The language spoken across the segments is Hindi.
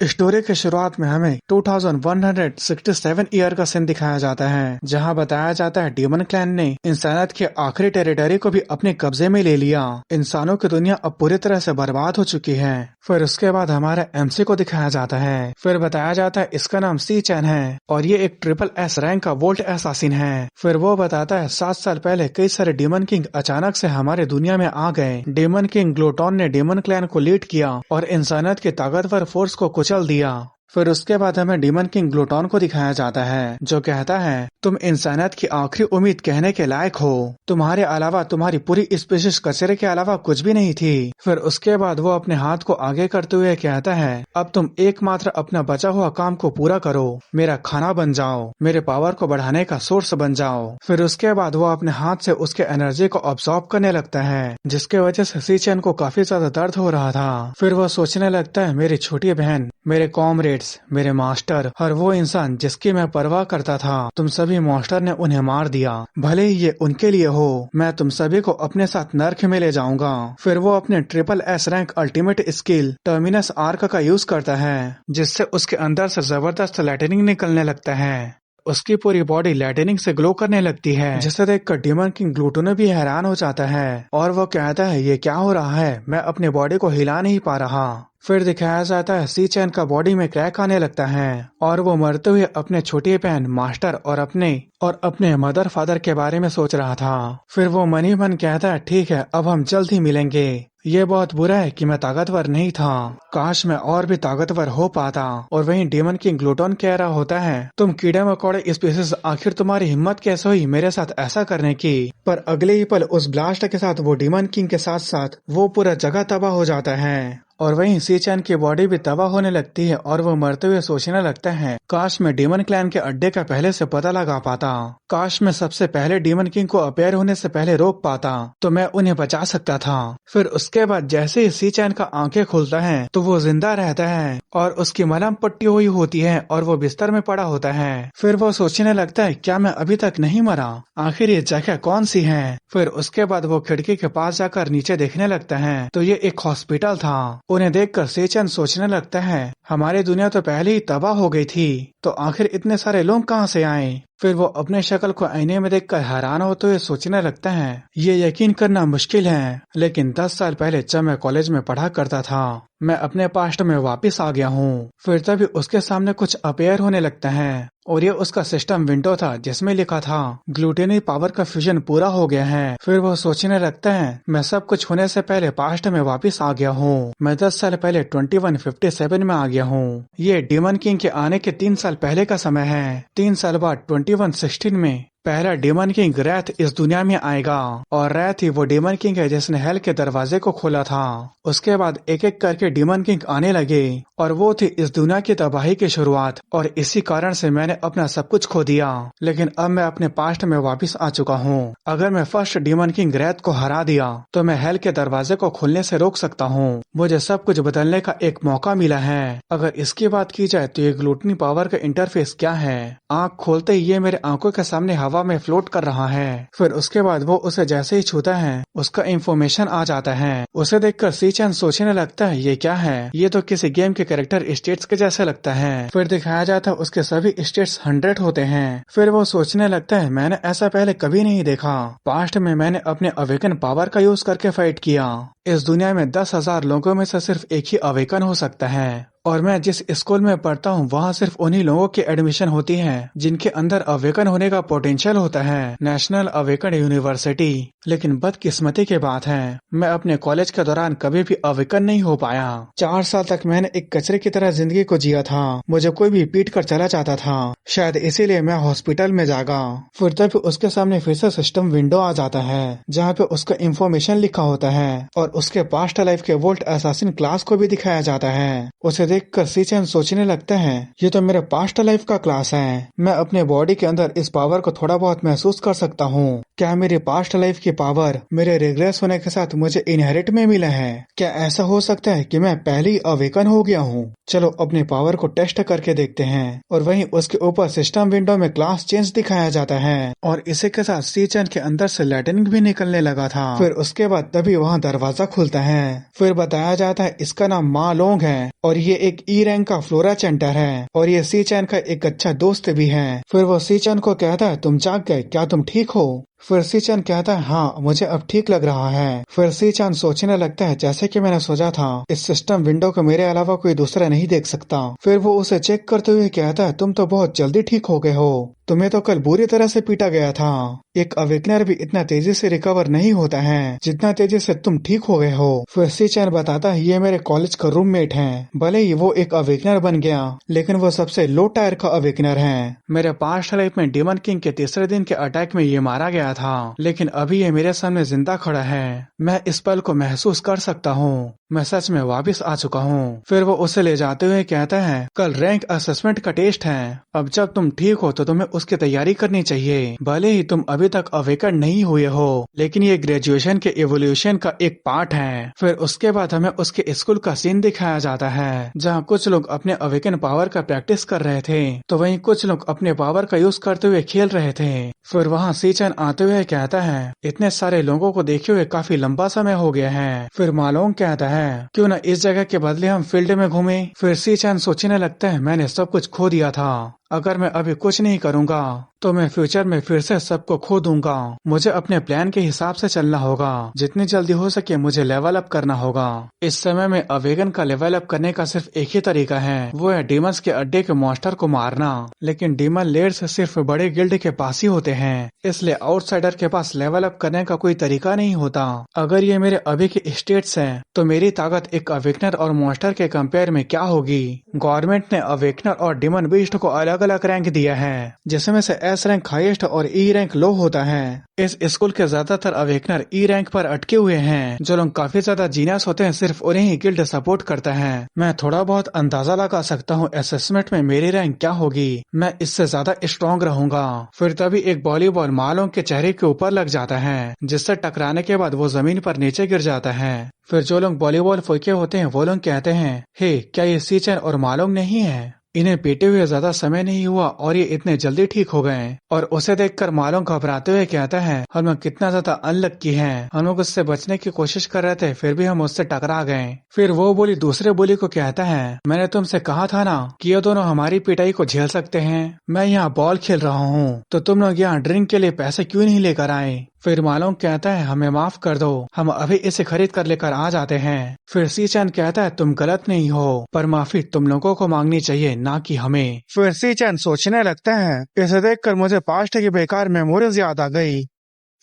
स्टोरी की शुरुआत में हमें 2167 ईयर का सीन दिखाया जाता है, जहां बताया जाता है डीमन क्लैन ने इंसानियत के आखिरी टेरिटरी को भी अपने कब्जे में ले लिया। इंसानों की दुनिया अब पूरी तरह से बर्बाद हो चुकी है। फिर उसके बाद हमारे एमसी को दिखाया जाता है। फिर बताया जाता है इसका नाम सी चैन है और ये एक ट्रिपल एस रैंक का वोल्ट एसासिन है। फिर वो बताता है 7 साल पहले कई सारे डीमन किंग अचानक से हमारे दुनिया में आ गए। डीमन किंग ग्लूटोन ने डीमन क्लैन को लीड किया और इंसानियत की ताकतवर फोर्स को कुचल दिया। फिर उसके बाद हमें डीमन किंग ग्लूटोन को दिखाया जाता है, जो कहता है तुम इंसानियत की आखिरी उम्मीद कहने के लायक हो। तुम्हारे अलावा तुम्हारी पूरी स्पीशीज कचरे के अलावा कुछ भी नहीं थी। फिर उसके बाद वो अपने हाथ को आगे करते हुए कहता है अब तुम एकमात्र अपना बचा हुआ काम को पूरा करो, मेरा खाना बन जाओ, मेरे पावर को बढ़ाने का सोर्स बन जाओ। फिर उसके बाद वो अपने हाथ से उसके एनर्जी को ऑब्जॉर्ब करने लगता है, जिसके वजह से सी चैन को काफी ज्यादा दर्द हो रहा था। फिर वो सोचने लगता है मेरी छोटी बहन, मेरे कॉमरेड, मेरे मास्टर और वो इंसान जिसकी मैं परवाह करता था, तुम सभी मॉन्स्टर ने उन्हें मार दिया। भले ही ये उनके लिए हो, मैं तुम सभी को अपने साथ नर्क में ले जाऊंगा। फिर वो अपने triple S rank ultimate skill terminus arc का यूज करता है, जिससे उसके अंदर से जबरदस्त लाइटनिंग निकलने लगता है। उसकी पूरी बॉडी लाइटनिंग से ग्लो करने लगती है, जिसे देखकर डीमन किंग ग्लूटोन भी हैरान हो जाता है और वो कहता है ये क्या हो रहा है, मैं अपनी बॉडी को हिला नहीं पा रहा। फिर दिखाया जाता है सी चैन का बॉडी में क्रैक आने लगता है और वो मरते हुए अपने छोटी बहन, मास्टर और अपने मदर फादर के बारे में सोच रहा था। फिर वो मन ही मन कहता है ठीक है, अब हम जल्द ही मिलेंगे। ये बहुत बुरा है कि मैं ताकतवर नहीं था, काश मैं और भी ताकतवर हो पाता। और वहीं डीमन किंग ग्लूटोन कह रहा होता है तुम कीड़े मकोड़े स्पीसीज, आखिर तुम्हारी हिम्मत कैसे हुई मेरे साथ ऐसा करने की। पर अगले ही पल उस ब्लास्ट के साथ वो डीमन किंग के साथ साथ वो पूरा जगह तबाह हो जाता है। और वहीं सी चैन की बॉडी भी तबाह होने लगती है और वो मरते हुए सोचने लगता है काश मैं डीमन क्लैन के अड्डे का पहले से पता लगा पाता, काश मैं सबसे पहले डीमन किंग को अपेयर होने से पहले रोक पाता तो मैं उन्हें बचा सकता था। फिर उसके बाद जैसे ही सी चैन का आंखें खुलता है तो वो जिंदा रहता है और उसकी मलहम पट्टी हुई होती है और वो बिस्तर में पड़ा होता है। फिर वो सोचने लगता है क्या मैं अभी तक नहीं मरा, आखिर ये जगह कौन सी है। फिर उसके बाद वो खिड़की के पास जाकर नीचे देखने लगता है तो ये एक हॉस्पिटल था। उन्हें देखकर सी चैन सोचने लगता है हमारी दुनिया तो पहले ही तबाह हो गई थी, तो आखिर इतने सारे लोग कहाँ से आए। फिर वो अपने शक्ल को आईने में देखकर हैरान होते हुए सोचने लगता है ये यकीन करना मुश्किल है, लेकिन 10 साल पहले जब मैं कॉलेज में पढ़ा करता था, मैं अपने पास्ट में वापस आ गया हूँ। फिर तभी उसके सामने कुछ अपेयर होने लगता है और ये उसका सिस्टम विंडो था जिसमें लिखा था ग्लूटेनी पावर का फ्यूजन पूरा हो गया है। फिर वो सोचने लगता है मैं सब कुछ होने से पहले पास्ट में वापस आ गया हूँ, मैं 10 साल पहले 2157 में आ गया हूँ। ये डीमन किंग के आने के 3 साल पहले का समय है। 3 साल बाद 2116 में पहला डीमन किंग रैथ इस दुनिया में आएगा और रैथ ही वो डीमन किंग है जिसने हेल के दरवाजे को खोला था। उसके बाद एक एक करके डीमन किंग आने लगे और वो थी इस दुनिया की तबाही की शुरुआत और इसी कारण से मैंने अपना सब कुछ खो दिया। लेकिन अब मैं अपने पास्ट में वापस आ चुका हूँ। अगर मैं फर्स्ट डीमन किंग रैथ को हरा दिया तो मैं हेल के दरवाजे को खोलने से रोक सकता हूँ। मुझे सब कुछ बदलने का एक मौका मिला है। अगर इसकी बात की जाए तो ये ग्लूटनी पावर का इंटरफेस क्या है। आँख खोलते ही ये मेरे आंखों के सामने हवा में फ्लोट कर रहा है। फिर उसके बाद वो उसे जैसे ही छूता है उसका इंफॉर्मेशन आ जाता है। उसे देखकर सी चैन सोचने लगता है ये क्या है, ये तो किसी गेम के कैरेक्टर स्टेट्स के जैसे लगता है। फिर दिखाया जाता है उसके सभी स्टेट्स 100 होते हैं। फिर वो सोचने लगता है मैंने ऐसा पहले कभी नहीं देखा, पास्ट में मैंने अपने अवेकन पावर का यूज करके फाइट किया। इस दुनिया में 10,000 लोगों में से सिर्फ एक ही अवेकन हो सकता है और मैं जिस स्कूल में पढ़ता हूँ वहाँ सिर्फ उन्हीं लोगों की एडमिशन होती है जिनके अंदर अवेकन होने का पोटेंशियल होता है, नेशनल अवेकन यूनिवर्सिटी। लेकिन बदकिस्मती की बात है मैं अपने कॉलेज के दौरान कभी भी अवेकन नहीं हो पाया। 4 साल तक मैंने एक कचरे की तरह जिंदगी को जिया था, मुझे कोई भी पीट कर चला जाता था, शायद इसीलिए मैं हॉस्पिटल में जागा। फिर तभी उसके सामने फिर से सिस्टम विंडो आ जाता है जहाँ पे उसका इंफॉर्मेशन लिखा होता है और उसके पास्ट लाइफ के वोल्ट एसासिन क्लास को भी दिखाया जाता है। उसे देखकर सी चैन सोचने लगता है ये तो मेरे पास्ट लाइफ का क्लास है, मैं अपने बॉडी के अंदर इस पावर को थोड़ा बहुत महसूस कर सकता हूँ। क्या मेरी पास्ट लाइफ की पावर मेरे रिग्रेस होने के साथ मुझे इनहेरिट में मिला है? क्या ऐसा हो सकता है कि मैं पहले ही अवेकन हो गया हूँ? चलो अपनी पावर को टेस्ट करके देखते हैं। और वहीं उसके ऊपर सिस्टम विंडो में क्लास चेंज दिखाया जाता है और इसी के साथ सी चैन के अंदर से लाइटनिंग भी निकलने लगा था। फिर उसके बाद तभी वहाँ दरवाजा खुलता है। फिर बताया जाता है इसका नाम मा लोंग है और ये एक ई रैंक का फ्लोरा चैंटर है और ये सी चैन का एक अच्छा दोस्त भी है। फिर वो सी चैन को कहता है तुम जाग गए, क्या तुम ठीक हो? फिर सी चैन कहता है हाँ मुझे अब ठीक लग रहा है। फिर सी चैन सोचने लगता है जैसे कि मैंने सोचा था, इस सिस्टम विंडो को मेरे अलावा कोई दूसरा नहीं देख सकता। फिर वो उसे चेक करते हुए कहता है तुम तो बहुत जल्दी ठीक हो गए हो, तुम्हें तो कल बुरी तरह से पीटा गया था। एक अवेकनर भी इतना तेजी से रिकवर नहीं होता है जितना तेजी से तुम ठीक हो गए हो। फिर सी चैन बताता है ये मेरे कॉलेज का रूममेट है, भले ही वो एक अवेकनर बन गया लेकिन वो सबसे लो टायर का अवेकनर है। मेरे पास्ट लाइफ में डेमन किंग के तीसरे दिन के अटैक में ये मारा गया था, लेकिन अभी ये मेरे सामने जिंदा खड़ा है। मैं इस पल को महसूस कर सकता हूँ, मैं सच में वापस आ चुका हूँ। फिर वो उसे ले जाते हुए कहता है कल रैंक असेसमेंट का टेस्ट है, अब जब तुम ठीक हो तो तुम्हें उसकी तैयारी करनी चाहिए। भले ही तुम अभी तक अवेकन नहीं हुए हो, लेकिन ये ग्रेजुएशन के एवोल्यूशन का एक पार्ट है। फिर उसके बाद हमें उसके स्कूल का सीन दिखाया जाता है जहाँ कुछ लोग अपने अवेकन पावर का प्रैक्टिस कर रहे थे तो वहीं कुछ लोग अपने पावर का यूज करते हुए खेल रहे थे। फिर वहाँ सी चैन आते हुए कहता है इतने सारे लोगों को देखे हुए काफी लंबा समय हो गया है। फिर मालोंग कहता है क्यों न इस जगह के बदले हम फील्ड में घूमे। फिर सी चैन सोचने लगता है मैंने सब कुछ खो दिया था, अगर मैं अभी कुछ नहीं करूंगा तो मैं फ्यूचर में फिर से सबको खो दूंगा। मुझे अपने प्लान के हिसाब से चलना होगा, जितनी जल्दी हो सके मुझे लेवल अप करना होगा। इस समय में अवेगन का लेवल अप करने का सिर्फ एक ही तरीका है, वो है डीमंस के अड्डे के मॉन्स्टर को मारना। लेकिन डीमन लेयर्स सिर्फ बड़े गिल्ड के पास ही होते हैं, इसलिए आउटसाइडर के पास लेवल अप करने का कोई तरीका नहीं होता। अगर ये मेरे अभी के स्टेट्स हैं, तो मेरी ताकत एक अवेकनर और मॉन्स्टर के कंपेयर में क्या होगी। गवर्नमेंट ने अवेकनर और डीमन बीस्ट को अलग अलग रैंक दिया है, जिसमें से एस रैंक हाईएस्ट और ई रैंक लो होता है। इस स्कूल के ज्यादातर अवेकनर ई रैंक पर अटके हुए हैं। जो लोग काफी ज्यादा जीनियस होते हैं सिर्फ उन्हें ही गिल्ड सपोर्ट करता है। मैं थोड़ा बहुत अंदाजा लगा सकता हूँ असेसमेंट में मेरी रैंक क्या होगी, मैं इससे ज्यादा स्ट्रॉन्ग रहूंगा। फिर तभी एक वॉलीबॉल मालों के चेहरे के ऊपर लग जाता है, जिससे टकराने के बाद वो जमीन पर नीचे गिर जाता है। फिर जो लोग वॉलीबॉल फेंके होते हैं वो लोग कहते हैं हे क्या ये सी चैन और मालोंग नहीं है? इन्हें पीटे हुए ज्यादा समय नहीं हुआ और ये इतने जल्दी ठीक हो गए। और उसे देखकर मालोंग घबराते हुए कहता है हम लोग कितना ज्यादा अनलक्की हैं, हम लोग उससे बचने की कोशिश कर रहे थे फिर भी हम उससे टकरा गए। फिर वो बोली दूसरे बोली को कहता है मैंने तुमसे कहा था ना कि ये दोनों हमारी पिटाई को झेल सकते हैं। मैं यहाँ बॉल खेल रहा हूँ तो तुम लोग यहाँ ड्रिंक के लिए पैसे क्यों नहीं लेकर आए? फिर मालोंग कहता है हमें माफ कर दो, हम अभी इसे खरीद कर लेकर आ जाते हैं। फिर सी चैन कहता है तुम गलत नहीं हो, पर माफी तुम लोगों को मांगनी चाहिए ना कि हमें। फिर सी चैन सोचने लगता है इसे देखकर मुझे पास्ट की बेकार मेमोरीज याद आ गई।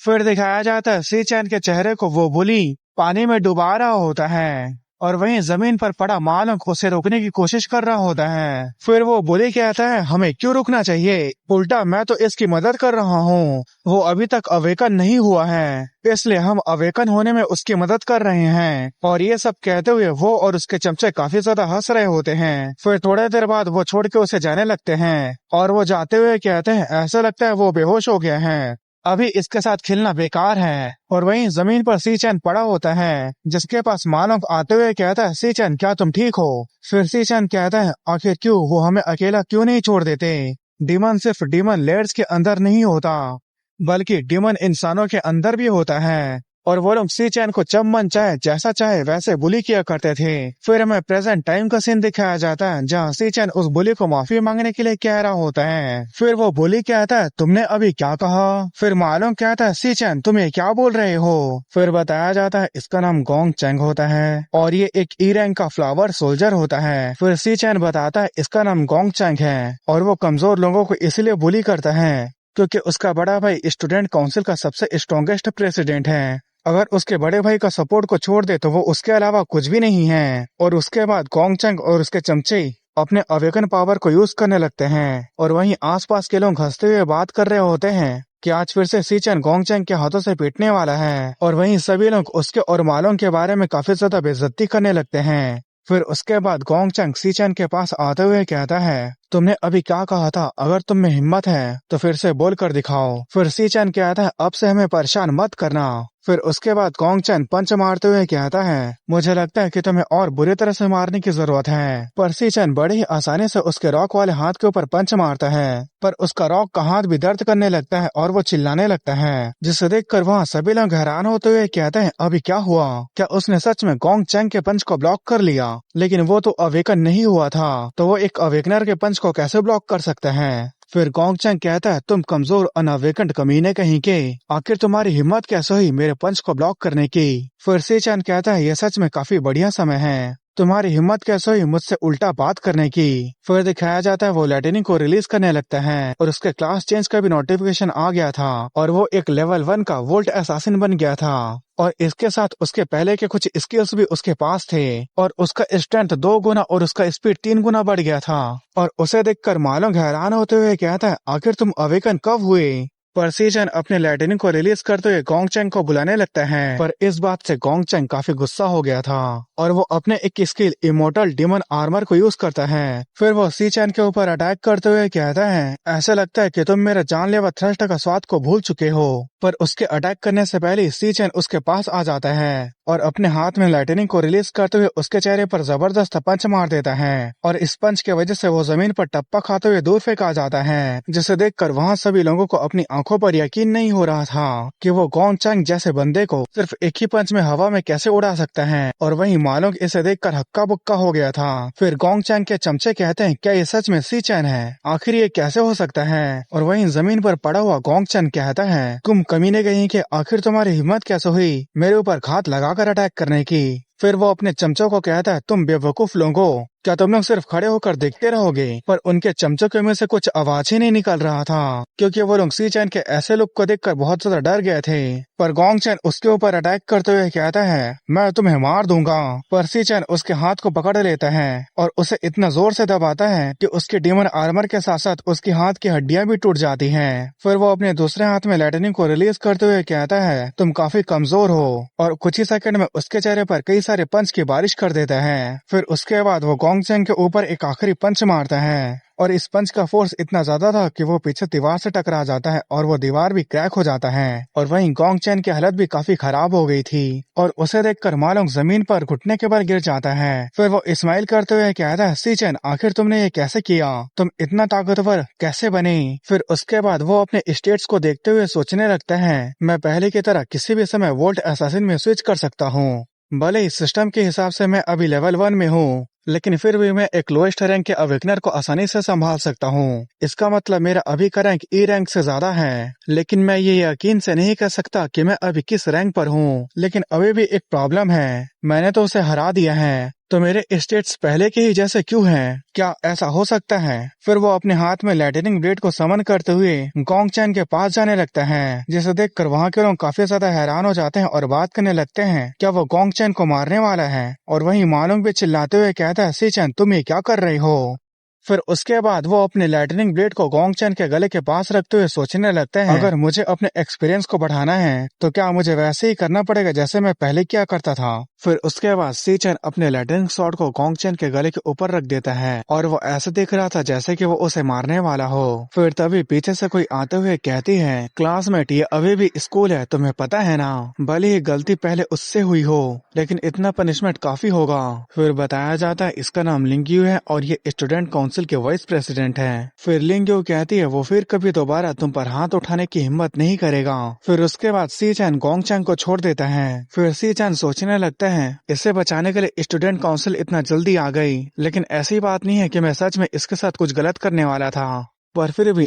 फिर दिखाया जाता है सी चैन के चेहरे को वो बुली पानी में डुबा रहा होता है और वहीं जमीन पर पड़ा मालोंग उसे रोकने की कोशिश कर रहा होता है। फिर वो बुली कहता है हमें क्यों रुकना चाहिए, उल्टा मैं तो इसकी मदद कर रहा हूँ, वो अभी तक अवेकन नहीं हुआ है इसलिए हम अवेकन होने में उसकी मदद कर रहे हैं। और ये सब कहते हुए वो और उसके चमचे काफी ज्यादा हंस रहे होते हैं। फिर थोड़ी देर बाद वो छोड़ के उसे जाने लगते हैं और वो जाते हुए कहते हैं ऐसा लगता है वो बेहोश हो गया है, अभी इसके साथ खेलना बेकार है। और वहीं जमीन पर सी चैन पड़ा होता है, जिसके पास मालोंग आते हुए कहता है सी चैन क्या तुम ठीक हो? फिर सी चैन कहता है आखिर क्यों, वो हमें अकेला क्यों नहीं छोड़ देते। डीमन सिर्फ डीमन लेयर्स के अंदर नहीं होता बल्कि डीमन इंसानों के अंदर भी होता है और वो लोग सी चैन को जब मन चाहे जैसा चाहे वैसे बुली किया करते थे। फिर हमें प्रेजेंट टाइम का सीन दिखाया जाता है जहाँ सी चैन उस बुली को माफी मांगने के लिए कह रहा होता है। फिर वो बुली कहता है तुमने अभी क्या कहा? फिर मालोंग कहता है सी चैन तुम ये क्या बोल रहे हो? फिर बताया जाता है इसका नाम गोंग चैंग होता है और ये एक ई रैंक का फ्लावर सोल्जर होता है। फिर सी चैन बताता है इसका नाम गोंग चैंग है और वो कमजोर लोगों को इसलिए बुली करता है क्योंकि उसका बड़ा भाई स्टूडेंट काउंसिल का सबसे स्ट्रॉन्गेस्ट प्रेसिडेंट है। अगर उसके बड़े भाई का सपोर्ट को छोड़ दे तो वो उसके अलावा कुछ भी नहीं है। और उसके बाद गोंग चैंग और उसके चमचे अपने अवेकन पावर को यूज करने लगते हैं और वहीं आसपास के लोग हंसते हुए बात कर रहे होते हैं कि आज फिर से सी चैन गोंग चैंग के हाथों से पीटने वाला है। और वहीं सभी लोग उसके और मालोंग के बारे में काफी ज्यादा बेइज्जती करने लगते हैं। फिर उसके बाद गोंग चैंग सी चैन के पास आते हुए कहता है तुमने अभी क्या कहा था? अगर तुम में हिम्मत है तो फिर से बोल कर दिखाओ। फिर सी चैन कहता है, अब से हमें परेशान मत करना। फिर उसके बाद गोंग चैन पंच मारते हुए कहता है, मुझे लगता है कि तुम्हें और बुरी तरह से मारने की जरूरत है। पर सी चैन बड़ी ही आसानी से उसके रॉक वाले हाथ के ऊपर पंच मारता है, पर उसका रॉक का हाथ भी दर्द करने लगता है और वो चिल्लाने लगता है, जिसे देखकर वहाँ सभी लोग हैरान होते हुए कहते हैं, अभी क्या हुआ? क्या उसने सच में गोंग चैन के पंच को ब्लॉक कर लिया? लेकिन वो तो अवेकन नहीं हुआ था, तो वो एक अवेकनर के पंच को कैसे ब्लॉक कर सकते हैं? फिर गोंग चैन कहता है, तुम कमजोर अनावेकंट कमीने कहीं के, आखिर तुम्हारी हिम्मत कैसे हुई मेरे पंच को ब्लॉक करने की? फिर सी चैन कहता है, यह सच में काफी बढ़िया समय है, तुम्हारी हिम्मत कैसे हुई मुझसे उल्टा बात करने की? फिर दिखाया जाता है वो लाइटनिंग को रिलीज करने लगता है और उसके क्लास चेंज का भी नोटिफिकेशन आ गया था और वो एक लेवल 1 का वोल्ट असैसिन बन गया था। और इसके साथ उसके पहले के कुछ स्किल्स भी उसके पास थे और उसका स्ट्रेंथ 2 गुना और उसका स्पीड 3 गुना बढ़ गया था। और उसे देखकर मालोंग हैरान होते हुए कहता है, आखिर तुम अवेकन कब हुए? पर सी चैन अपने लाइटनिंग को रिलीज करते हुए गोंग चैंग को बुलाने लगता है, पर इस बात से गोंग चैंग काफी गुस्सा हो गया था और वो अपने एक स्किल इमोर्टल डिमन आर्मर को यूज करता है। फिर वो सी चैन के ऊपर अटैक करते हुए कहता है, ऐसा लगता है कि तुम मेरा जानलेवा थ्रस्ट का स्वाद को भूल चुके हो। पर उसके अटैक करने से पहले सी चैन उसके पास आ जाता है और अपने हाथ में लाइटनिंग को रिलीज करते हुए उसके चेहरे पर जबरदस्त पंच मार देता है और इस पंच की वजह से वो जमीन पर टप्पा खाते हुए दूर फेंका जाता है, जिसे देखकर वहाँ सभी लोगों को अपनी आंखों पर यकीन नहीं हो रहा था कि वो गोंग चैंग जैसे बंदे को सिर्फ एक ही पंच में हवा में कैसे उड़ा सकता है। और वहीं मालोंग इसे देखकर हक्का बुक्का हो गया था। फिर गोंग चैंग के चमचे कहते हैं, क्या ये सच में सी चैन है? आखिर ये कैसे हो सकता है? और वहीं जमीन पर पड़ा हुआ गोंग चैंग कहता है, तुम कमीने गई कि आखिर तुम्हारी हिम्मत कैसे हुई मेरे ऊपर घात लगाकर अटैक करने की? फिर वो अपने चमचों को कहता है, तुम बेवकूफ लोगों, क्या तुम लोग सिर्फ खड़े होकर देखते रहोगे? पर उनके चमचों के मुंह से कुछ आवाज ही नहीं निकल रहा था, क्योंकि वो लोग सी चैन के ऐसे लुक को देखकर बहुत ज्यादा डर गए थे। पर गोंग चैन उसके ऊपर अटैक करते हुए कहता है, मैं तुम्हें मार दूंगा। पर सी चैन उसके हाथ को पकड़ लेता है और उसे इतना जोर से दबाता है कि उसके डीमन आर्मर के साथ साथ उसकी हाथ की हड्डियां भी टूट जाती हैं। फिर वो अपने दूसरे हाथ में लाइटनिंग को रिलीज करते हुए कहता है, तुम काफी कमजोर हो, और कुछ ही सेकंड में उसके चेहरे पर कई सारे पंच की बारिश कर देता है। फिर उसके बाद वो गोंग चैंग के ऊपर एक आखिरी पंच मारता है और इस पंच का फोर्स इतना ज्यादा था कि वो पीछे दीवार से टकरा जाता है और वो दीवार भी क्रैक हो जाता है। और वहीं गोंग चैन की हालत भी काफी खराब हो गई थी और उसे देखकर मालोंग जमीन पर घुटने के बल गिर जाता है। फिर वो स्माइल करते हुए कहता है, सी चैन, आखिर तुमने ये कैसे किया? तुम इतना ताकतवर कैसे बने? फिर उसके बाद वो अपने स्टेट्स को देखते हुए सोचने लगता है, मैं पहले की तरह किसी भी समय वोल्ट असैसिन में स्विच कर सकता हूँ। भले ही सिस्टम के हिसाब से मैं अभी लेवल 1 में हूँ, लेकिन फिर भी मैं एक लोएस्ट रैंक के अवेकनर को आसानी से संभाल सकता हूँ। इसका मतलब मेरा अभी का रैंक ई रैंक से ज्यादा है, लेकिन मैं ये यकीन से नहीं कह सकता कि मैं अभी किस रैंक पर हूँ। लेकिन अभी भी एक प्रॉब्लम है, मैंने तो उसे हरा दिया है, तो मेरे स्टेट्स पहले के ही जैसे क्यों हैं? क्या ऐसा हो सकता है? फिर वो अपने हाथ में लाइटनिंग ब्लेड को समन करते हुए गोंग चैन के पास जाने लगता है, जिसे देखकर वहाँ के लोग काफी ज्यादा हैरान हो जाते हैं और बात करने लगते हैं, क्या वो गोंग चैन को मारने वाला है? और वहीं मालोंग भी चिल्लाते हुए कहता है, सी चैन, तुम ये क्या कर रही हो? फिर उसके बाद वो अपने लाइटनिंग ब्लेड को गोंग चैन के गले के पास रखते हुए सोचने लगते हैं, अगर मुझे अपने एक्सपीरियंस को बढ़ाना है तो क्या मुझे वैसे ही करना पड़ेगा जैसे मैं पहले किया करता था। फिर उसके बाद सी चैन अपने लाइटनिंग शॉट को गोंग चैन के गले के ऊपर रख देता है और वो ऐसे दिख रहा था जैसे कि वो उसे मारने वाला हो। फिर तभी पीछे से कोई आते हुए कहती है, क्लासमेट, ये अभी भी स्कूल है, तुम्हें पता है ना? भले ही गलती पहले उससे हुई हो, लेकिन इतना पनिशमेंट काफी होगा। फिर बताया जाता है इसका नाम लिंग्यू है और ये स्टूडेंट काउंसिल के वाइस प्रेसिडेंट है। फिर लिंग्यू कहती है वो फिर कभी दोबारा तुम पर हाथ उठाने की हिम्मत नहीं करेगा। फिर उसके बाद सी चैन गोंग चैन को छोड़ देता है। फिर सी चैन सोचने लगता है, इसे बचाने के लिए स्टूडेंट काउंसिल इतना जल्दी आ गई, लेकिन ऐसी बात नहीं है कि मैं सच में इसके साथ कुछ गलत करने वाला था। पर फिर भी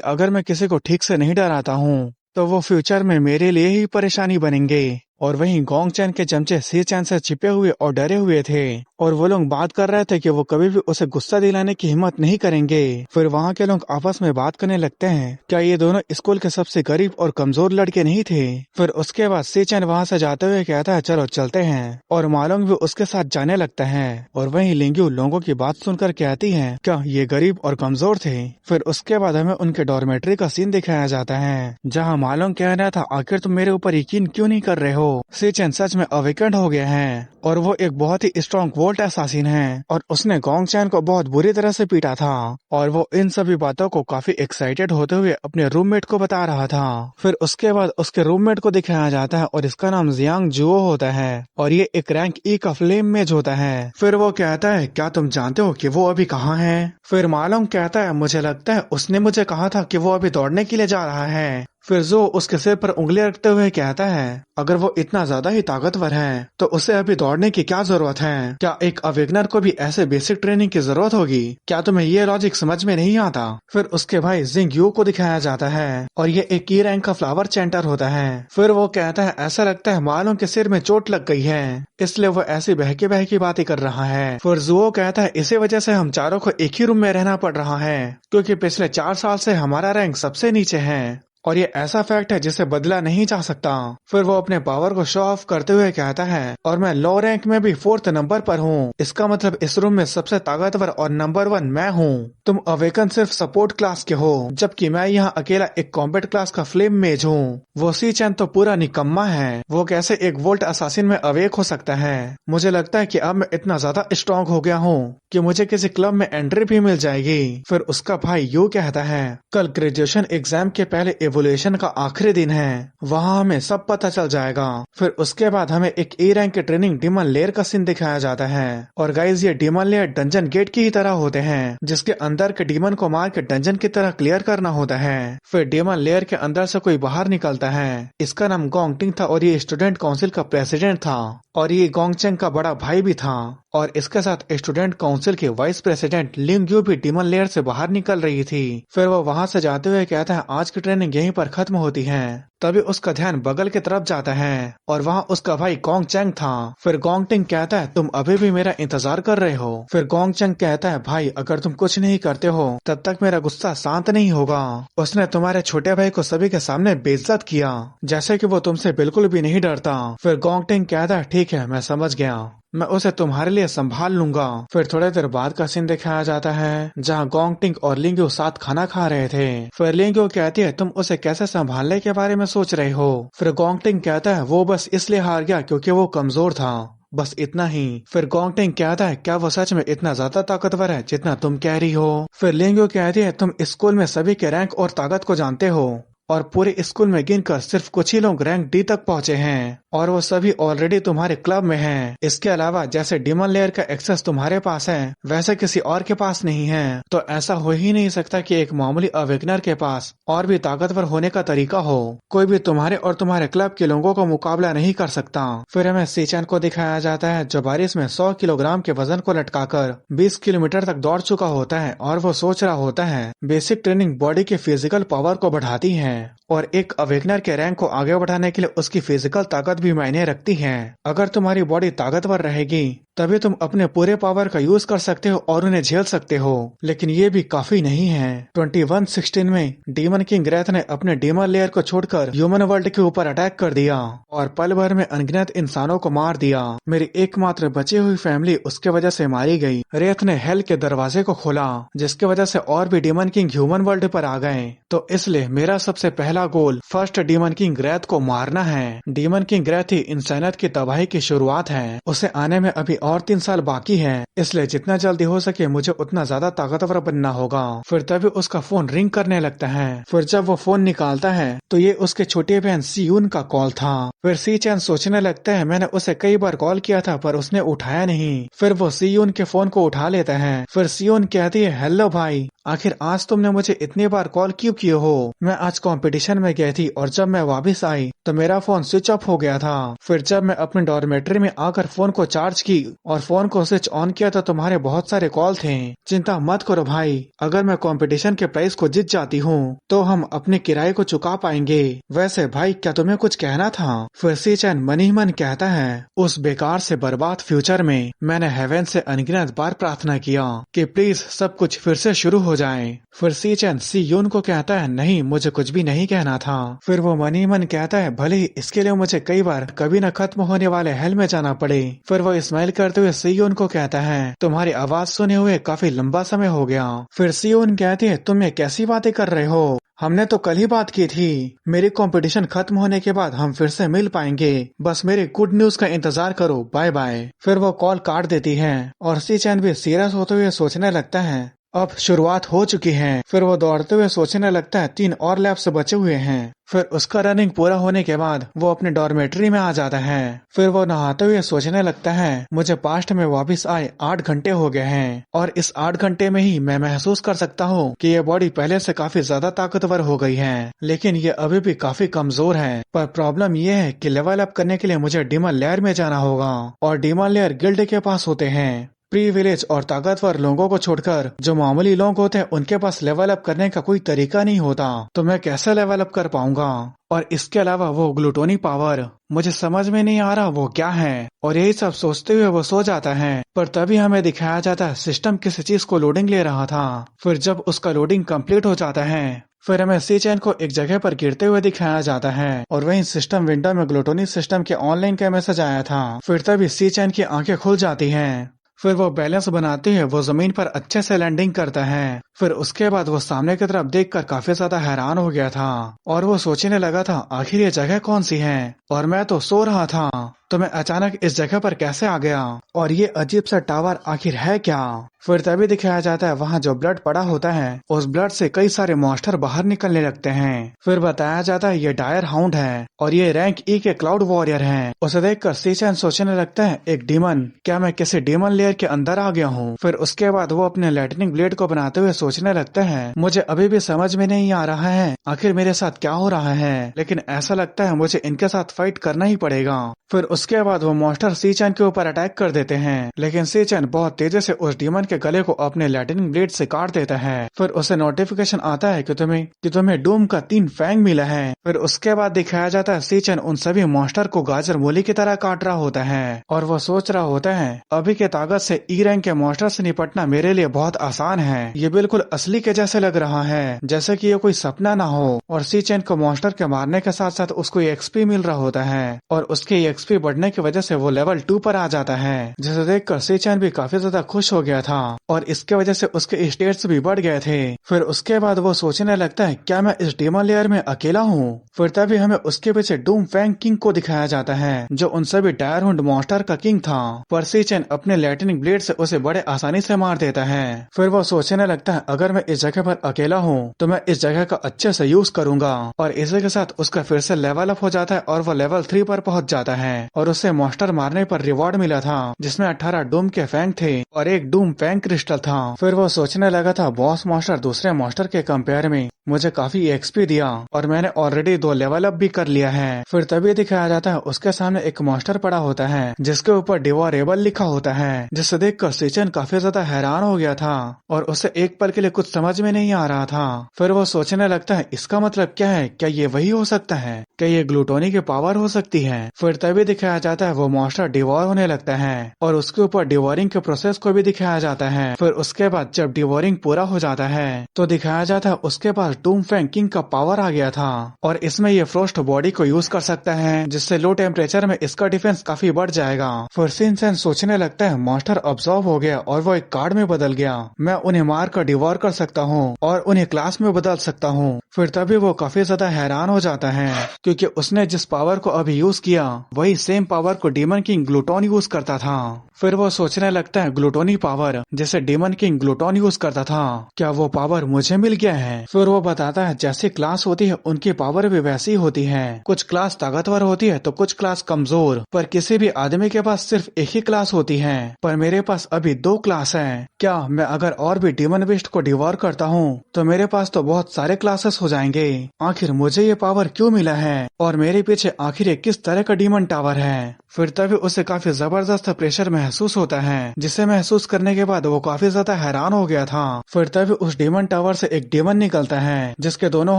अगर मैं किसी को ठीक से नहीं डराता हूँ तो वो फ्यूचर में मेरे लिए ही परेशानी बनेंगे। और वहीं गोंग चैन के चमचे सी चैन से छिपे हुए और डरे हुए थे और वो लोग बात कर रहे थे कि वो कभी भी उसे गुस्सा दिलाने की हिम्मत नहीं करेंगे। फिर वहाँ के लोग आपस में बात करने लगते हैं, क्या ये दोनों स्कूल के सबसे गरीब और कमजोर लड़के नहीं थे? फिर उसके बाद सी चैन वहाँ से जाते हुए कहता है, चलो चलते हैं, और मालोंग भी उसके साथ जाने लगता है। और वहीं लिंग्यू लोगों की बात सुनकर कहती है, क्या ये गरीब और कमजोर थे? फिर उसके बाद हमें उनके डॉर्मेट्री का सीन दिखाया जाता है, जहाँ मालोंग कह रहा था, आखिर तुम मेरे ऊपर यकीन क्यों नहीं कर रहे हो? सी चैन सच में अवेकेंड हो गया है और वो एक बहुत ही स्ट्रॉन्ग वोल्ट असासिन है और उसने गोंग चैन को बहुत बुरी तरह से पीटा था और वो इन सभी बातों को काफी एक्साइटेड होते हुए अपने रूममेट को बता रहा था। फिर उसके बाद उसके रूममेट को दिखाया जाता है और इसका नाम जियांग जुओ होता है और ये एक रैंक ई का फ्लेम मेज होता है। फिर वो कहता है क्या तुम जानते हो कि वो अभी कहाँ है? फिर मालूम कहता है मुझे लगता है उसने मुझे कहा था कि वो अभी दौड़ने के लिए जा रहा है। फिर जो उसके सिर पर उंगलियां रखते हुए कहता है अगर वो इतना ज्यादा ही ताकतवर है तो उसे अभी दौड़ने की क्या जरूरत है? क्या एक अवेगनर को भी ऐसे बेसिक ट्रेनिंग की जरूरत होगी? क्या तुम्हें ये लॉजिक समझ में नहीं आता? फिर उसके भाई जिंग यू को दिखाया जाता है और ये एक ई रैंक का फ्लावर चैंटर होता है। फिर वो कहता है ऐसा लगता है मालूम के सिर में चोट लग गई है इसलिए वो ऐसी बहकी बहकी बातें कर रहा है। फिर जुओ कहता है इसी वजह से हम चारों को एक ही रूम में रहना पड़ रहा है क्योंकि पिछले 4 साल से हमारा रैंक सबसे नीचे है और ये ऐसा फैक्ट है जिसे बदला नहीं जा सकता। फिर वो अपने पावर को शो ऑफ करते हुए कहता है और मैं लो रैंक में भी 4th नंबर पर हूँ। इसका मतलब इस रूम में सबसे ताकतवर और नंबर 1 मैं हूँ। तुम अवेकन सिर्फ सपोर्ट क्लास के हो जबकि मैं यहाँ अकेला एक कॉम्बैट क्लास का फ्लेम मेज हूँ। वो सी चैन तो पूरा निकम्मा है, वो कैसे एक वोल्ट असासिन में अवेक हो सकता है? मुझे लगता है कि अब मैं इतना ज्यादा स्ट्रॉन्ग हो गया हूँ कि मुझे किसी क्लब में एंट्री भी मिल जाएगी। फिर उसका भाई यू कहता है कल ग्रेजुएशन एग्जाम के पहले एवोल्यूशन का आखिरी दिन है, वहाँ हमें सब पता चल जाएगा। फिर उसके बाद हमें एक ए रैंक के ट्रेनिंग डीमन लेयर का सीन दिखाया जाता है और गाइज ये डीमन लेयर डंजन गेट की ही तरह होते हैं जिसके अंदर के डीमन को मार के डंजन की तरह क्लियर करना होता है। फिर डीमन लेयर के अंदर से कोई बाहर निकलता है, इसका नाम गोंग टिंग था और ये स्टूडेंट काउंसिल का प्रेसिडेंट था और ये गोंग चेंग का बड़ा भाई भी था और इसके साथ स्टूडेंट काउंसिल के वाइस प्रेसिडेंट लिंग यू भी डीमन लेयर से बाहर निकल रही थी। फिर वो वहाँ से जाते हुए कहता है आज की ट्रेनिंग यहीं पर खत्म होती है। तभी उसका ध्यान बगल की तरफ जाता है और वहाँ उसका भाई गोंग चेंग था। फिर गोंग टिंग कहता है तुम अभी भी मेरा इंतजार कर रहे हो? फिर गोंग चेंग कहता है भाई अगर तुम कुछ नहीं करते हो तब तक मेरा गुस्सा शांत नहीं होगा। उसने तुम्हारे छोटे भाई को सभी के सामने बेइज्जत किया जैसे कि वो तुमसे बिल्कुल भी नहीं डरता। फिर गोंग टिंग कहता है ठीक है मैं समझ गया, मैं उसे तुम्हारे लिए संभाल लूंगा। फिर थोड़ी देर बाद का सीन दिखाया जाता है जहाँ गोंग टिंग और लिंगू साथ खाना खा रहे थे। फिर लिंगू कहती है तुम उसे कैसे संभालने के बारे में सोच रहे हो? फिर गोंग टिंग कहता है वो बस इसलिए हार गया क्योंकि वो कमजोर था, बस इतना ही। फिर गोंग टिंग कहता है क्या वो सच में इतना ज्यादा ताकतवर है जितना तुम कह रही हो? फिर लिंगू कहती है तुम स्कूल में सभी के रैंक और ताकत को जानते हो और पूरे स्कूल में गिनकर सिर्फ कुछ ही लोग रैंक डी तक पहुंचे हैं और वो सभी ऑलरेडी तुम्हारे क्लब में हैं। इसके अलावा जैसे डीमन लेयर का एक्सेस तुम्हारे पास है वैसे किसी और के पास नहीं है, तो ऐसा हो ही नहीं सकता कि एक मामूली अवेकनर के पास और भी ताकतवर होने का तरीका हो। कोई भी तुम्हारे और तुम्हारे क्लब के लोगों को मुकाबला नहीं कर सकता। फिर हमें सीचैन को दिखाया जाता है जो बारिश में 100 किलोग्राम के वजन को लटकाकर 20 किलोमीटर तक दौड़ चुका होता है और वो सोच रहा होता है बेसिक ट्रेनिंग बॉडी के फिजिकल पावर को बढ़ाती है और एक अवेकनर के रैंक को आगे बढ़ाने के लिए उसकी फिजिकल ताकत भी मायने रखती है। अगर तुम्हारी बॉडी ताकतवर रहेगी तभी तुम अपने पूरे पावर का यूज कर सकते हो और उन्हें झेल सकते हो, लेकिन ये भी काफी नहीं है। 2116 में डीमन किंग रेथ ने अपने डीमन लेयर को छोड़कर ह्यूमन वर्ल्ड के ऊपर अटैक कर दिया और पल भर में अनगिनत इंसानों को मार दिया। मेरी एकमात्र बची हुई फैमिली उसके वजह से मारी गई। रेथ ने हेल के दरवाजे को खोला जिसकी वजह से और भी डीमन किंग ह्यूमन वर्ल्ड पर आ गए, तो इसलिए मेरा सबसे पहला गोल फर्स्ट डीमन किंग रेथ को मारना है। डीमन किंग रेथ ही इंसानियत की तबाही की शुरुआत है, उसे आने में अभी और 3 साल बाकी है, इसलिए जितना जल्दी हो सके मुझे उतना ज्यादा ताकतवर बनना होगा। फिर तभी उसका फोन रिंग करने लगता है। फिर जब वो फोन निकालता है तो ये उसके छोटे बहन सीयून का कॉल था। फिर सी चैन सोचने लगता है मैंने उसे कई बार कॉल किया था पर उसने उठाया नहीं। फिर वो सीयून के फोन को उठा लेता है। फिर सीयून कहती है हेलो भाई, आखिर आज तुमने मुझे इतनी बार कॉल क्यों किए हो? मैं आज कंपटीशन में गई थी और जब मैं वापस आई तो मेरा फोन स्विच ऑफ हो गया था। फिर जब मैं अपने डॉर्मेट्री में आकर फोन को चार्ज की और फोन को स्विच ऑन किया तो तुम्हारे बहुत सारे कॉल थे। चिंता मत करो भाई, अगर मैं कंपटीशन के प्राइस को जीत जाती हूँ तो हम अपने किराए को चुका पाएंगे। वैसे भाई क्या तुम्हें कुछ कहना था? फिर सी चैन मन ही मन कहता है उस बेकार से बर्बाद फ्यूचर में मैंने हेवन से अनगिनत बार प्रार्थना किया कि प्लीज सब कुछ फिर से शुरू हो जाए। फिर सी चैन सी यून को कहता है नहीं, मुझे कुछ भी नहीं कहना था। फिर वो मन ही मन कहता है भले ही इसके लिए मुझे कई बार कभी न खत्म होने वाले हेल में जाना पड़े। फिर वो स्माइल करते हुए सी यून को कहता है तुम्हारी आवाज सुने हुए काफी लंबा समय हो गया। फिर सी यून कहती है तुम ये कैसी बातें कर रहे हो, हमने तो कल ही बात की थी। मेरी कंपटीशन खत्म होने के बाद हम फिर से मिल पाएंगे। बस मेरे गुड न्यूज का इंतजार करो, बाय बाय। फिर वो कॉल काट देती है और सी चैन भी सीरियस होते हुए सोचने लगता है अब शुरुआत हो चुकी है। फिर वो दौड़ते हुए सोचने लगता है 3 और लैप्स बचे हुए हैं। फिर उसका रनिंग पूरा होने के बाद वो अपने डॉर्मेट्री में आ जाता है। फिर वो नहाते हुए सोचने लगता है मुझे पास्ट में वापस आए 8 घंटे हो गए हैं और इस 8 घंटे में ही मैं महसूस कर सकता हूँ कि ये बॉडी पहले से काफी ज्यादा ताकतवर हो गई है, लेकिन ये अभी भी काफी कमजोर है। पर प्रॉब्लम ये है कि लेवल अप करने के लिए मुझे डीमन लेयर में जाना होगा और डीमन लेयर गिल्ड के पास होते हैं। प्रीविलेज और ताकतवर लोगों को छोड़कर जो मामूली लोग होते हैं उनके पास लेवल अप करने का कोई तरीका नहीं होता, तो मैं कैसे लेवल अप कर पाऊंगा। और इसके अलावा वो ग्लूटोनी पावर मुझे समझ में नहीं आ रहा वो क्या है। और यही सब सोचते हुए वो सो जाता है। पर तभी हमें दिखाया जाता है सिस्टम किसी चीज को लोडिंग ले रहा था। फिर जब उसका लोडिंग कंप्लीट हो जाता है फिर हमें सी चैन को एक जगह पर गिरते हुए दिखाया जाता है और वहीं सिस्टम विंडो में ग्लूटोनी सिस्टम के ऑनलाइन का मैसेज आया था। फिर तभी सी चैन की आंखें खुल जाती हैं। फिर वो बैलेंस बनाते हुए वो जमीन पर अच्छे से लैंडिंग करता है। फिर उसके बाद वो सामने की तरफ देखकर काफी ज्यादा हैरान हो गया था और वो सोचने लगा था आखिर ये जगह कौन सी है और मैं तो सो रहा था, तो मैं अचानक इस जगह पर कैसे आ गया और ये अजीब सा टावर आखिर है क्या। फिर तभी दिखाया जाता है वहाँ जो ब्लड पड़ा होता है उस ब्लड से कई सारे मॉन्स्टर बाहर निकलने लगते हैं। फिर बताया जाता है ये डायर हाउंड है और ये रैंक ई के क्लाउड वॉरियर हैं। उसे देखकर सी चैन सोचने लगता है एक डीमन, क्या मैं किसी डीमन लेयर के अंदर आ गया हूँ। फिर उसके बाद वो अपने लाइटनिंग ब्लेड को बनाते हुए सोचने लगता है मुझे अभी भी समझ में नहीं आ रहा है आखिर मेरे साथ क्या हो रहा है, लेकिन ऐसा लगता है मुझे इनके साथ फाइट करना ही पड़ेगा। फिर उसके बाद वो मॉन्स्टर सी चैन के ऊपर अटैक कर देते हैं, लेकिन सी चैन बहुत तेजी से उस डीमन के गले को अपने लाइटनिंग ब्लेड से काट देता है। फिर उसे नोटिफिकेशन आता है कि तुम्हें डूम का 3 फैंग मिला है। फिर उसके बाद दिखाया जाता है सी चैन उन सभी मॉन्स्टर को गाजर मूली की तरह काट रहा होता है और वो सोच रहा होता है अभी के ताकत से ई रैंक के मॉन्स्टर से निपटना मेरे लिए बहुत आसान है। ये बिल्कुल असली के जैसे लग रहा है, जैसे कि ये कोई सपना ना हो। और सी चैन को मॉन्स्टर के मारने के साथ साथ उसको एक्सपी मिल रहा होता है और उसके एक्सपी बढ़ने की वजह से वो लेवल 2 पर आ जाता है, जिसे देखकर सी चैन भी काफी ज्यादा खुश हो गया था और इसके वजह से उसके स्टेट्स भी बढ़ गए थे। फिर उसके बाद वो सोचने लगता है क्या मैं इस डीमन लेयर में अकेला हूँ। फिर तभी हमें उसके पीछे डूम फैंग किंग को दिखाया जाता है जो उन सभी डायर हाउंड मॉन्स्टर का किंग था। पर सी चैन अपने लाइटनिंग ब्लेड से उसे बड़े आसानी से मार देता है। फिर वो सोचने लगता है अगर मैं इस जगह पर अकेला हूँ तो मैं इस जगह का अच्छे से यूज करूंगा और इसी के साथ उसका फिर से लेवल अप हो जाता है और वो लेवल 3 पर पहुंच जाता है और उसे मॉन्स्टर मारने पर रिवॉर्ड मिला था जिसमें 18 डूम के फैंग थे और एक डूम फैंग क्रिस्टल था। फिर वो सोचने लगा था बॉस मॉन्स्टर दूसरे मॉन्स्टर के कंपेयर में मुझे काफी एक्सपी दिया और मैंने ऑलरेडी 2 लेवल अप भी कर लिया है। फिर तभी दिखाया जाता है उसके सामने एक मॉन्स्टर पड़ा होता है जिसके ऊपर डिवोरेबल लिखा होता है, जिसे देखकर सी चैन काफी ज्यादा हैरान हो गया था और उसे एक पल के लिए कुछ समझ में नहीं आ रहा था। फिर वो सोचने लगता है इसका मतलब क्या है, क्या ये वही हो सकता है, क्या ये ग्लूटोनी की पावर हो सकती है। फिर तभी दिखाया जाता है वो मॉन्स्टर डिवोर होने लगता है और उसके ऊपर डिवोरिंग के प्रोसेस को भी दिखाया जाता है। फिर उसके बाद जब डिवोरिंग पूरा हो जाता है तो दिखाया जाता है उसके पास डूम फैंग किंग का पावर आ गया था और इसमें ये फ्रोस्ट बॉडी को यूज कर सकता है जिससे लो टेम्परेचर में इसका डिफेंस काफी बढ़ जाएगा। फिर सिंचन सोचने लगता है मॉन्स्टर ऑब्जॉर्व हो गया और वो एक कार्ड में बदल गया, मैं उन्हें मार कर डिवोर कर सकता हूँ और उन्हें क्लास में बदल सकता हूँ। फिर तभी वो काफी ज्यादा हैरान हो जाता है क्योंकि उसने जिस पावर को अभी यूज किया वही सेम पावर को डीमन किंग ग्लूटोन यूज करता था। फिर वो सोचने लगता है ग्लूटोनी पावर जैसे डीमन किंग ग्लूटोन यूज करता था, क्या वो पावर मुझे मिल गया है। फिर वो बताता है जैसी क्लास होती है उनकी पावर भी वैसी होती है, कुछ क्लास ताकतवर होती है तो कुछ क्लास कमजोर, पर किसी भी आदमी के पास सिर्फ एक ही क्लास होती है, पर मेरे पास अभी 2 क्लास है। क्या मैं अगर और भी डीमन बिस्ट को डिवोर करता हूँ तो मेरे पास तो बहुत सारे क्लासेस हो जाएंगे। आखिर मुझे ये पावर क्यों मिला है और मेरे पीछे आखिर किस तरह का डीमन टावर है। फिर तभी उसे काफी जबरदस्त प्रेशर महसूस होता है जिसे महसूस करने के बाद वो काफी ज्यादा हैरान हो गया था। फिर तभी उस डीमन टावर से एक डीमन निकलता है जिसके दोनों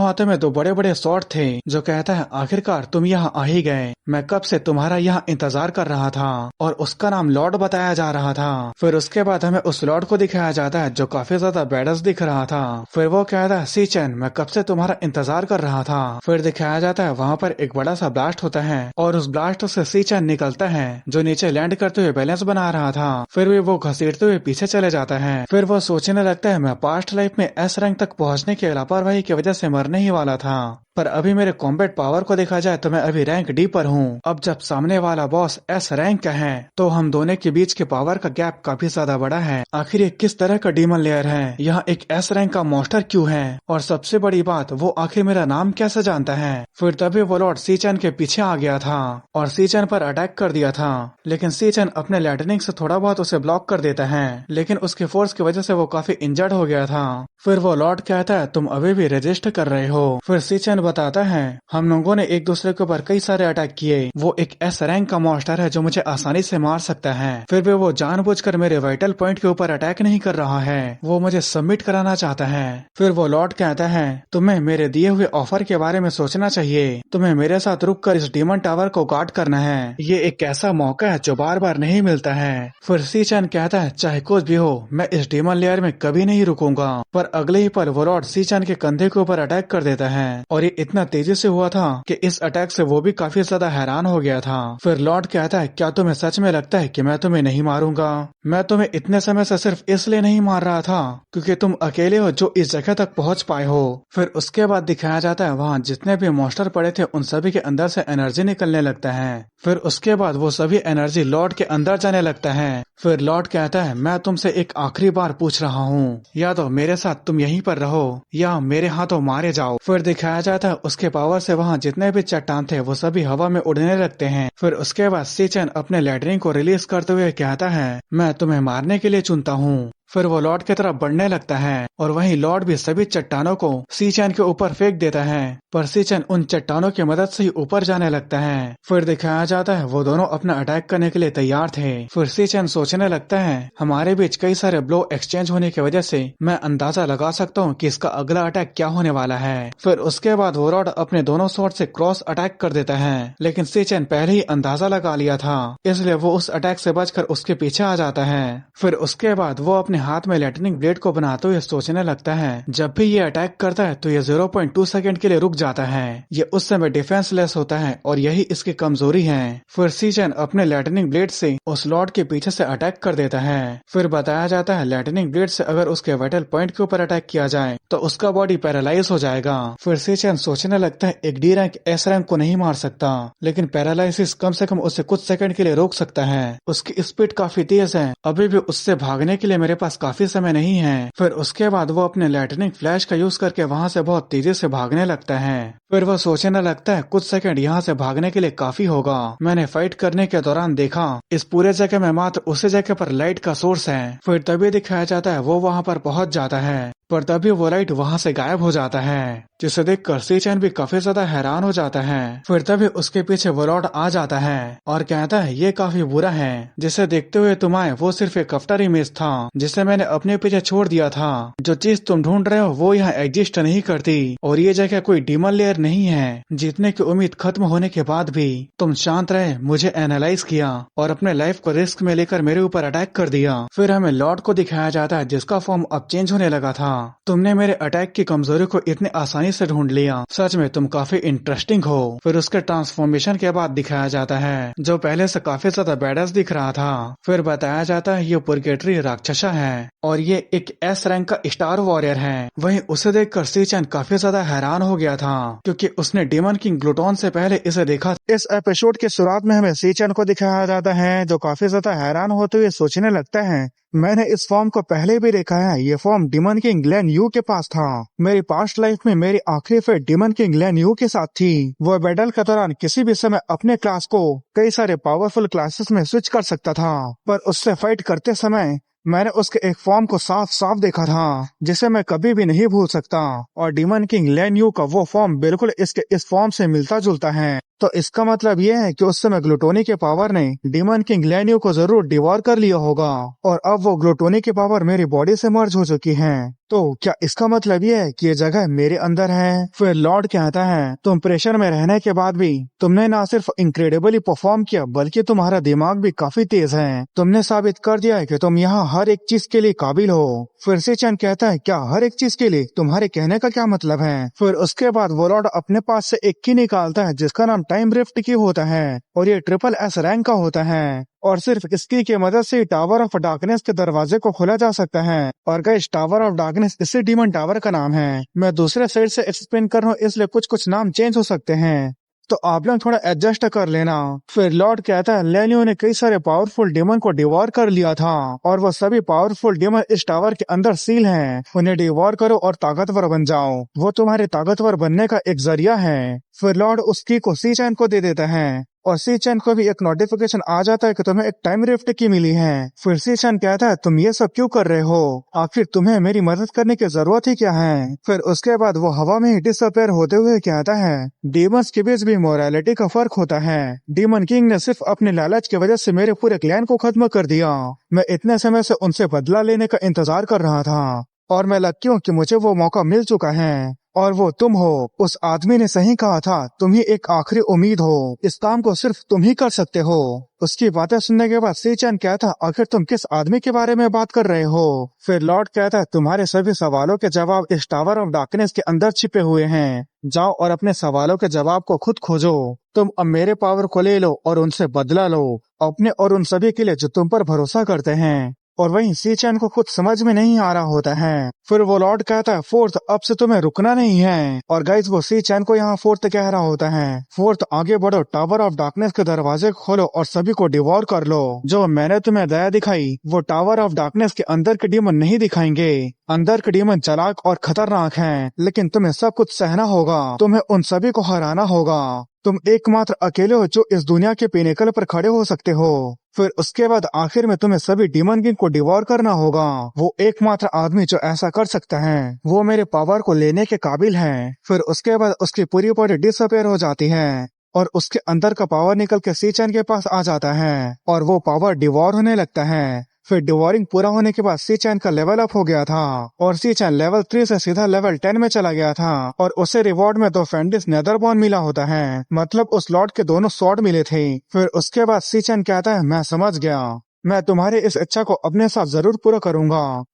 हाथों में 2 बड़े बड़े स्वॉर्ड थे, जो कहता है आखिरकार तुम यहाँ आ ही गए, मैं कब से तुम्हारा यहाँ इंतजार कर रहा था और उसका नाम लॉर्ड बताया जा रहा था। फिर उसके बाद हमें उस लॉर्ड को दिखाया जाता है जो काफी ज्यादा बैडस दिख रहा था। फिर वो कहता है सी चैन मैं कब से तुम्हारा इंतजार कर रहा था। फिर दिखाया जाता है वहाँ पर एक बड़ा सा ब्लास्ट होता है और उस ब्लास्ट से सी चैन निकल बदलता है जो नीचे लैंड करते हुए बैलेंस बना रहा था। फिर भी वो घसीटते हुए पीछे चले जाता है। फिर वो सोचने लगता है मैं पास्ट लाइफ में एस रैंक तक पहुंचने की लापरवाही की वजह से मरने ही वाला था, पर अभी मेरे कॉम्बैट पावर को देखा जाए तो मैं अभी रैंक डी पर हूँ। अब जब सामने वाला बॉस एस रैंक का है तो हम दोनों के बीच के पावर का गैप काफी ज्यादा बड़ा है। आखिर ये किस तरह का डीमन लेयर है, यहाँ एक एस रैंक का मॉन्स्टर क्यों है, और सबसे बड़ी बात वो आखिर मेरा नाम कैसे जानता है। फिर तभी वो लॉर्ड सीचन के पीछे आ गया था और सीचन पर अटैक कर दिया था, लेकिन सीचन अपने लाइटनिंग से थोड़ा बहुत उसे ब्लॉक कर देता है, लेकिन उसके फोर्स की वजह से वो काफी इंजर्ड हो गया था। फिर वो लॉर्ड कहता है तुम अभी भी रजिस्ट कर रहे हो। फिर सीचन बताता है हम लोगों ने एक दूसरे के ऊपर कई सारे अटैक किए, वो एक एस रैंक का मॉन्स्टर है जो मुझे आसानी से मार सकता है। फिर भी वो जानबूझकर मेरे वाइटल पॉइंट के ऊपर अटैक नहीं कर रहा है, वो मुझे सबमिट कराना चाहता है। फिर वो लॉर्ड कहता है तुम्हें मेरे दिए हुए ऑफर के बारे में सोचना चाहिए, तुम्हें मेरे साथ रुक कर इस डीमन टावर को गार्ड करना है, ये एक ऐसा मौका है जो बार बार नहीं मिलता है। फिर सीचन कहता है चाहे कुछ भी हो मैं इस डीमन लेयर में कभी नहीं रुकूंगा, पर अगले ही पल वो लॉर्ड सीचन के कंधे के ऊपर अटैक कर देता है, और ये इतना तेजी से हुआ था कि इस अटैक से वो भी काफी ज्यादा हैरान हो गया था। फिर लॉर्ड कहता है क्या तुम्हें सच में लगता है कि मैं तुम्हें नहीं मारूंगा? मैं तुम्हें इतने समय से सिर्फ इसलिए नहीं मार रहा था क्योंकि तुम अकेले हो जो इस जगह तक पहुंच पाए हो। फिर उसके बाद दिखाया जाता है वहाँ जितने भी मॉन्स्टर पड़े थे उन सभी के अंदर से एनर्जी निकलने लगता है। फिर उसके बाद वो सभी एनर्जी लॉर्ड के अंदर जाने लगता है। फिर लॉर्ड कहता है मैं तुमसे एक आखिरी बार पूछ रहा हूँ, या तो मेरे साथ तुम यहीं पर रहो या मेरे हाथों मारे जाओ। फिर दिखाया जाता है उसके पावर से वहाँ जितने भी चट्टान थे वो सभी हवा में उड़ने लगते हैं। फिर उसके बाद सीचन अपने लैटरिन को रिलीज करते हुए कहता है मैं तुम्हें मारने के लिए चुनता हूँ। फिर वो लॉर्ड की तरफ बढ़ने लगता है और वहीं लॉर्ड भी सभी चट्टानों को सीचन के ऊपर फेंक देता है, पर सीचन उन चट्टानों की मदद से ही ऊपर जाने लगता है। फिर दिखाया जाता है वो दोनों अपना अटैक करने के लिए तैयार थे। फिर सीचन सोचने लगता है हमारे बीच कई सारे ब्लो एक्सचेंज होने की वजह से मैं अंदाजा लगा सकता हूँ कि इसका अगला अटैक क्या होने वाला है। फिर उसके बाद वो लॉर्ड अपने दोनों स्वॉर्ड से क्रॉस अटैक कर देता है, लेकिन सीचन पहले ही अंदाजा लगा लिया था, इसलिए वो उस अटैक से बचकर उसके पीछे आ जाता है। फिर उसके बाद वो अपने हाथ में लाइटनिंग ब्लेड को बनाते हुए सोचने लगता है जब भी ये अटैक करता है तो ये 0.2 सेकंड के लिए रुक जाता है, ये उस समय डिफेंसलेस होता है और यही इसकी कमजोरी है। फिर सीचन अपने लाइटनिंग ब्लेड से उस लॉर्ड के पीछे से अटैक कर देता है। फिर बताया जाता है लाइटनिंग ब्लेड से अगर उसके वाइटल पॉइंट के ऊपर अटैक किया जाए तो उसका बॉडी पैरालाइज हो जाएगा। फिर सीचन सोचने लगता है एक डी रैंक एस रैंक को नहीं मार सकता, लेकिन पैरालाइसिस कम से कम उसे कुछ सेकंड के लिए रोक सकता है। उसकी स्पीड काफी तेज है, अभी भी उससे भागने के लिए मेरे पास काफी समय नहीं है। फिर उसके बाद वो अपने लाइटनिंग फ्लैश का यूज करके वहाँ से बहुत तेजी से भागने लगता है। फिर वो सोचने लगता है कुछ सेकंड यहाँ से भागने के लिए काफी होगा, मैंने फाइट करने के दौरान देखा इस पूरे जगह में मात्र उसी जगह पर लाइट का सोर्स है। फिर तभी दिखाया जाता है वो वहाँ पर पहुँच जाता है, पर तभी वो लाइट वहाँ से गायब हो जाता है, जिसे देखकर सीचन भी काफी ज्यादा हैरान हो जाता है। फिर तभी उसके पीछे वो लॉर्ड आ जाता है और कहता है ये काफी बुरा है, जिसे देखते हुए तुम आए वो सिर्फ एक आफ्टर इमेज था जिसे मैंने अपने पीछे छोड़ दिया था। जो चीज तुम ढूंढ रहे हो वो यहाँ एग्जिस्ट नहीं करती और ये जगह कोई डीमन लेयर नहीं है। जीतने की उम्मीद खत्म होने के बाद भी तुम शांत रहे, मुझे एनालाइज किया और अपने लाइफ को रिस्क में लेकर मेरे ऊपर अटैक कर दिया। फिर हमें लॉर्ड को दिखाया जाता है जिसका फॉर्म अब चेंज होने लगा था। तुमने मेरे अटैक की कमजोरी को इतने आसानी से ढूंढ लिया, सच में तुम काफी इंटरेस्टिंग हो। फिर उसके ट्रांसफॉर्मेशन के बाद दिखाया जाता है जो पहले से काफी ज्यादा बैडस दिख रहा था। फिर बताया जाता है ये पुरगेटरी राक्षसा है और ये एक एस रैंक का स्टार वॉरियर है। वहीं उसे देखकर सीचन काफी ज्यादा हैरान हो गया था क्योंकि उसने डीमन किंग ग्लूटोन से पहले इसे देखा। इस एपिसोड के शुरुआत में हमें सीचन को दिखाया जाता है जो काफी ज्यादा हैरान होते हुए सोचने लगता है मैंने इस फॉर्म को पहले भी देखा है, ये form demon king Glenn you के पास था। मेरी पास्ट लाइफ में मेरी आखिरी fight demon king Glenn you के साथ थी। वो बैटल के दौरान किसी भी समय अपने क्लास को कई सारे पावरफुल क्लासेस में स्विच कर सकता था, पर उससे फाइट करते समय मैंने उसके एक फॉर्म को साफ साफ देखा था जिसे मैं कभी भी नहीं भूल सकता, और डीमन किंग ग्लेन यू का वो फॉर्म बिल्कुल इसके इस फॉर्म से मिलता जुलता है। तो इसका मतलब ये है कि उस समय ग्लूटोनी के पावर ने डीमन किंग ग्लेन यू को जरूर डिवोर कर लिया होगा और अब वो ग्लूटोनी की पावर मेरी बॉडी से मर्ज हो चुकी है। तो क्या इसका मतलब ये है कि ये जगह मेरे अंदर है? फिर लॉर्ड कहता है तुम प्रेशर में रहने के बाद भी तुमने ना सिर्फ इनक्रेडिबली परफॉर्म किया बल्कि तुम्हारा दिमाग भी काफी तेज है। तुमने साबित कर दिया है कि तुम यहाँ हर एक चीज के लिए काबिल हो। फिर से चैन कहता है क्या हर एक चीज के लिए? तुम्हारे कहने का क्या मतलब है? फिर उसके बाद वो लॉर्ड अपने पास से एक की निकालता है जिसका नाम टाइम रिफ्ट की होता है और ये ट्रिपल एस रैंक का होता है और सिर्फ इसकी की मदद से टावर ऑफ डार्कनेस के दरवाजे को खोला जा सकता है। और गाइस टावर ऑफ डार्कनेस इसी डीमन टावर का नाम है। मैं दूसरे साइड से एक्सप्लेन कर रहा हूँ इसलिए कुछ कुछ नाम चेंज हो सकते हैं, तो आप लोग थोड़ा एडजस्ट कर लेना। फिर लॉर्ड कहता है लेनियो ने कई सारे पावरफुल डेमन को डिवॉर कर लिया था और वो सभी पावरफुल डेमन इस टावर के अंदर सील हैं। उन्हें डिवॉर करो और ताकतवर बन जाओ, वो तुम्हारे ताकतवर बनने का एक जरिया है। फिर लॉर्ड उस की को सी चैन को दे देता है और सी चैन को भी एक नोटिफिकेशन आ जाता है कि तुम्हें एक टाइम रिफ्ट की मिली है। फिर सी चैन कहता है तुम ये सब क्यों कर रहे हो? आखिर तुम्हें मेरी मदद करने की जरूरत ही क्या है? फिर उसके बाद वो हवा में ही डिसअपेयर होते हुए कहता है डीमंस के बीच भी मोरालिटी का फर्क होता है। डीमन किंग ने सिर्फ अपने लालच की वजह से मेरे पूरे क्लैन को खत्म कर दिया। मैं इतने समय से उनसे बदला लेने का इंतजार कर रहा था और मैं लकी हूँ कि मुझे वो मौका मिल चुका है। और वो तुम हो। उस आदमी ने सही कहा था, तुम ही एक आखिरी उम्मीद हो। इस काम को सिर्फ तुम ही कर सकते हो। उसकी बातें सुनने के बाद सी चैन कहता आखिर तुम किस आदमी के बारे में बात कर रहे हो? फिर लॉर्ड कहता है तुम्हारे सभी सवालों के जवाब इस टावर ऑफ डार्कनेस के अंदर छिपे हुए हैं। जाओ और अपने सवालों के जवाब को खुद खोजो। तुम अब मेरे पावर को ले लो और उनसे बदला लो, अपने और उन सभी के लिए जो तुम पर भरोसा करते हैं। और वहीं सी चैन को कुछ समझ में नहीं आ रहा होता है। फिर वो लॉर्ड कहता है फोर्थ अब से तुम्हें रुकना नहीं है। और गाइस वो सी चैन को यहाँ फोर्थ कह रहा होता है फोर्थ आगे बढ़ो, टावर ऑफ डार्कनेस के दरवाजे खोलो और सभी को डिवोर कर लो। जो मैंने तुम्हें दया दिखाई वो टावर ऑफ डार्कनेस के अंदर के डीमन नहीं दिखाएंगे। अंदर के डीमन चालाक और खतरनाक हैं, लेकिन तुम्हें सब कुछ सहना होगा। तुम्हें उन सभी को हराना होगा। तुम एकमात्र अकेले हो जो इस दुनिया के पिनेकल पर खड़े हो सकते हो। फिर उसके बाद आखिर में तुम्हें सभी डीमन किंग को डिवोर करना होगा। वो एकमात्र आदमी जो ऐसा कर सकता है, वो मेरे पावर को लेने के काबिल है। फिर उसके बाद उसकी पूरी बॉडी डिसअपेयर हो जाती है और उसके अंदर का पावर निकल के सी चैन के पास आ जाता है और वो पावर डिवोर होने लगता है। फिर डिवोरिंग पूरा होने के बाद सी चैन का लेवल अप हो गया था और सी चैन लेवल 3 से सीधा लेवल 10 में चला गया था और उसे रिवॉर्ड में 2 फेंडिस नेदरबॉर्न मिला होता है, मतलब उस लॉर्ड के दोनों स्वॉर्ड मिले थे। फिर उसके बाद सी चैन कहता है मैं समझ गया, मैं तुम्हारी इस इच्छा को अपने साथ जरूर पूरा करूंगा।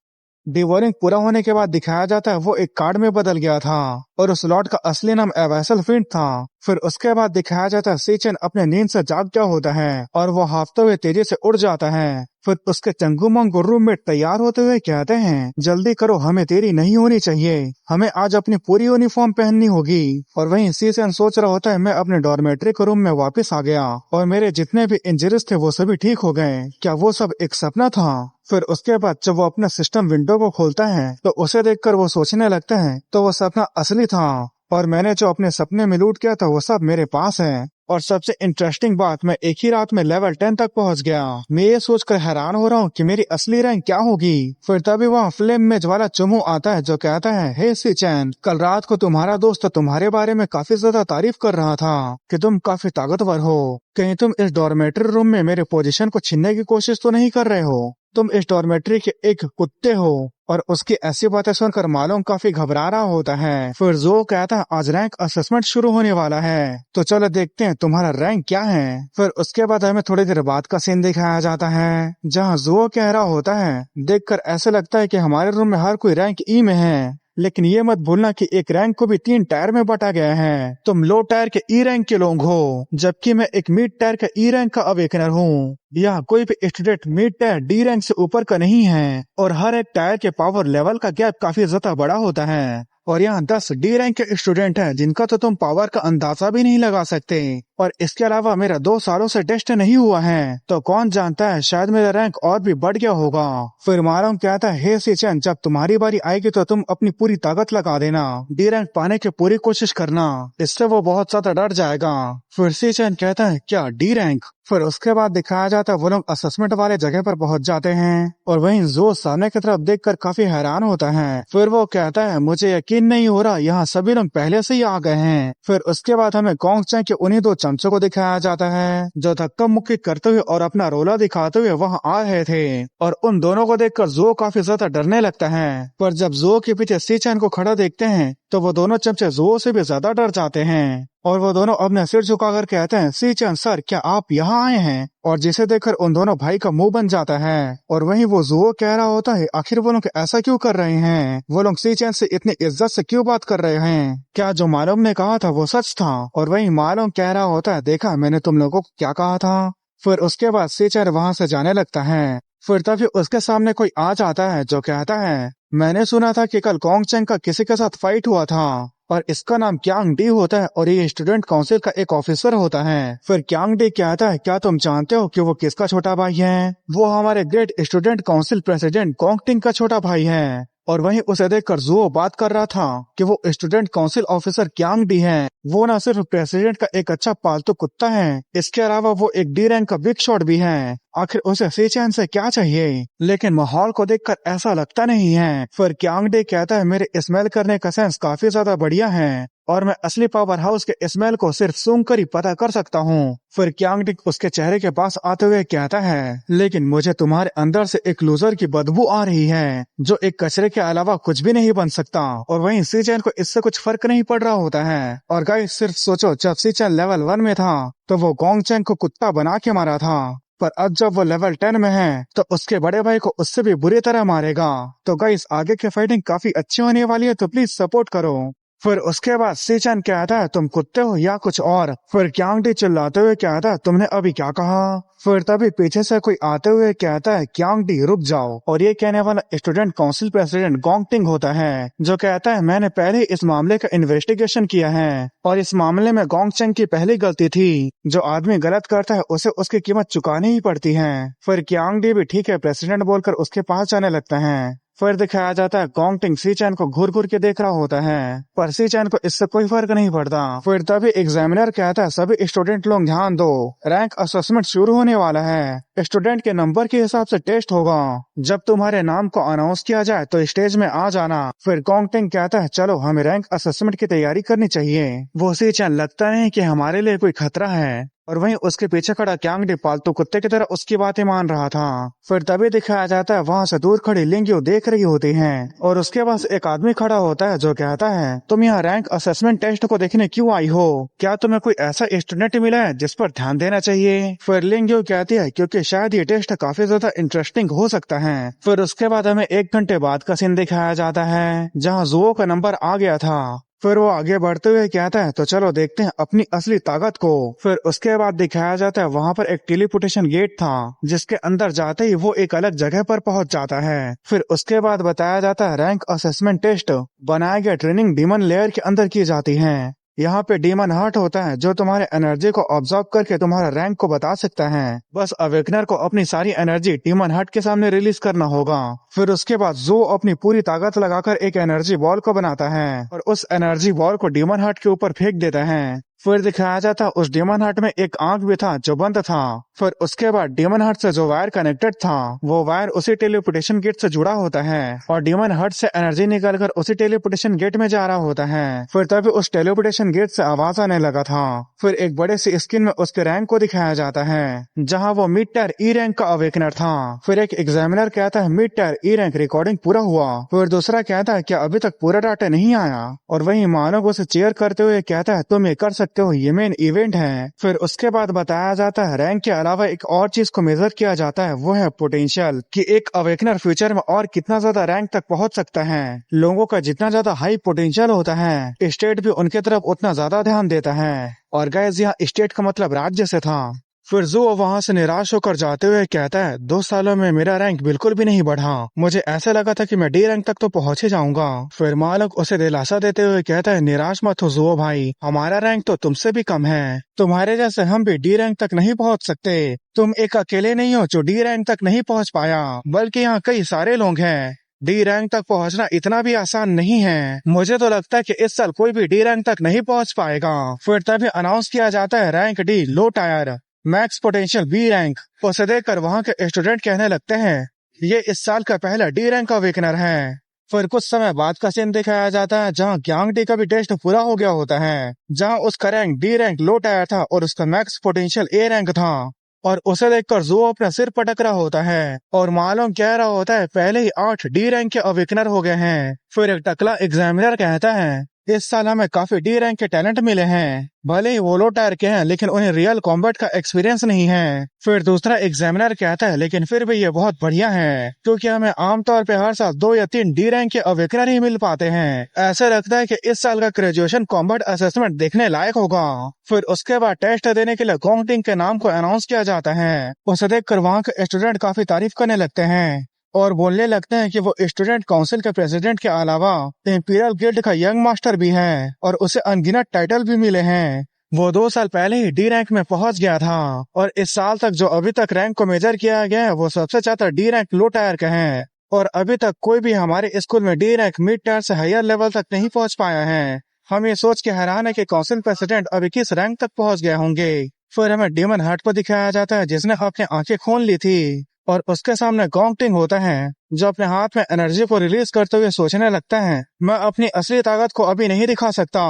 डिवोरिंग पूरा होने के बाद दिखाया जाता है वो एक कार्ड में बदल गया था और उस लॉर्ड का असली नाम एवेसल फिंट था। फिर उसके बाद दिखाया जाता है सी चैन अपने नींद से जाग गया होता है और वो हाफते हुए तेजी से उड़ जाता है। फिर उसके चंगू मंगू रूममेट तैयार होते हुए कहते हैं जल्दी करो, हमें देरी नहीं होनी चाहिए, हमें आज अपनी पूरी यूनिफॉर्म पहननी होगी। और वहीं सी चैन सोच रहा होता है मैं अपने डॉर्मेट्री के रूम में वापस आ गया और मेरे जितने भी इंजरीज थे वो सभी ठीक हो गए। क्या वो सब एक सपना था? फिर उसके बाद जब वो अपना सिस्टम विंडो को खोलता है तो उसे देखकर वो सोचने लगता है तो वो सपना असली था और मैंने जो अपने सपने में लूट किया था वो सब मेरे पास है। और सबसे इंटरेस्टिंग बात, मैं एक ही रात में लेवल 10 तक पहुंच गया। मैं ये सोचकर हैरान हो रहा हूँ कि मेरी असली रैंक क्या होगी। फिर तभी वहाँ फ्लेम मेज वाला चुमू आता है जो कहता है हे सी चैन, कल रात को तुम्हारा दोस्त तुम्हारे बारे में काफी ज्यादा तारीफ कर रहा था कि तुम काफी ताकतवर हो। कहीं तुम इस डॉर्मेट्री रूम में मेरे पोजीशन को छीनने की कोशिश तो नहीं कर रहे हो? तुम इस डॉर्मेट्री के एक कुत्ते हो। और उसकी ऐसी बातें सुनकर मालूम काफी घबरा रहा होता है। फिर जो कहता है आज रैंक असेसमेंट शुरू होने वाला है, तो चलो देखते हैं तुम्हारा रैंक क्या है। फिर उसके बाद हमें थोड़ी देर बाद का सीन दिखाया जाता है जहाँ जो कह रहा होता है देखकर ऐसे लगता है कि हमारे रूम में हर कोई रैंक ई में है, लेकिन ये मत भूलना कि एक रैंक को भी 3 टायर में बांटा गया है। तुम लो टायर के ई रैंक के लोग हो, जबकि मैं एक मिड टायर का ई रैंक का अवेकनर हूँ। यहाँ कोई भी student mid tyre D rank से ऊपर का नहीं है और हर एक टायर के पावर लेवल का गैप काफी ज्यादा बड़ा होता है। और यहाँ 10 डी रैंक के स्टूडेंट हैं जिनका तो तुम पावर का अंदाजा भी नहीं लगा सकते। और इसके अलावा मेरा 2 सालों से टेस्ट नहीं हुआ है, तो कौन जानता है शायद मेरा रैंक और भी बढ़ गया होगा। फिर मालूम कहता है हे सी चैन, जब तुम्हारी बारी आएगी तो तुम अपनी पूरी ताकत लगा देना, डी रैंक पाने की पूरी कोशिश करना, इससे वो बहुत ज्यादा डर जाएगा। फिर सी चैन कहता है क्या डी रैंक? फिर उसके बाद दिखाया जाता है वो लोग असेसमेंट वाले जगह पर पहुंच जाते हैं और वहीं जो सामने की तरफ देखकर काफी हैरान होता है। फिर वो कहता है मुझे यकीन नहीं हो रहा, यहाँ सभी लोग पहले से ही आ गए हैं। फिर उसके बाद हमें गोंग चैंग के उन्हीं 2 चमचों को दिखाया जाता है जो धक्का मुक्की करते हुए और अपना रोला दिखाते हुए वहाँ आ रहे थे और उन दोनों को देखकर जो काफी ज्यादा डरने लगता है। पर जब जो के पीछे सी चैन को खड़ा देखते हैं तो वो दोनों चमचे जो से भी ज्यादा डर जाते हैं और वो दोनों अपने सिर झुकाकर कहते हैं, सी-चैन सर, क्या आप यहाँ आए हैं? और जिसे देखकर उन दोनों भाई का मुंह बन जाता है। और वहीं वो जुओ कह रहा होता है, आखिर वो लोग ऐसा क्यों कर रहे हैं? वो लोग सी-चैन से इतनी इज्जत से क्यों बात कर रहे हैं? क्या जो मालूम ने कहा था वो सच था? और वहीं मालूम कह रहा होता है, देखा मैंने तुम लोगों को क्या कहा था। फिर उसके बाद सी-चैन वहां से जाने लगता है। फिर तभी उसके सामने कोई आ जाता है जो कहता है, मैंने सुना था कि कल गोंग चैंग का किसी के साथ फाइट हुआ था और इसका नाम क्यांग डी होता है और ये स्टूडेंट काउंसिल का एक ऑफिसर होता है। फिर क्यांग डी कहता है, क्या तुम जानते हो कि वो किसका छोटा भाई है? वो हमारे great student council president gong टिंग का छोटा भाई है। और वहीं उसे देखकर जुओ बात कर रहा था कि वो student council officer Kiang D है। वो न सिर्फ प्रेसिडेंट का एक अच्छा पालतू कुत्ता है, इसके अलावा वो एक डी रैंक का बिग शॉट भी है। आखिर उसे सी-चैन से क्या चाहिए? लेकिन माहौल को देखकर ऐसा लगता नहीं है। फिर क्यांग डी कहता है, मेरे स्मेल करने का सेंस काफी ज्यादा बढ़िया है और मैं असली पावर हाउस के स्मेल को सिर्फ सूंघ कर ही पता कर सकता हूँ। फिर क्यांग डी उसके चेहरे के पास आते हुए कहता है, लेकिन मुझे तुम्हारे अंदर से एक लूजर की बदबू आ रही है जो एक कचरे के अलावा कुछ भी नहीं बन सकता। और वहीं सी-चैन को इससे कुछ फर्क नहीं पड़ रहा होता है। और गाइस सिर्फ सोचो, जब सी-चैन लेवल 1 में था तो वो गोंग चैंग को कुत्ता बना के मारा था, पर अब जब वो लेवल 10 में है तो उसके बड़े भाई को उससे भी बुरी तरह मारेगा। तो गाइस आगे की फाइटिंग काफी अच्छी होने वाली है, तो प्लीज सपोर्ट करो। फिर उसके बाद सी-चैन कहता है, तुम कुत्ते हो या कुछ और? फिर क्यांग डी चिल्लाते हुए कहता है, तुमने अभी क्या कहा? फिर तभी पीछे से कोई आते हुए कहता है, क्यांग डी रुक जाओ। और ये कहने वाला स्टूडेंट काउंसिल प्रेसिडेंट गोंग टिंग होता है, जो कहता है, मैंने पहले इस मामले का इन्वेस्टिगेशन किया है और इस मामले में गोंग चैंग की पहली गलती थी। जो आदमी गलत करता है उसे उसकी कीमत चुकानी ही पड़ती है। फिर क्यांग डी भी ठीक है प्रेसिडेंट बोलकर उसके पास जाने लगता है। फिर दिखाया जाता है गोंग टिंग सी-चैन को घूर घूर के देख रहा होता है, पर सी-चैन को इससे कोई फर्क नहीं पड़ता। फिर तभी एग्जामिनर कहता है, सभी स्टूडेंट लोग ध्यान दो, रैंक असेसमेंट शुरू होने वाला है। स्टूडेंट के नंबर के हिसाब से टेस्ट होगा। जब तुम्हारे नाम को अनाउंस किया जाए तो स्टेज में आ जाना। फिर गोंग टिंग कहता है, चलो हमें रैंक असेसमेंट की तैयारी करनी चाहिए। वो सी-चैन लगता नहीं कि हमारे लिए कोई खतरा है। और वहीं उसके पीछे खड़ा क्यांग डी पालतू कुत्ते की तरह उसकी बातें मान रहा था। फिर तभी दिखाया जाता है, वहां से दूर खड़ी लिंग्यू देख रही होती है और उसके पास एक आदमी खड़ा होता है जो कहता है, तुम यहाँ रैंक असेसमेंट टेस्ट को देखने क्यों आई हो? क्या तुम्हें कोई ऐसा स्टूडेंट मिला है जिस पर ध्यान देना चाहिए? फिर लिंग्यू कहती है, क्योंकि शायद ये टेस्ट काफी ज्यादा इंटरेस्टिंग हो सकता है। फिर उसके बाद हमें 1 घंटे बाद का सीन दिखाया जाता है जहाँ जुओ का नंबर आ गया था। फिर वो आगे बढ़ते हुए कहता है, तो चलो देखते हैं अपनी असली ताकत को। फिर उसके बाद दिखाया जाता है वहां पर एक टेलीपोर्टेशन गेट था जिसके अंदर जाते ही वो एक अलग जगह पर पहुंच जाता है। फिर उसके बाद बताया जाता है रैंक असेसमेंट टेस्ट बनाए गए ट्रेनिंग डीमन लेयर के अंदर की जाती है। यहाँ पे डीमन हार्ट होता है जो तुम्हारे एनर्जी को ऑब्जर्व करके तुम्हारा रैंक को बता सकता है। बस अवेकनर को अपनी सारी एनर्जी डीमन हार्ट के सामने रिलीज करना होगा। फिर उसके बाद जो अपनी पूरी ताकत लगाकर एक एनर्जी बॉल को बनाता है और उस एनर्जी बॉल को डीमन हार्ट के ऊपर फेंक देता है। फिर दिखाया जाता उस डीमन हार्ट में एक आंख भी था जो बंद था। फिर उसके बाद डीमन हार्ट से जो वायर कनेक्टेड था वो वायर उसी टेलीपोर्टेशन गेट से जुड़ा होता है और डीमन हार्ट से एनर्जी निकलकर उसी टेलीपोर्टेशन गेट में जा रहा होता है। फिर तभी उस टेलीपोर्टेशन गेट से आवाज आने लगा था। फिर एक बड़े सी स्क्रीन में उसके रैंक को दिखाया जाता है जहाँ वो मिड टायर ई रैंक का अवेकनर था। फिर एक एग्जामिनर कहता है, mid tyre E rank recording पूरा हुआ। फिर दूसरा कहता है, क्या अभी तक पूरा डाटा नहीं आया? और वही मानव उसे चेयर करते हुए कहता है, तुम ये कर सकते हो, ये मेन इवेंट है। फिर उसके बाद बताया जाता है रैंक के अलावा एक और चीज को मेजर किया जाता है, वो है पोटेंशियल, कि एक अवेकनर फ्यूचर में और कितना ज्यादा रैंक तक पहुंच सकता है। लोगों का जितना ज्यादा हाई पोटेंशियल होता है स्टेट भी उनके तरफ उतना ज्यादा ध्यान देता है। और गाइस यहाँ स्टेट का मतलब राज्य से था। फिर जो वहां से निराश होकर जाते हुए कहता है, 2 सालों में मेरा रैंक बिल्कुल भी नहीं बढ़ा। मुझे ऐसा लगा था कि मैं डी रैंक तक तो पहुंच ही जाऊंगा। फिर मालिक उसे दिलासा देते हुए कहता है, निराश मत हो जुओ भाई, हमारा रैंक तो तुमसे भी कम है। तुम्हारे जैसे हम भी डी रैंक तक नहीं पहुंच सकते। तुम एक अकेले नहीं हो जो डी रैंक तक नहीं पहुंच पाया, बल्कि यहाँ कई सारे लोग हैं। डी रैंक तक पहुंचना इतना भी आसान नहीं है। मुझे तो लगता है कि इस साल कोई भी डी रैंक तक नहीं पहुंच पाएगा। फिर तभी अनाउंस किया जाता है rank D low tier max potential B rank. उसे देखकर वहां के स्टूडेंट कहने लगते हैं, ये इस साल का पहला डी रैंक का अवेकनर है। फिर कुछ समय बाद का सीन दिखाया जाता है जहां ग्यांग डी का भी टेस्ट पूरा हो गया होता है, जहां उसका रैंक डी रैंक लो टायर था और उसका मैक्स पोटेंशियल ए रैंक था। और उसे देखकर जो अपना सिर पटक रहा होता है और मालूम कह रहा होता है, पहले ही 8 डी रैंक के अवेकनर हो गए हैं। फिर एक टकला एग्जामिनर कहता है, इस साल हमें काफी डी रैंक के टैलेंट मिले हैं, भले ही वो लो टायर के हैं लेकिन उन्हें रियल कॉम्बैट का एक्सपीरियंस नहीं है। फिर दूसरा एग्जामिनर कहता है लेकिन फिर भी ये बहुत बढ़िया है, क्योंकि हमें आमतौर पे हर साल 2 या 3 डी रैंक के अवेकनर ही मिल पाते हैं। ऐसा लगता है कि इस साल का ग्रेजुएशन कॉम्बैट असेसमेंट देखने लायक होगा। फिर उसके बाद टेस्ट देने के लिए गोंगटिंग के नाम को अनाउंस किया जाता है। उसे देखकर वहाँ के स्टूडेंट काफी तारीफ करने लगते हैं और बोलने लगते हैं कि वो स्टूडेंट काउंसिल के प्रेसिडेंट के अलावा इंपीरियल गिल्ड का यंग मास्टर भी है और उसे अनगिनत टाइटल भी मिले हैं। वो 2 साल पहले ही डी रैंक में पहुंच गया था और इस साल तक जो अभी तक रैंक को मेजर किया गया है वो सबसे ज्यादा डी रैंक लो टायर का है और अभी तक कोई भी हमारे स्कूल में डी रैंक मिड टायर से हायर लेवल तक नहीं पहुंच पाया है। हम ये सोच के हैरान है कि काउंसिल प्रेसिडेंट अभी किस रैंक तक पहुंच गए होंगे। फिर हमें डीमन हट को दिखाया जाता है जिसने अपनी आंखें खोल ली थी और उसके सामने गोंगटिंग होता है जो अपने हाथ में एनर्जी को रिलीज करते हुए सोचने लगता है, मैं अपनी असली ताकत को अभी नहीं दिखा सकता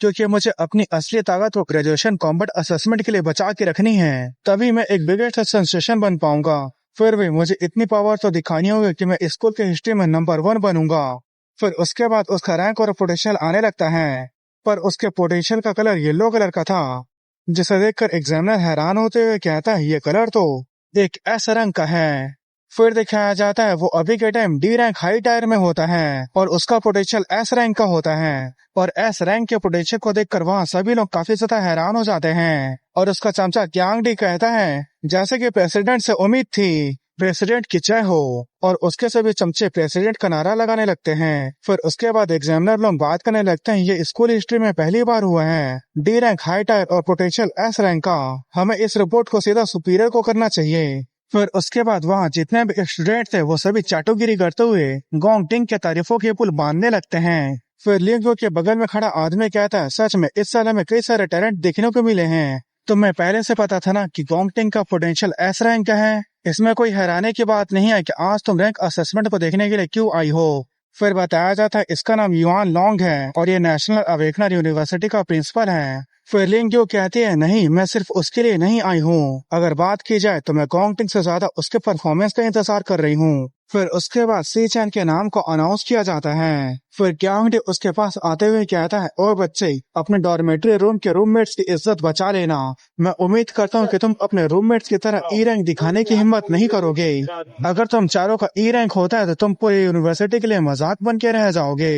क्योंकि मुझे अपनी असली ताकत को ग्रेजुएशन कॉम्बैट असेसमेंट के लिए बचा के रखनी है, तभी मैं एक बिगेस्ट सेंसेशन बन पाऊंगा। फिर भी मुझे इतनी पावर तो दिखानी होगी कि मैं स्कूल के हिस्ट्री में नंबर 1 बनूंगा। फिर उसके बाद उसका रैंक और पोटेंशियल आने लगता है, पर उसके पोटेंशियल का कलर येलो कलर का था, जिसे देखकर एग्जामिनर हैरान होते हुए कहता है ये कलर तो एक एस रंग का है। फिर दिखाया जाता है वो अभी के time D rank high tyre में होता है और उसका पोटेंशियल एस रैंक का होता है और एस रैंक के पोटेंशियल को देखकर वहाँ सभी लोग काफी ज्यादा हैरान हो जाते हैं और उसका चमचा क्यांग डी कहता है जैसे कि प्रेसिडेंट से उम्मीद थी, प्रेसिडेंट की जय हो, और उसके सभी चमचे प्रेसिडेंट का नारा लगाने लगते हैं। फिर उसके बाद एग्जामिनर लोग बात करने लगते हैं ये स्कूल हिस्ट्री में पहली बार हुआ है, डी रैंक हाई टायर और पोटेंशियल एस रैंक का, हमें इस रिपोर्ट को सीधा सुपीरियर को करना चाहिए। फिर उसके बाद वहाँ जितने भी स्टूडेंट थे वो सभी चाटोगिरी करते हुए गोंगटिंग के तारीफों के पुल बांधने लगते हैं। फिर लिंगो के बगल में खड़ा आदमी कहता है सच में इस साल हमें कई सारे टैलेंट देखने को मिले हैं, तो मैं पहले से पता था ना कि गोंगटिंग का पोटेंशियल एस रैंक का है। इसमें कोई हैरानी की बात नहीं है कि आज तुम रैंक असेसमेंट को देखने के लिए क्यों आई हो। फिर बताया जाता है इसका नाम युआन लॉन्ग है और ये नेशनल अवेकनर यूनिवर्सिटी का प्रिंसिपल है। फिर लिंगो कहती है नहीं, मैं सिर्फ उसके लिए नहीं आई हूँ, अगर बात की जाए तो मैं गोंगटिंग से ज्यादा उसके परफॉर्मेंस का इंतजार कर रही हूँ। फिर उसके बाद सी चैन के नाम को अनाउंस किया जाता है। फिर क्यांग उसके पास आते हुए कहता है ओ बच्चे, अपने डॉर्मेट्री रूम के रूममेट्स की इज्जत बचा लेना। मैं उम्मीद करता हूँ कि तुम अपने रूममेट्स की तरह ई रैंक दिखाने की हिम्मत नहीं करोगे। अगर तुम चारों का ई रैंक होता है तो तुम पूरी यूनिवर्सिटी के लिए मजाक बन के रह जाओगे।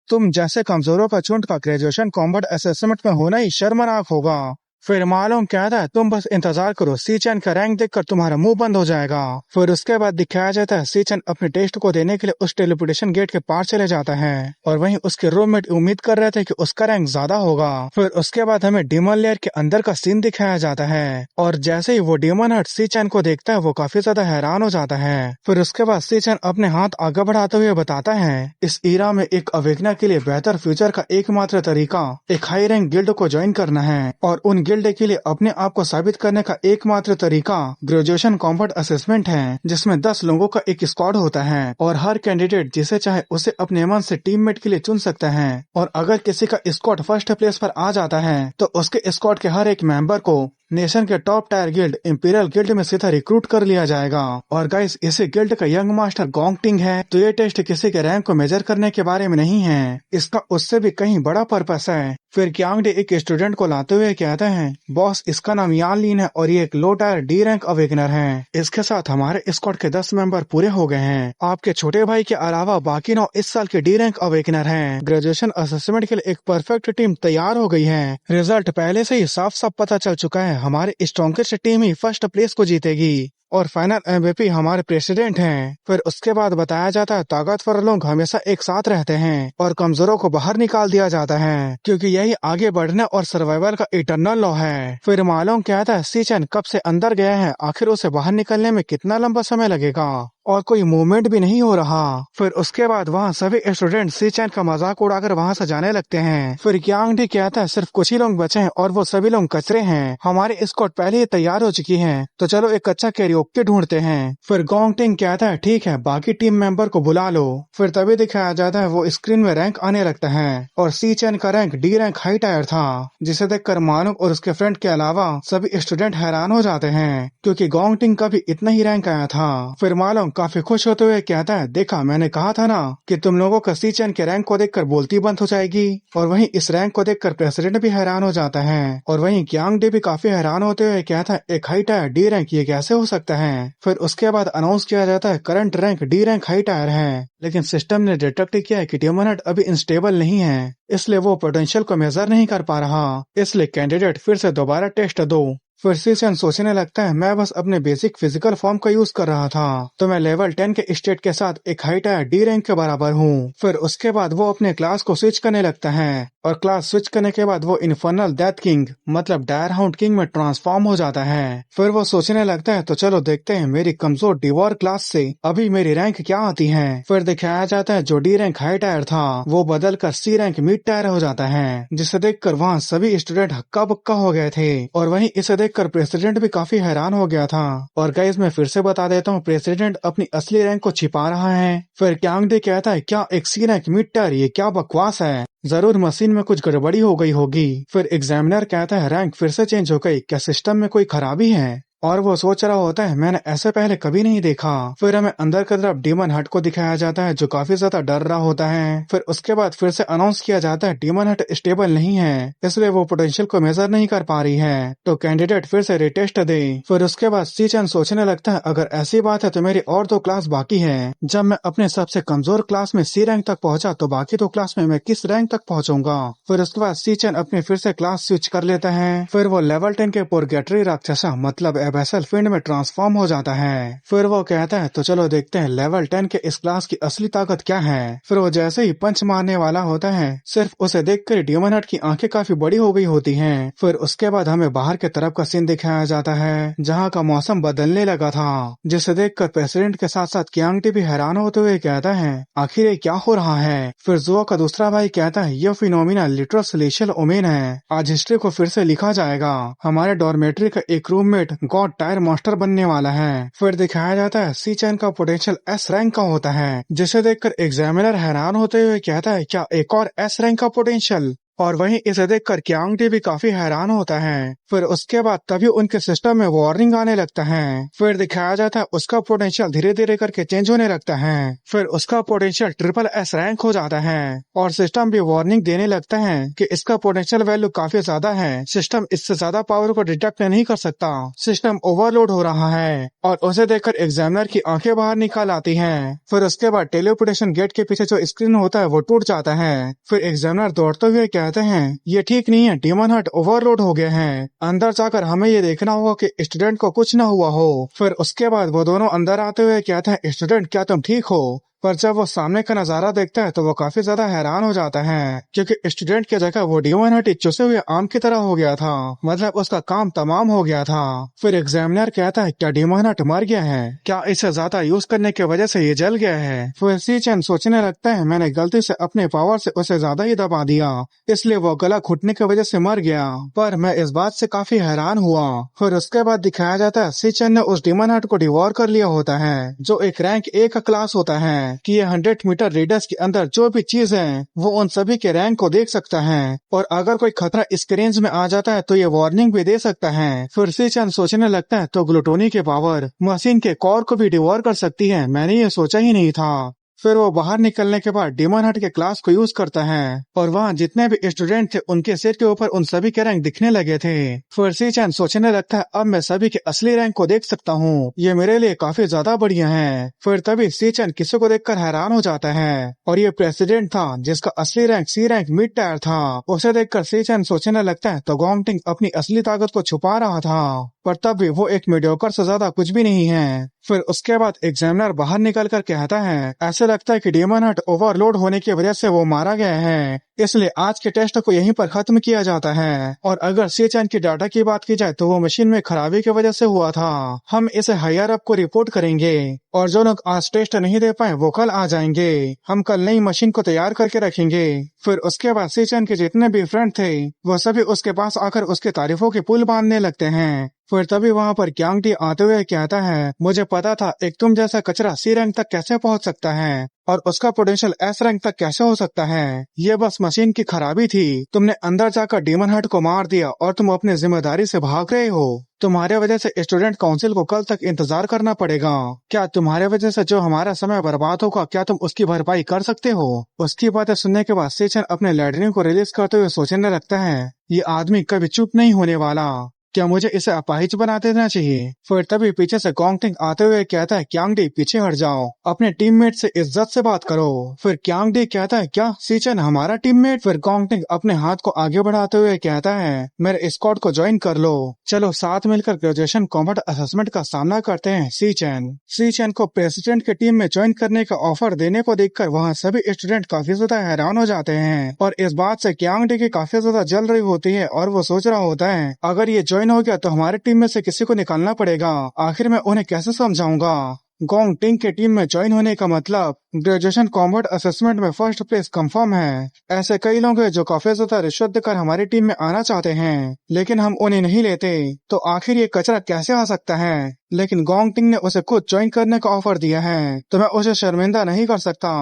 तुम जैसे कमजोरों का झुंड का ग्रेजुएशन कॉम्बैट असेसमेंट में होना ही शर्मनाक होगा। फिर मालूम कहता है तुम बस इंतजार करो, सी चैन का रैंक देखकर तुम्हारा मुंह बंद हो जाएगा। फिर उसके बाद दिखाया जाता है सी चैन अपने टेस्ट को देने के लिए उस टेलीपोर्टेशन गेट के पार चले जाता है और वहीं उसके रूममेट उम्मीद कर रहे थे कि उसका रैंक ज्यादा होगा। फिर उसके बाद हमें डीमन लेयर के अंदर का सीन दिखाया जाता है और जैसे ही वो डीमन हट सी चैन को देखता है वो काफी ज्यादा हैरान हो जाता है। फिर उसके बाद सी चैन अपने हाथ आगे बढ़ाते हुए बताता है इस ईरा में एक अवेकनर के लिए बेहतर फ्यूचर का एकमात्र तरीका एक हाई रैंक गिल्ड को ज्वाइन करना है और उन गिल्ड के लिए अपने आप को साबित करने का एकमात्र तरीका ग्रेजुएशन कॉम्बैट असेसमेंट है, जिसमें 10 लोगों का एक स्क्वाड होता है और हर कैंडिडेट जिसे चाहे उसे अपने मन से टीममेट के लिए चुन सकता है और अगर किसी का स्क्वाड फर्स्ट प्लेस पर आ जाता है तो उसके स्क्वाड के हर एक मेंबर को नेशन के top tier guild imperial guild में सीधा रिक्रूट कर लिया जाएगा। और गाइस इसी गिल्ड का यंग मास्टर गोंगटिंग है, तो ये टेस्ट किसी के रैंक को मेजर करने के बारे में नहीं है, इसका उससे भी कहीं बड़ा पर्पस है। फिर क्यांग एक स्टूडेंट को लाते हुए कहते हैं बॉस, इसका नाम यान लीन है और ये एक लो टायर डी रैंक अवेकनर है। इसके साथ हमारे स्क्वाड के 10 मेंबर पूरे हो गए हैं। आपके छोटे भाई के अलावा बाकी 9 इस साल के डी रैंक अवेकनर हैं। ग्रेजुएशन असेसमेंट के लिए एक परफेक्ट टीम तैयार हो गई है। रिजल्ट पहले से ही साफ साफ पता चल चुका है, हमारे स्ट्रॉन्गेस्ट टीम ही फर्स्ट प्लेस को जीतेगी और फाइनल एमवीपी हमारे प्रेसिडेंट हैं। फिर उसके बाद बताया जाता है ताकतवर लोग हमेशा एक साथ रहते हैं और कमजोरों को बाहर निकाल दिया जाता है, क्योंकि यही आगे बढ़ने और सर्वाइवल का इटरनल लॉ है। फिर मालूम कहता है सी चैन कब से अंदर गया है, आखिर उसे बाहर निकलने में कितना लंबा समय लगेगा और कोई मूवमेंट भी नहीं हो रहा। फिर उसके बाद वहाँ सभी स्टूडेंट सी चैन का मजाक उड़ाकर वहाँ से जाने लगते हैं। फिर क्यांग डी कहता है सिर्फ कुछ ही लोग बचे हैं और वो सभी लोग कचरे हैं, हमारी स्क्वाड पहले ही तैयार हो चुकी है, तो चलो एक अच्छा कैरी युक्ति ढूंढते हैं। फिर गोंगटिंग कहता है ठीक है, बाकी टीम मेंबर को बुला लो। फिर तभी दिखाया जाता है वो स्क्रीन में रैंक आने लगता है और सी चैन का rank D rank high tyre था, जिसे देखकर मानुक और उसके फ्रेंड के अलावा सभी स्टूडेंट हैरान हो जाते हैं क्योंकि गोंगटिंग का भी इतना ही रैंक आया था। फिर मालूम काफी खुश होते हुए कहता है देखा, मैंने कहा था ना कि तुम लोगों का सी चैन के रैंक को देखकर बोलती बंद हो जाएगी। और वहीं इस रैंक को देखकर प्रेसिडेंट भी हैरान हो जाता है और वहीं क्यांग डी भी काफी हैरान होते हुए कहता है एक हाई टायर डी रैंक ये कैसे हो सकता है। फिर उसके बाद अनाउंस किया जाता है current rank D rank high tyre है, लेकिन सिस्टम ने डिटेक्ट किया है कि डेमन हंट अभी इंस्टेबल नहीं है, इसलिए वो पोटेंशियल को मेजर नहीं कर पा रहा। इसलिए कैंडिडेट फिर से दोबारा टेस्ट दो। फिर सीसन सोचने लगता है मैं बस अपने बेसिक फिजिकल फॉर्म का यूज कर रहा था, तो मैं लेवल 10 के स्टेट के साथ एक हाई टायर डी रैंक के बराबर हूँ। फिर उसके बाद वो अपने क्लास को स्विच करने लगता है और क्लास स्विच करने के बाद वो इन्फर्नल डेथ किंग मतलब डायर हाउंड किंग में ट्रांसफॉर्म हो जाता है। फिर वो सोचने लगता है तो चलो देखते हैं मेरी कमजोर डिवॉर क्लास से अभी मेरी रैंक क्या आती है। फिर दिखाया जाता है जो डी रैंक हाई टायर था वो बदल कर सी रैंक मिड टायर हो जाता है, जिसे देखकर वहाँ सभी स्टूडेंट हक्का बक्का हो गए थे और वहीं इसे देखकर प्रेसिडेंट भी काफी हैरान हो गया था। और गाइस मैं फिर से बता देता हूँ, प्रेसिडेंट अपनी असली रैंक को छिपा रहा है। फिर क्यांग डी कहता है क्या एक सी रैंक मिड टायर, ये क्या बकवास है, जरूर मशीन में कुछ गड़बड़ी हो गई होगी। फिर एग्जामिनर कहता है रैंक फिर से चेंज हो गई, क्या सिस्टम में कोई खराबी है। और वो सोच रहा होता है मैंने ऐसे पहले कभी नहीं देखा। फिर हमें अंदर की तरफ डेमन हट को दिखाया जाता है जो काफी ज्यादा डर रहा होता है। फिर उसके बाद फिर से अनाउंस किया जाता है डेमन हट स्टेबल नहीं है, इसलिए वो पोटेंशियल को मेजर नहीं कर पा रही है, तो कैंडिडेट फिर से रिटेस्ट दे। फिर उसके बाद सीचन सोचने लगता है अगर ऐसी बात है तो मेरी और 2 क्लास बाकी है। जब मैं अपने सबसे कमजोर क्लास में सी रैंक तक पहुंचा तो बाकी 2 क्लास में मैं किस रैंक तक पहुंचूंगा। फिर उसके बाद सीचन अपने फिर से क्लास स्विच कर लेता है। फिर वो लेवल 10 के पुरगेटरी राक्षसा मतलब एबेसल फिंड में ट्रांसफॉर्म हो जाता है। फिर वो कहता है तो चलो देखते हैं लेवल 10 के इस क्लास की असली ताकत क्या है। फिर वो जैसे ही पंच मारने वाला होता है सिर्फ उसे देखकर डेमन हट की आंखें काफी बड़ी हो गई होती हैं। फिर उसके बाद हमें बाहर के तरफ का सीन दिखाया जाता है जहाँ का मौसम बदलने लगा था, जिसे देखकर प्रेसिडेंट के साथ साथ क्यांग डी भी हैरान होते हुए कहता है आखिर ये क्या हो रहा है। फिर जुओ का दूसरा भाई कहता है ये फिनोमिना लिटरल सेलेशियल ओमेन है, आज हिस्ट्री को फिर से लिखा जाएगा, हमारे डॉर्मेट्री का एक रूममेट गॉड टायर मास्टर बनने वाला है। फिर दिखाया जाता है सी चैन का पोटेंशियल एस रैंक का होता है, जिसे देखकर एग्जामिनर हैरान होते हुए कहता है क्या एक और एस रैंक का पोटेंशियल, और वहीं इसे देखकर क्यांग डी भी काफी हैरान होता है। फिर उसके बाद तभी उनके सिस्टम में वार्निंग आने लगता है। फिर दिखाया जाता है उसका पोटेंशियल धीरे धीरे करके चेंज होने लगता है। फिर उसका पोटेंशियल ट्रिपल एस रैंक हो जाता है और सिस्टम भी वार्निंग देने लगता है कि इसका पोटेंशियल वैल्यू काफी ज्यादा है, सिस्टम इससे ज्यादा पावर को डिटेक्ट नहीं कर सकता, सिस्टम ओवरलोड हो रहा है। और उसे देखकर एग्जामिनर की आंखें बाहर निकाल आती हैं। फिर उसके बाद टेलीपोर्टेशन गेट के पीछे जो स्क्रीन होता है वो टूट जाता है। फिर एग्जामिनर दौड़ते हुए कहते हैं ये ठीक नहीं है, डेमन हट ओवरलोड हो गए हैं, अंदर जाकर हमें ये देखना होगा कि स्टूडेंट को कुछ न हुआ हो। फिर उसके बाद वो दोनों अंदर आते हुए कहते हैं स्टूडेंट क्या तुम ठीक हो। पर जब वो सामने का नजारा देखता है तो वो काफी ज्यादा हैरान हो जाता है क्योंकि स्टूडेंट की जगह वो डेमन हट चुसे हुए आम की तरह हो गया था, मतलब उसका काम तमाम हो गया था। फिर एग्जामिनर कहता है क्या डेमन हट मर गया है, क्या इसे ज्यादा यूज करने की वजह से ये जल गया है। फिर सीचन सोचने लगता है मैंने गलती से अपने पावर से उसे ज्यादा ही दबा दिया, इसलिए वो गला घुटने की वजह से मर गया, पर मैं इस बात से काफी हैरान हुआ। फिर उसके बाद दिखाया जाता है सीचन ने उस डेमन हट को डिवोर कर लिया होता है जो एक रैंक ए का क्लास होता है कि ये 100 मीटर रेडियस के अंदर जो भी चीज है वो उन सभी के रैंक को देख सकता है और अगर कोई खतरा इसके रेंज में आ जाता है तो ये वार्निंग भी दे सकता है। फिर सीचन सोचने लगता है तो ग्लूटोनी के पावर मशीन के कोर को भी डिवोर कर सकती है, मैंने ये सोचा ही नहीं था। फिर वो बाहर निकलने के बाद डेमन हट के क्लास को यूज करता है और वहाँ जितने भी स्टूडेंट थे उनके सिर के ऊपर उन सभी के रैंक दिखने लगे थे। फिर सीचन सोचने लगता है अब मैं सभी के असली रैंक को देख सकता हूँ, ये मेरे लिए काफी ज्यादा बढ़िया है। फिर तभी सीचन किसी को देखकर हैरान हो जाता है और ये प्रेसिडेंट था जिसका असली rank C rank mid tier था। उसे देखकर सीचन सोचने लगता है तो गोंगटिंग अपनी असली ताकत को छुपा रहा था, पर तब भी वो एक मीडियोकर से ज्यादा कुछ भी नहीं है। फिर उसके बाद एग्जामिनर बाहर निकल कर कहता है ऐसे लगता है कि डेमन हट ओवरलोड होने की वजह से वो मारा गया है, इसलिए आज के टेस्ट को यहीं पर खत्म किया जाता है। और अगर सी चैन की डाटा की बात की जाए तो वो मशीन में खराबी की वजह से हुआ था। हम इसे हायर अप को रिपोर्ट करेंगे और जो लोग आज टेस्ट नहीं दे पाए वो कल आ जाएंगे। हम कल नई मशीन को तैयार करके रखेंगे। फिर उसके बाद सी चैन के जितने भी फ्रेंड थे वो सभी उसके पास आकर उसके तारीफों के पुल बांधने लगते हैं। फिर तभी वहाँ पर क्यांग डी आते हुए कहता है, मुझे पता था एक तुम जैसा कचरा सी रैंक तक कैसे पहुंच सकता है और उसका पोटेंशियल एस रैंक तक कैसे हो सकता है। ये बस मशीन की खराबी थी। तुमने अंदर जाकर डीमन हंट को मार दिया और तुम अपनी जिम्मेदारी से भाग रहे हो। तुम्हारे वजह से स्टूडेंट काउंसिल को कल तक इंतजार करना पड़ेगा। क्या तुम्हारे वजह से जो हमारा समय बर्बाद होगा क्या तुम उसकी भरपाई कर सकते हो? उसकी बातें सुनने के बाद सेचन अपने लैडरिन को रिलीज करते हुए सोचने लगता है, ये आदमी कभी चुप नहीं होने वाला। क्या मुझे इसे अपाहिज बना देना चाहिए? फिर तभी पीछे से गोंगटिंग आते हुए कहता है, क्यांग डी पीछे हट जाओ, अपने टीममेट से इज्जत से बात करो। फिर क्यांग डी कहता है, क्या सीचन हमारा टीममेट? फिर गोंगटिंग अपने हाथ को आगे बढ़ाते हुए कहता है, मेरे स्क्वाड को ज्वाइन कर लो। चलो साथ मिलकर ग्रेजुएशन कॉम्बैट असेसमेंट का सामना करते हैं। सीचन को प्रेसिडेंट की टीम में ज्वाइन करने का ऑफर देने को देखकर वहाँ सभी स्टूडेंट काफी ज्यादा हैरान हो जाते हैं और इस बात से क्यांग डी की काफी ज्यादा जल रही होती है और वो सोच रहा होता है, अगर ये ज्वाइन हो गया तो हमारी टीम में से किसी को निकालना पड़ेगा। आखिर मैं उन्हें कैसे समझाऊंगा? गोंगटिंग के टीम में ज्वाइन होने का मतलब ग्रेजुएशन कॉम्बैट असेसमेंट में फर्स्ट प्लेस कंफर्म है। ऐसे कई लोग हैं जो काफी ज्यादा रिश्वत देकर हमारी टीम में आना चाहते हैं लेकिन हम उन्हें नहीं लेते, तो आखिर ये कचरा कैसे आ सकता है? लेकिन गोंगटिंग ने उसे खुद ज्वाइन करने का ऑफर दिया है तो मैं उसे शर्मिंदा नहीं कर सकता।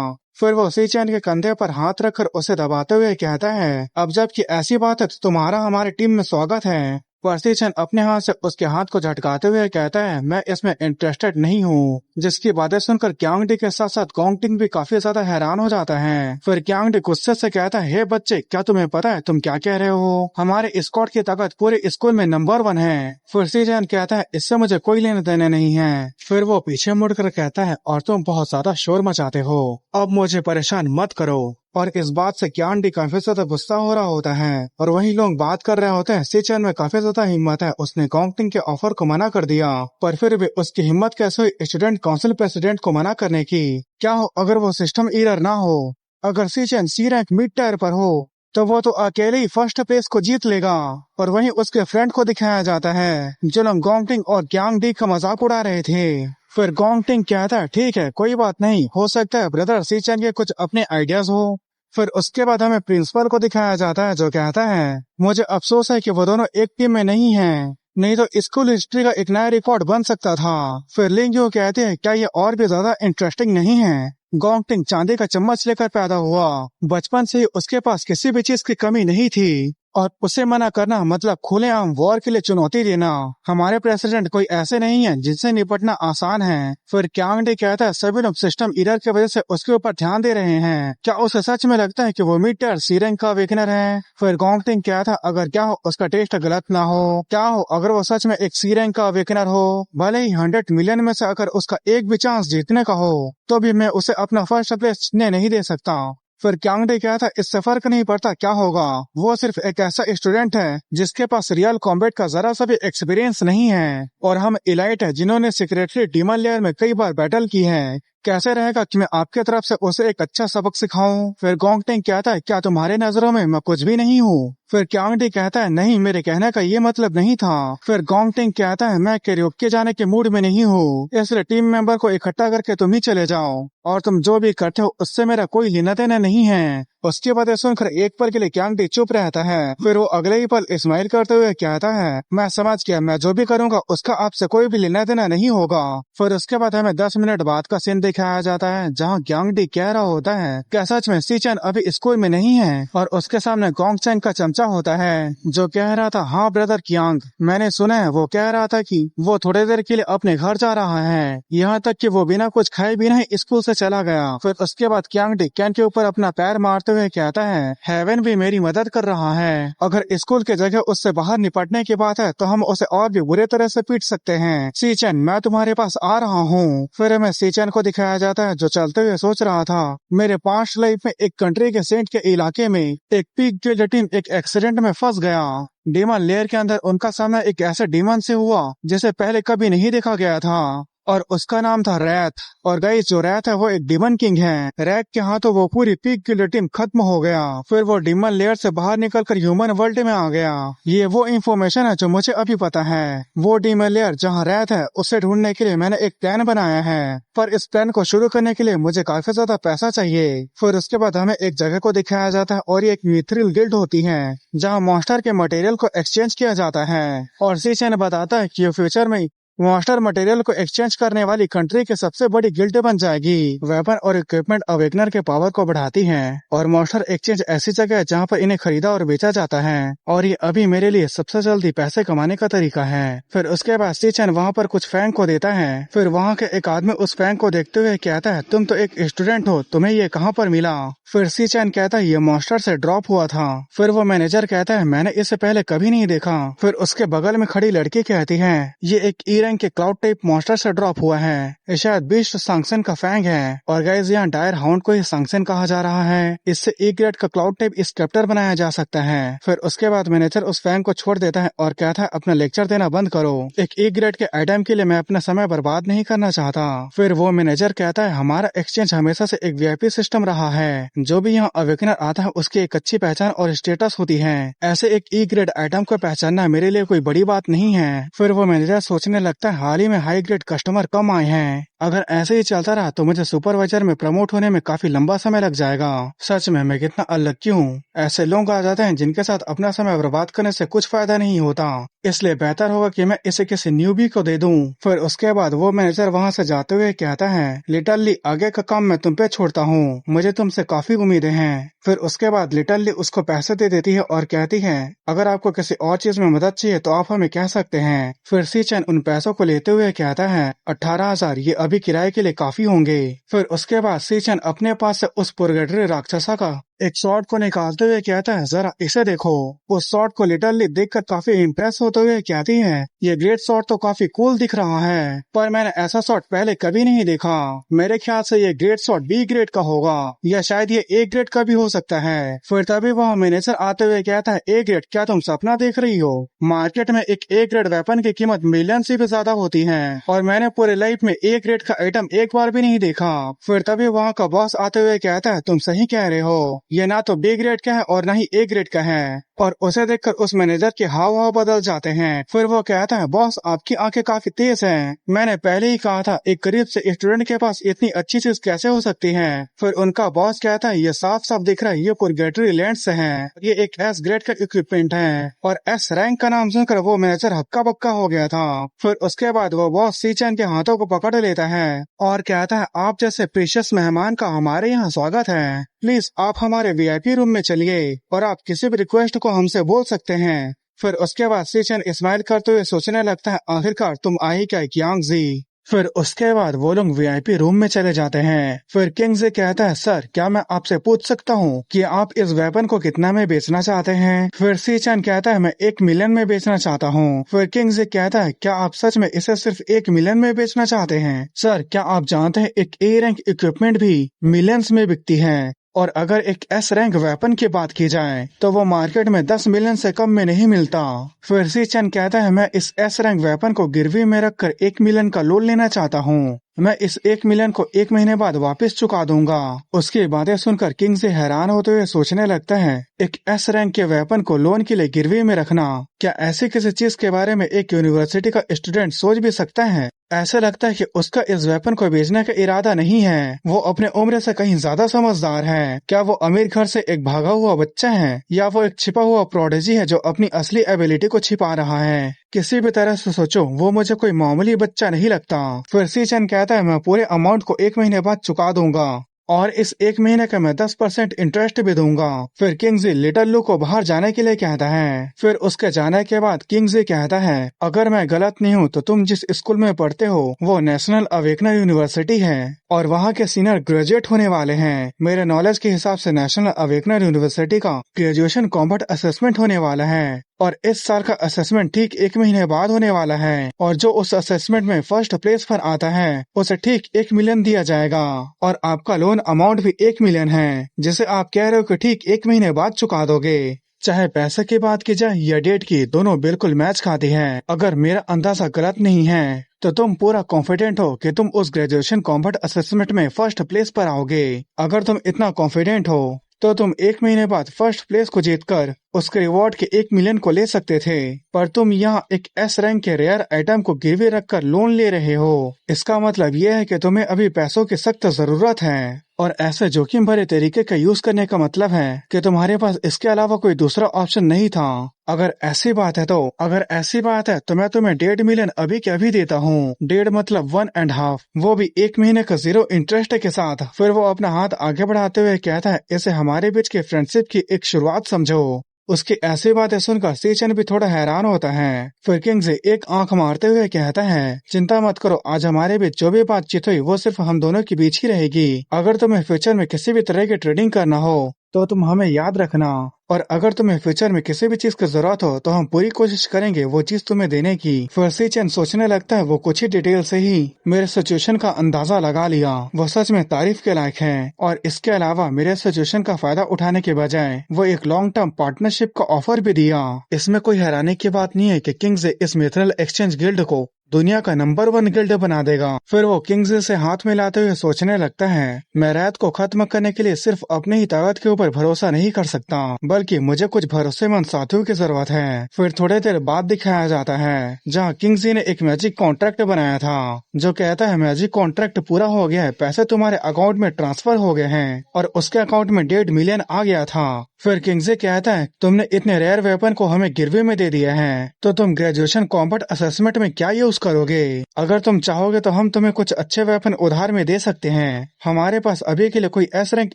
फिर वो सीचैन के कंधे पर हाथ रखकर उसे दबाते हुए कहता है, अब जबकि ऐसी बात है तो तुम्हारा हमारी टीम में स्वागत है। पर सीचैन अपने हाथ से उसके हाथ को झटकाते हुए कहता है, मैं इसमें इंटरेस्टेड नहीं हूँ। जिसकी बातें सुनकर क्यांग डी के साथ साथ गोंगटिंग भी काफी ज्यादा हैरान हो जाता है। फिर क्यांग डी गुस्से से कहता है, हे बच्चे, क्या तुम्हें पता है तुम क्या कह रहे हो? हमारे स्क्वाड की ताकत पूरे स्कूल में नंबर 1 है। फिर सीचैन कहता है, इससे मुझे कोई लेने देने नहीं है। फिर वो पीछे मुड़कर कहता है, और तुम बहुत ज्यादा शोर मचाते हो, अब मुझे परेशान मत करो। और इस बात से क्यांग डी काफी ज्यादा गुस्सा हो रहा होता है और वही लोग बात कर रहे होते हैं। सीचैन में काफी ज्यादा हिम्मत है, उसने गोंगटिंग के ऑफर को मना कर दिया, पर फिर भी उसकी हिम्मत कैसे हुई स्टूडेंट काउंसिल प्रेसिडेंट को मना करने की? क्या हो अगर वो सिस्टम एरर ना हो? अगर सीचैन सी रैंक मिड टायर पर हो तो वो तो अकेले ही फर्स्ट प्लेस को जीत लेगा। और वहीं उसके फ्रेंड को दिखाया जाता है जो लोग गोंगटिंग और क्यांग डी का मजाक उड़ा रहे थे। फिर गोंगटिंग कहता है, ठीक है कोई बात नहीं, हो सकता है ब्रदर सीचैन के कुछ अपने आइडियाज हो। फिर उसके बाद हमें प्रिंसिपल को दिखाया जाता है जो कहता है, मुझे अफसोस है कि वो दोनों एक टीम में नहीं हैं, नहीं तो स्कूल हिस्ट्री का एक नया रिकॉर्ड बन सकता था। फिर लिंग कहते हैं, क्या ये और भी ज्यादा इंटरेस्टिंग नहीं है? गोंगटिंग चांदी का चम्मच लेकर पैदा हुआ, बचपन से ही उसके पास किसी भी चीज की कमी नहीं थी और उसे मना करना मतलब खुलेआम वॉर के लिए चुनौती देना। हमारे प्रेसिडेंट कोई ऐसे नहीं है जिनसे निपटना आसान है। फिर क्यांग डी कहता है, सभी लोग सिस्टम एरर की वजह से उसके ऊपर ध्यान दे रहे हैं, क्या उसे सच में लगता है कि वो मिड टायर सी रैंक का विनर है? फिर गोंगटिंग कहता है, अगर क्या हो उसका टेस्ट गलत ना हो, क्या हो अगर वो सच में एक सी रैंक का विनर हो, भले ही 100 मिलियन में से अगर उसका एक भी चांस जीतने का हो तो भी मैं उसे अपना फर्स्ट प्लेस नहीं दे सकता। फिर क्यांग डी कहता है, इससे फर्क नहीं पड़ता क्या होगा, वो सिर्फ एक ऐसा स्टूडेंट है जिसके पास रियल कॉम्बैट का जरा सा भी एक्सपीरियंस नहीं है और हम इलाइट है जिन्होंने सीक्रेटली डीमन लेयर में कई बार बैटल की है। कैसे रहेगा कि मैं आपके तरफ से उसे एक अच्छा सबक सिखाऊं? फिर गोंगटिंग कहता है, क्या तुम्हारे नजरों में मैं कुछ भी नहीं हूँ? फिर क्यांग डी कहता है, नहीं, मेरे कहने का ये मतलब नहीं था। फिर गोंगटिंग कहता है, मैं कैरियोके जाने के मूड में नहीं हूँ, इसलिए टीम मेंबर को इकट्ठा करके तुम ही चले जाओ और तुम जो भी करते हो उससे मेरा कोई लेना देना नहीं है। उसकी बातें सुनकर एक पल के लिए क्यांग डी चुप रहता है। फिर वो अगले ही पल स्माइल करते हुए कहता है, मैं समझ गया, मैं जो भी करूंगा उसका आपसे कोई भी लेना देना नहीं होगा। फिर उसके बाद हमें 10 मिनट बाद का सीन दिखाया जाता है जहाँ क्यांग डी कह रहा होता है, क्या सच में सीचैन अभी स्कूल में नहीं है? और उसके सामने गोंगचैंग का चमचा होता है जो कह रहा था, हाँ ब्रदर क्यांग, मैंने सुना है वो कह रहा था कि वो थोड़ी देर के लिए अपने घर जा रहा है, यहाँ तक कि वो बिना कुछ खाए बिना ही स्कूल से चला गया। फिर उसके बाद क्यांग डी कैन के ऊपर अपना पैर मारते हुए कहता है, हेवन भी मेरी मदद कर रहा है, अगर स्कूल की जगह उससे बाहर निपटने की बात है तो हम उसे और भी बुरे तरह से पीट सकते हैं। सीचैन, मैं तुम्हारे पास आ रहा हूँ। फिर हमें सीचैन को दिखाया जाता है जो चलते हुए सोच रहा था, मेरे पास्ट लाइफ में एक कंट्री के सेंट के इलाके में एक पीक गिल्ड टीम एक एक्सीडेंट में फंस गया। डीमन लेयर के अंदर उनका सामना एक ऐसे डीमन से हुआ जिसे पहले कभी नहीं देखा गया था और उसका नाम था रैथ। और गाइस जो रैथ है वो एक डिमन किंग है। रैथ के हाथों वो पूरी पीक गिल्ड टीम खत्म हो गया। फिर वो डिमन लेयर से बाहर निकलकर ह्यूमन वर्ल्ड में आ गया। ये वो इन्फॉर्मेशन है जो मुझे अभी पता है। वो डिमन लेयर जहाँ रैथ है उसे ढूंढने के लिए मैंने एक प्लान बनाया है, पर इस प्लान को शुरू करने के लिए मुझे काफी ज्यादा पैसा चाहिए। फिर उसके बाद हमें एक जगह को दिखाया जाता है और ये एक मिथ्रिल गिल्ड होती है जहाँ मॉन्स्टर के मटेरियल को एक्सचेंज किया जाता है। और सीचन बताता है कि ये फ्यूचर में मॉन्स्टर मटेरियल को एक्सचेंज करने वाली कंट्री की सबसे बड़ी गिल्ड बन जाएगी। वेपन और इक्विपमेंट अवेकनर के पावर को बढ़ाती है और मॉन्स्टर एक्सचेंज ऐसी जगह है जहाँ पर इन्हें खरीदा और बेचा जाता है और ये अभी मेरे लिए सबसे जल्दी पैसे कमाने का तरीका है। फिर उसके बाद सीचन वहाँ पर कुछ फैंग को देता है। फिर वहाँ के एक आदमी उस फैंग को देखते हुए कहता है, तुम तो एक स्टूडेंट हो, तुम्हें ये कहाँ पर मिला? फिर सीचन कहता है ये मॉन्स्टर से ड्रॉप हुआ था। फिर वो मैनेजर कहता है मैंने इसे पहले कभी नहीं देखा। फिर उसके बगल में खड़ी लड़की कहती है ये एक रैंक के क्लाउड टाइप मॉन्स्टर से ड्रॉप हुआ है, ये शायद बीस्ट सांक्सन का फैंग है। और गाइस यहाँ डायर हाउंड को ही सांक्सन कहा जा रहा है। इससे ई ग्रेड का क्लाउड टाइप स्केप्टर बनाया जा सकता है। फिर उसके बाद मैनेजर उस फैंग को छोड़ देता है और कहता है अपना लेक्चर देना बंद करो, एक ई ग्रेड के आइटम के लिए मैं अपना समय बर्बाद नहीं करना चाहता। फिर वो मैनेजर कहता है हमारा एक्सचेंज हमेशा से एक वीआईपी सिस्टम रहा है, जो भी यहाँ अवेकनर आता है उसकी एक अच्छी पहचान और स्टेटस होती है। ऐसे एक ई ग्रेड आइटम को पहचानना मेरे लिए कोई बड़ी बात नहीं है। फिर वो मैनेजर सोचने लगता है हाल ही में हाई ग्रेड कस्टमर कम आए हैं, अगर ऐसे ही चलता रहा तो मुझे सुपरवाइजर में प्रमोट होने में काफी लंबा समय लग जाएगा। सच में मैं कितना अनलक्की हूँ। ऐसे लोग आ जाते हैं जिनके साथ अपना समय बर्बाद करने से कुछ फायदा नहीं होता, इसलिए बेहतर होगा कि मैं इसे किसी न्यूबी को दे दूं। फिर उसके बाद वो मैनेजर वहाँ से जाते हुए कहता है लिटरली आगे का काम मैं तुम पे छोड़ता हूँ, मुझे तुमसे काफी उम्मीदें हैं। फिर उसके बाद लिटरली उसको पैसे दे देती है और कहती है अगर आपको किसी और चीज में मदद चाहिए तो आप हमें कह सकते हैं। फिर सीचन उन पैसों को लेते हुए कहता है 18,000 ये अभी किराए के लिए काफी होंगे। फिर उसके बाद सीचन अपने पास से उस पुरगेटरी राक्षसा का एक शॉट को निकालते हुए कहता है जरा इसे देखो। उस शॉट को लिटरली देखकर काफी इम्प्रेस होते हुए कहती है ये ग्रेट शॉट तो काफी कूल दिख रहा है, पर मैंने ऐसा शॉट पहले कभी नहीं देखा। मेरे ख्याल से ये ग्रेट शॉट बी ग्रेड का होगा या शायद ये ए ग्रेड का भी हो सकता है। फिर तभी वह मैनेजर आते हुए कहता है ए ग्रेड, क्या तुम सपना देख रही हो? मार्केट में एक ए ग्रेड वेपन की कीमत मिलियन से भी ज्यादा होती है और मैंने पूरे लाइफ में ए ग्रेड का आइटम एक बार भी नहीं देखा। फिर तभी वहाँ का बॉस आते हुए कहता है तुम सही कह रहे हो, ये ना तो बी ग्रेड का है और ना ही ए ग्रेड का है। और उसे देखकर उस मैनेजर के हाव भाव बदल जाते हैं। फिर वो कहता है बॉस आपकी आंखें काफी तेज हैं, मैंने पहले ही कहा था एक गरीब से स्टूडेंट के पास इतनी अच्छी चीज कैसे हो सकती है। फिर उनका बॉस कहता है ये साफ साफ दिख रहा है ये पुरगेटरी लैंड से है, ये एक एस ग्रेड का इक्विपमेंट है। और एस रैंक का नाम सुनकर वो मैनेजर हक्का बक्का हो गया था। फिर उसके बाद वो बॉस सीचन के हाथों को पकड़ लेता है और कहता है आप जैसे प्रीशियस मेहमान का हमारे यहाँ स्वागत है, प्लीज आप हमारे वीआईपी रूम में चलिए और आप किसी भी रिक्वेस्ट को हमसे बोल सकते हैं। फिर उसके बाद सीचन स्माइल करते हुए सोचने लगता है आखिरकार तुम आई क्या यांगजी। फिर उसके बाद वो लोग वीआईपी रूम में चले जाते हैं। फिर किंगजी कहता है सर क्या मैं आपसे पूछ सकता हूँ कि आप इस वेपन को कितना में बेचना चाहते हैं? फिर सीचन कहता है मैं 1 मिलियन में बेचना चाहता हूँ। फिर किंगजी कहता है क्या आप सच में इसे सिर्फ 1 मिलियन में बेचना चाहते हैं? सर क्या आप जानते हैं एक ए रैंक इक्विपमेंट भी मिलियंस में बिकती है, और अगर एक एस रैंक वेपन की बात की जाए तो वो मार्केट में 10 मिलियन से कम में नहीं मिलता। फिर सीचन कहता है मैं इस एस रैंक वेपन को गिरवी में रखकर 1 मिलियन का लोन लेना चाहता हूँ, मैं इस 1 मिलियन को 1 महीने बाद वापस चुका दूंगा। उसकी बातें सुनकर किंग से हैरान होते हुए सोचने लगता है एक एस रैंक के वेपन को लोन के लिए गिरवी में रखना, क्या ऐसी किसी चीज के बारे में एक यूनिवर्सिटी का स्टूडेंट सोच भी सकता है? ऐसा लगता है कि उसका इस वेपन को बेचने का इरादा नहीं है, वो अपने उम्र से कहीं ज्यादा समझदार है। क्या वो अमीर घर से एक भागा हुआ बच्चा है या वो एक छिपा हुआ प्रोडिजी है जो अपनी असली एबिलिटी को छिपा रहा है? किसी भी तरह से सोचो वो मुझे कोई मामूली बच्चा नहीं लगता। फिर सीचन कहता है मैं पूरे अमाउंट को 1 महीने बाद चुका दूंगा और इस 1 महीने का मैं 10% इंटरेस्ट भी दूंगा। फिर किंगजी लिटिल लू को बाहर जाने के लिए कहता है। फिर उसके जाने के बाद किंगजी कहता है अगर मैं गलत नहीं हूँ तो तुम जिस स्कूल में पढ़ते हो वो नेशनल अवेकनर यूनिवर्सिटी है और वहाँ के सीनियर ग्रेजुएट होने वाले हैं। मेरे नॉलेज के हिसाब से नेशनल अवेकनर यूनिवर्सिटी का ग्रेजुएशन कॉम्बट असेसमेंट होने वाला है और इस साल का असेसमेंट ठीक 1 महीने बाद होने वाला है और जो उस असेसमेंट में फर्स्ट प्लेस पर आता है उसे ठीक 1 मिलियन दिया जाएगा और आपका लोन अमाउंट भी 1 मिलियन है जिसे आप कह रहे हो कि ठीक 1 महीने बाद चुका दोगे। चाहे पैसे की बात की जाए या डेट की, दोनों बिल्कुल मैच खाती हैं। अगर मेरा अंदाजा गलत नहीं है तो तुम पूरा कॉन्फिडेंट हो कि तुम उस ग्रेजुएशन कॉम्बट असेसमेंट में फर्स्ट प्लेस पर आओगे। अगर तुम इतना कॉन्फिडेंट हो तो तुम 1 महीने बाद फर्स्ट प्लेस को जीतकर उसके रिवॉर्ड के 1 मिलियन को ले सकते थे, पर तुम यहाँ एक एस रैंक के रेयर आइटम को गिरवी रखकर लोन ले रहे हो। इसका मतलब यह है कि तुम्हें अभी पैसों की सख्त जरूरत है, और ऐसे जोखिम भरे तरीके का यूज करने का मतलब है कि तुम्हारे पास इसके अलावा कोई दूसरा ऑप्शन नहीं था। अगर ऐसी बात है तो मैं तुम्हें 1.5 मिलियन अभी के अभी देता हूँ। 1.5 मतलब 1.5, वो भी 1 महीने का 0 इंटरेस्ट के साथ। फिर वो अपना हाथ आगे बढ़ाते हुए कहता है, इसे हमारे बीच के फ्रेंडशिप की एक शुरुआत समझो। उसकी ऐसी बातें सुनकर सीचन भी थोड़ा हैरान होता है। फिर किंग्सले एक आंख मारते हुए कहता है, चिंता मत करो, आज हमारे बीच जो भी बातचीत हुई वो सिर्फ हम दोनों के बीच ही रहेगी। अगर तुम्हें फ्यूचर में किसी भी तरह की ट्रेडिंग करना हो तो तुम हमें याद रखना, और अगर तुम्हें फ्यूचर में किसी भी चीज की जरूरत हो तो हम पूरी कोशिश करेंगे वो चीज तुम्हें देने की। फिर सीचन सोचने लगता है वो कुछ ही डिटेल से ही मेरे सिचुएशन का अंदाजा लगा लिया। वो सच में तारीफ के लायक है, और इसके अलावा मेरे सिचुएशन का फायदा उठाने के बजाय वो एक लॉन्ग टर्म पार्टनरशिप का ऑफर भी दिया। इसमें कोई हैरानी की बात नहीं है कि किंग्सले इस मिथरल एक्सचेंज गिल्ड को दुनिया का नंबर 1 गिल्ड बना देगा। फिर वो किंग्सले से हाथ मिलाते हुए सोचने लगता है, मैं रात को खत्म करने के लिए सिर्फ अपनी ही ताकत के ऊपर भरोसा नहीं कर सकता, बल्कि मुझे कुछ भरोसेमंद साथियों की जरूरत है। फिर थोड़ी देर बाद दिखाया जाता है जहाँ किंग्सले ने एक मैजिक कॉन्ट्रैक्ट बनाया था जो कहता है मैजिक कॉन्ट्रैक्ट पूरा हो गया है, पैसे तुम्हारे अकाउंट में ट्रांसफर हो गए हैं, और उसके अकाउंट में 1.5 मिलियन आ गया था। फिर किंग्सले कहता है, तुमने इतने रेयर वेपन को हमें गिरवी में दे दिया है, तो तुम ग्रेजुएशन कॉम्बैट असेसमेंट में क्या यूज करोगे? अगर तुम चाहोगे तो हम तुम्हें कुछ अच्छे वेपन उधार में दे सकते हैं। हमारे पास अभी के लिए कोई एस रैंक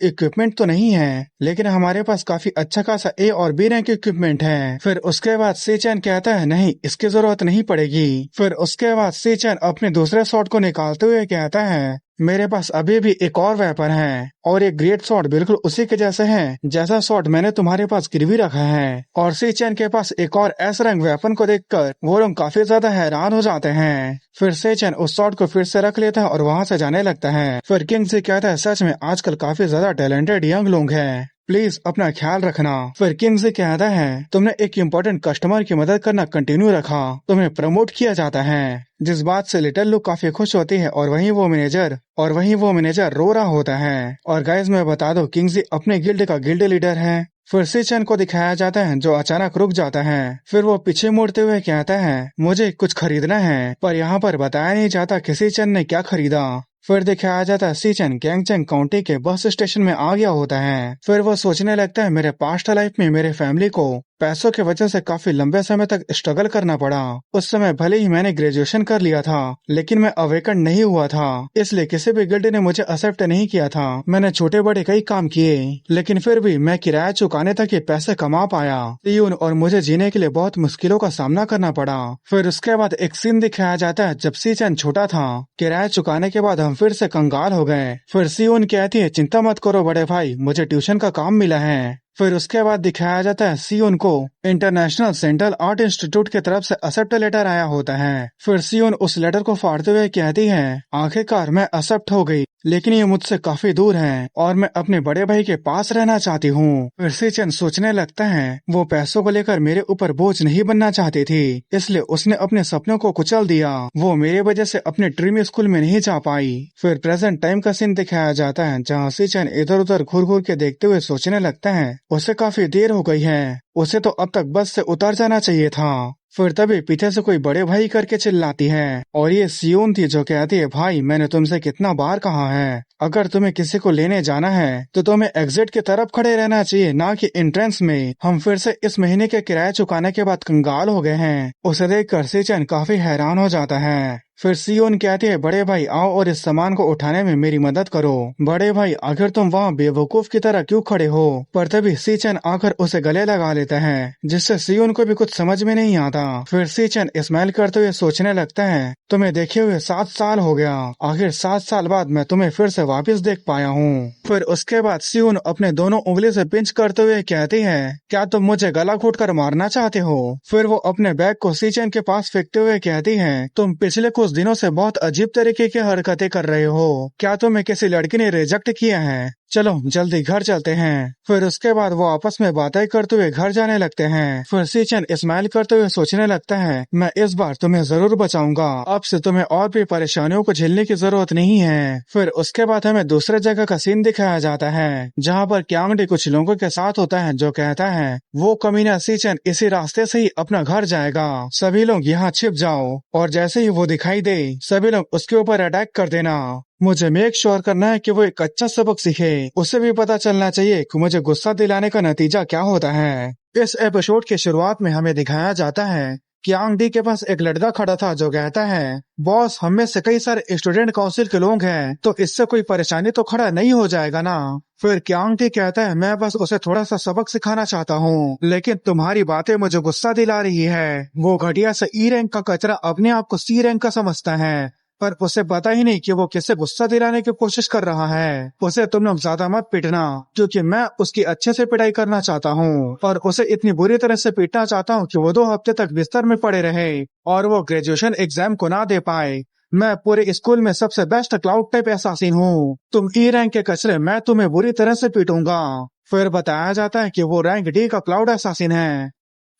इक्विपमेंट तो नहीं है, लेकिन हमारे पास काफी अच्छा खासा ए और बी रैंक इक्विपमेंट है। फिर उसके बाद सीचन कहता है, नहीं, इसकी जरूरत नहीं पड़ेगी। फिर उसके बाद सीचन अपने दूसरे शॉट को निकालते हुए कहता है, मेरे पास अभी भी एक और वेपन है, और एक ग्रेट शॉट बिल्कुल उसी के जैसे है जैसा शॉट मैंने तुम्हारे पास गिरवी रखा है। और सीचन के पास एक और एस रैंक वेपन को देखकर वो लोग काफी ज्यादा हैरान हो जाते हैं। फिर सीचन उस शॉट को फिर से रख लेता है और वहाँ से जाने लगता है। फिर किंग्सले कहता है, सच में आजकल काफी ज्यादा टैलेंटेड यंग लोग हैं, प्लीज अपना ख्याल रखना। फिर किंग्सले कहता है, तुमने एक इम्पोर्टेंट कस्टमर की मदद करना कंटिन्यू रखा, तुम्हें प्रमोट किया जाता है। जिस बात से लिटिल लुक काफी खुश होती है, और वहीं वो मैनेजर रो रहा होता है। और गाइस मैं बता दूं, किंग्सले अपने गिल्ड का गिल्ड लीडर है। फिर सीचन को दिखाया जाता है जो अचानक रुक जाता है। फिर वो पीछे मुड़ते हुए कहता है, मुझे कुछ खरीदना है, पर यहाँ पर बताया नहीं जाता कि सीचन ने क्या खरीदा। फिर दिखाया जाता है सीचन गैंगचेंग काउंटी के बस स्टेशन में आ गया होता है। फिर वो सोचने लगता है, मेरे पास्ट लाइफ में मेरे फैमिली को पैसों की वजह से काफी लंबे समय तक स्ट्रगल करना पड़ा। उस समय भले ही मैंने ग्रेजुएशन कर लिया था, लेकिन मैं अवेकन नहीं हुआ था, इसलिए किसी भी गिल्ड ने मुझे एक्सेप्ट नहीं किया था। मैंने छोटे बड़े कई काम किए, लेकिन फिर भी मैं किराया चुकाने तक ये पैसे कमा पाया। सीयून और मुझे जीने के लिए बहुत मुश्किलों का सामना करना पड़ा। फिर उसके बाद एक सीन दिखाया जाता है जब सीचन छोटा था। किराया चुकाने के बाद हम फिर से कंगाल हो गए। फिर सीयून कहती है, चिंता मत करो बड़े भाई, मुझे ट्यूशन का काम मिला है। फिर उसके बाद दिखाया जाता है सीयून को इंटरनेशनल सेंट्रल आर्ट इंस्टीट्यूट की तरफ से एक्सेप्ट लेटर आया होता है। फिर सीयून उस लेटर को फाड़ते हुए कहती है, आखिरकार मैं एक्सेप्ट हो गई, लेकिन ये मुझसे काफी दूर है और मैं अपने बड़े भाई के पास रहना चाहती हूँ। फिर सीचन सोचने लगता है, वो पैसों को लेकर मेरे ऊपर बोझ नहीं बनना चाहती थी, इसलिए उसने अपने सपनों को कुचल दिया। वो मेरे वजह से अपने ड्रीम स्कूल में नहीं जा पाई। फिर प्रेजेंट टाइम का सीन दिखाया जाता है जहाँ सीचन इधर उधर घूर घूर के देखते हुए सोचने लगता है, उसे काफी देर हो गई है, उसे तो अब तक बस से उतर जाना चाहिए था। फिर तभी पीछे से कोई बड़े भाई करके चिल्लाती है, और ये सीयून थी जो कहती है, भाई मैंने तुमसे कितना बार कहा है, अगर तुम्हें किसी को लेने जाना है तो तुम्हें एग्जिट की तरफ खड़े रहना चाहिए, ना कि एंट्रेंस में। हम फिर से इस महीने के किराया चुकाने के बाद कंगाल हो गए हैं। उसे देखकर सीचन काफी हैरान हो जाता है। फिर सीयून कहती है, बड़े भाई आओ और इस सामान को उठाने में मेरी मदद करो। बड़े भाई आखिर तुम वहाँ बेवकूफ की तरह क्यों खड़े हो? पर तभी सीचन आकर उसे गले लगा लेता है, जिससे सीयून को भी कुछ समझ में नहीं आता। फिर सीचन स्माइल करते हुए सोचने लगता है, तुम्हें देखे हुए 7 साल हो गया, आखिर 7 साल बाद मैं तुम्हें फिर से वापस देख पाया हूँ। फिर उसके बाद सीयून अपने दोनों उंगली से पिंच करते हुए कहती है, क्या तुम मुझे गला घोट कर मारना चाहते हो? फिर वो अपने बैग को सीचन के पास फेंकते हुए कहती है, तुम पिछले कुछ दिनों से बहुत अजीब तरीके की हरकतें कर रहे हो, क्या तुम्हें किसी लड़की ने रिजेक्ट किया है? चलो जल्दी घर चलते हैं। फिर उसके बाद वो आपस में बातें करते हुए घर जाने लगते हैं। फिर सीचन स्माइल करते हुए सोचने लगता है, मैं इस बार तुम्हें जरूर बचाऊंगा, अब से तुम्हें और भी परेशानियों को झेलने की जरूरत नहीं है। फिर उसके बाद हमें दूसरे जगह का सीन दिखाया जाता है, जहाँ पर क्यांगडी कुछ लोगों के साथ होता है, जो कहता है वो कमीना सीचन इसी रास्ते से ही अपना घर जाएगा, सभी लोग यहाँ छिप जाओ, और जैसे ही वो दिखाई दे सभी लोग उसके ऊपर अटैक कर देना। मुझे मेक श्योर करना है कि वो एक अच्छा सबक सीखे, उसे भी पता चलना चाहिए कि मुझे गुस्सा दिलाने का नतीजा क्या होता है। इस एपिसोड की शुरुआत में हमें दिखाया जाता है कि यांग डी के पास एक लड़का खड़ा था जो कहता है, बॉस हम में से कई सारे स्टूडेंट काउंसिल के लोग हैं, तो इससे कोई परेशानी तो खड़ा नहीं हो जाएगा ना। फिर क्यांग डी कहता है, मैं बस उसे थोड़ा सा सबक सिखाना चाहता हूँ, लेकिन तुम्हारी बातें मुझे गुस्सा दिला रही है। वो घटिया से ई रैंक का कचरा अपने आप को सी रैंक का समझता है, पर उसे पता ही नहीं कि वो किसे गुस्सा दिलाने की कोशिश कर रहा है। उसे तुम लोग ज्यादा मत पीटना, क्योंकि मैं उसकी अच्छे से पिटाई करना चाहता हूँ, और उसे इतनी बुरी तरह से पीटना चाहता हूँ कि वो 2 हफ्ते तक बिस्तर में पड़े रहे और वो ग्रेजुएशन एग्जाम को ना दे पाए। मैं पूरे स्कूल में सबसे बेस्ट क्लाउड टाइप एसासिन हूँ, तुम ई रैंक के कचरे, मैं तुम्हें बुरी तरह से पीटूंगा। फिर बताया जाता है कि वो रैंक डी का क्लाउड एसासिन है।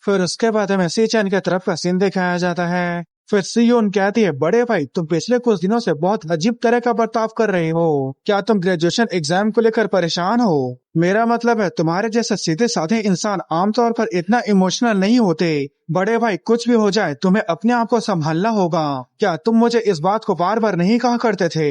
फिर उसके बाद हमें सी चैन की तरफ का सीन दिखाया जाता है। फिर सीयोन कहती है, बड़े भाई तुम पिछले कुछ दिनों से बहुत अजीब तरह का बर्ताव कर रहे हो, क्या तुम ग्रेजुएशन एग्जाम को लेकर परेशान हो? मेरा मतलब है तुम्हारे जैसे सीधे साधे इंसान आमतौर पर इतना इमोशनल नहीं होते। बड़े भाई कुछ भी हो जाए तुम्हें अपने आप को संभालना होगा, क्या तुम मुझे इस बात को बार बार नहीं कहा करते थे?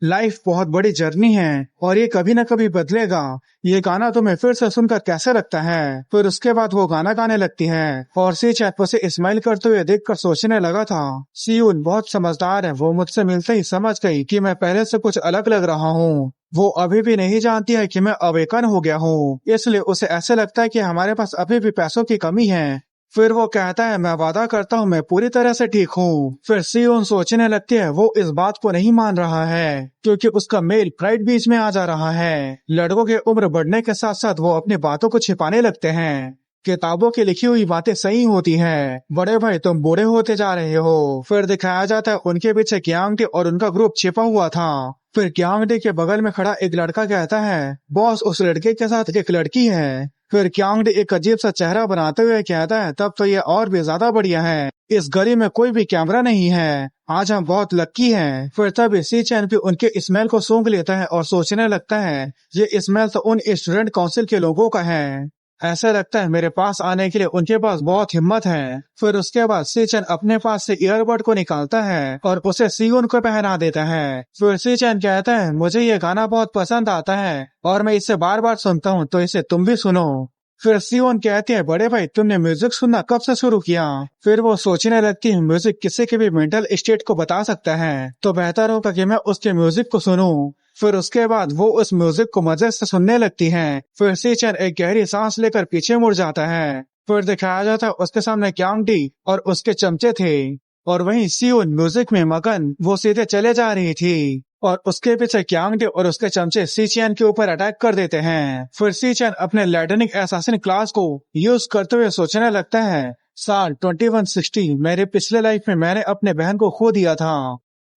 लाइफ बहुत बड़ी जर्नी है और ये कभी न कभी बदलेगा। ये गाना तुम्हें फिर से सुनकर कैसे लगता है? फिर उसके बाद वो गाना गाने लगती है और सी चैप उसे स्माइल करते हुए देखकर सोचने लगा था, सीयून बहुत समझदार है, वो मुझसे मिलते ही समझ गई कि मैं पहले से कुछ अलग लग रहा हूँ। वो अभी भी नहीं जानती है कि मैं अवेकन हो गया हूँ, इसलिए उसे ऐसे लगता है कि हमारे पास अभी भी पैसों की कमी है। फिर वो कहता है, मैं वादा करता हूँ मैं पूरी तरह से ठीक हूँ। फिर सियोन सोचने लगती है वो इस बात को नहीं मान रहा है, क्योंकि उसका मेल प्राइड बीच में आ जा रहा है। लड़कों की उम्र बढ़ने के साथ साथ वो अपनी बातों को छिपाने लगते हैं। किताबों की लिखी हुई बातें सही होती है, बड़े भाई तुम बूढ़े होते जा रहे हो। फिर दिखाया जाता है उनके पीछे क्यांगटे और उनका ग्रुप छिपा हुआ था। फिर क्यांगटे के बगल में खड़ा एक लड़का कहता है, बॉस उस लड़के के साथ एक लड़की है। फिर क्यांगडे एक अजीब सा चेहरा बनाते हुए कहता है, तब तो ये और भी ज्यादा बढ़िया है, इस गली में कोई भी कैमरा नहीं है, आज हम बहुत लक्की हैं। फिर तब सी चैन भी उनके स्मेल को सूंघ लेता है और सोचने लगता है, ये स्मेल तो उन स्टूडेंट काउंसिल के लोगों का है, ऐसा लगता है मेरे पास आने के लिए उनके पास बहुत हिम्मत है। फिर उसके बाद सीचन अपने पास से ईयरबड को निकालता है और उसे सीयोन को पहना देता है। फिर सीचन कहता है, मुझे ये गाना बहुत पसंद आता है और मैं इसे बार बार सुनता हूँ, तो इसे तुम भी सुनो। फिर सीयोन कहती है, बड़े भाई तुमने म्यूजिक सुनना कब से शुरू किया? फिर वो सोचने लगती है, म्यूजिक किसी के भी मेंटल स्टेट को बता सकता है, तो बेहतर होगा कि मैं उसके म्यूजिक को सुनूं। फिर उसके बाद वो उस म्यूजिक को मजे से सुनने लगती है। फिर सीचन एक गहरी सांस लेकर पीछे मुड़ जाता है। फिर दिखाया जाता है उसके सामने क्यांगडी और उसके चमचे थे, और वहीं सीयोन म्यूजिक में मगन वो सीधे चले जा रही थी, और उसके पीछे क्यांगडे और उसके चमचे सीचियन के ऊपर अटैक कर देते हैं। फिर सीचियन अपने लैडनिक एसासिन क्लास को यूज करते हुए सोचने लगता है, साल 2160 मेरे पिछले लाइफ में मैंने अपने बहन को खो दिया था,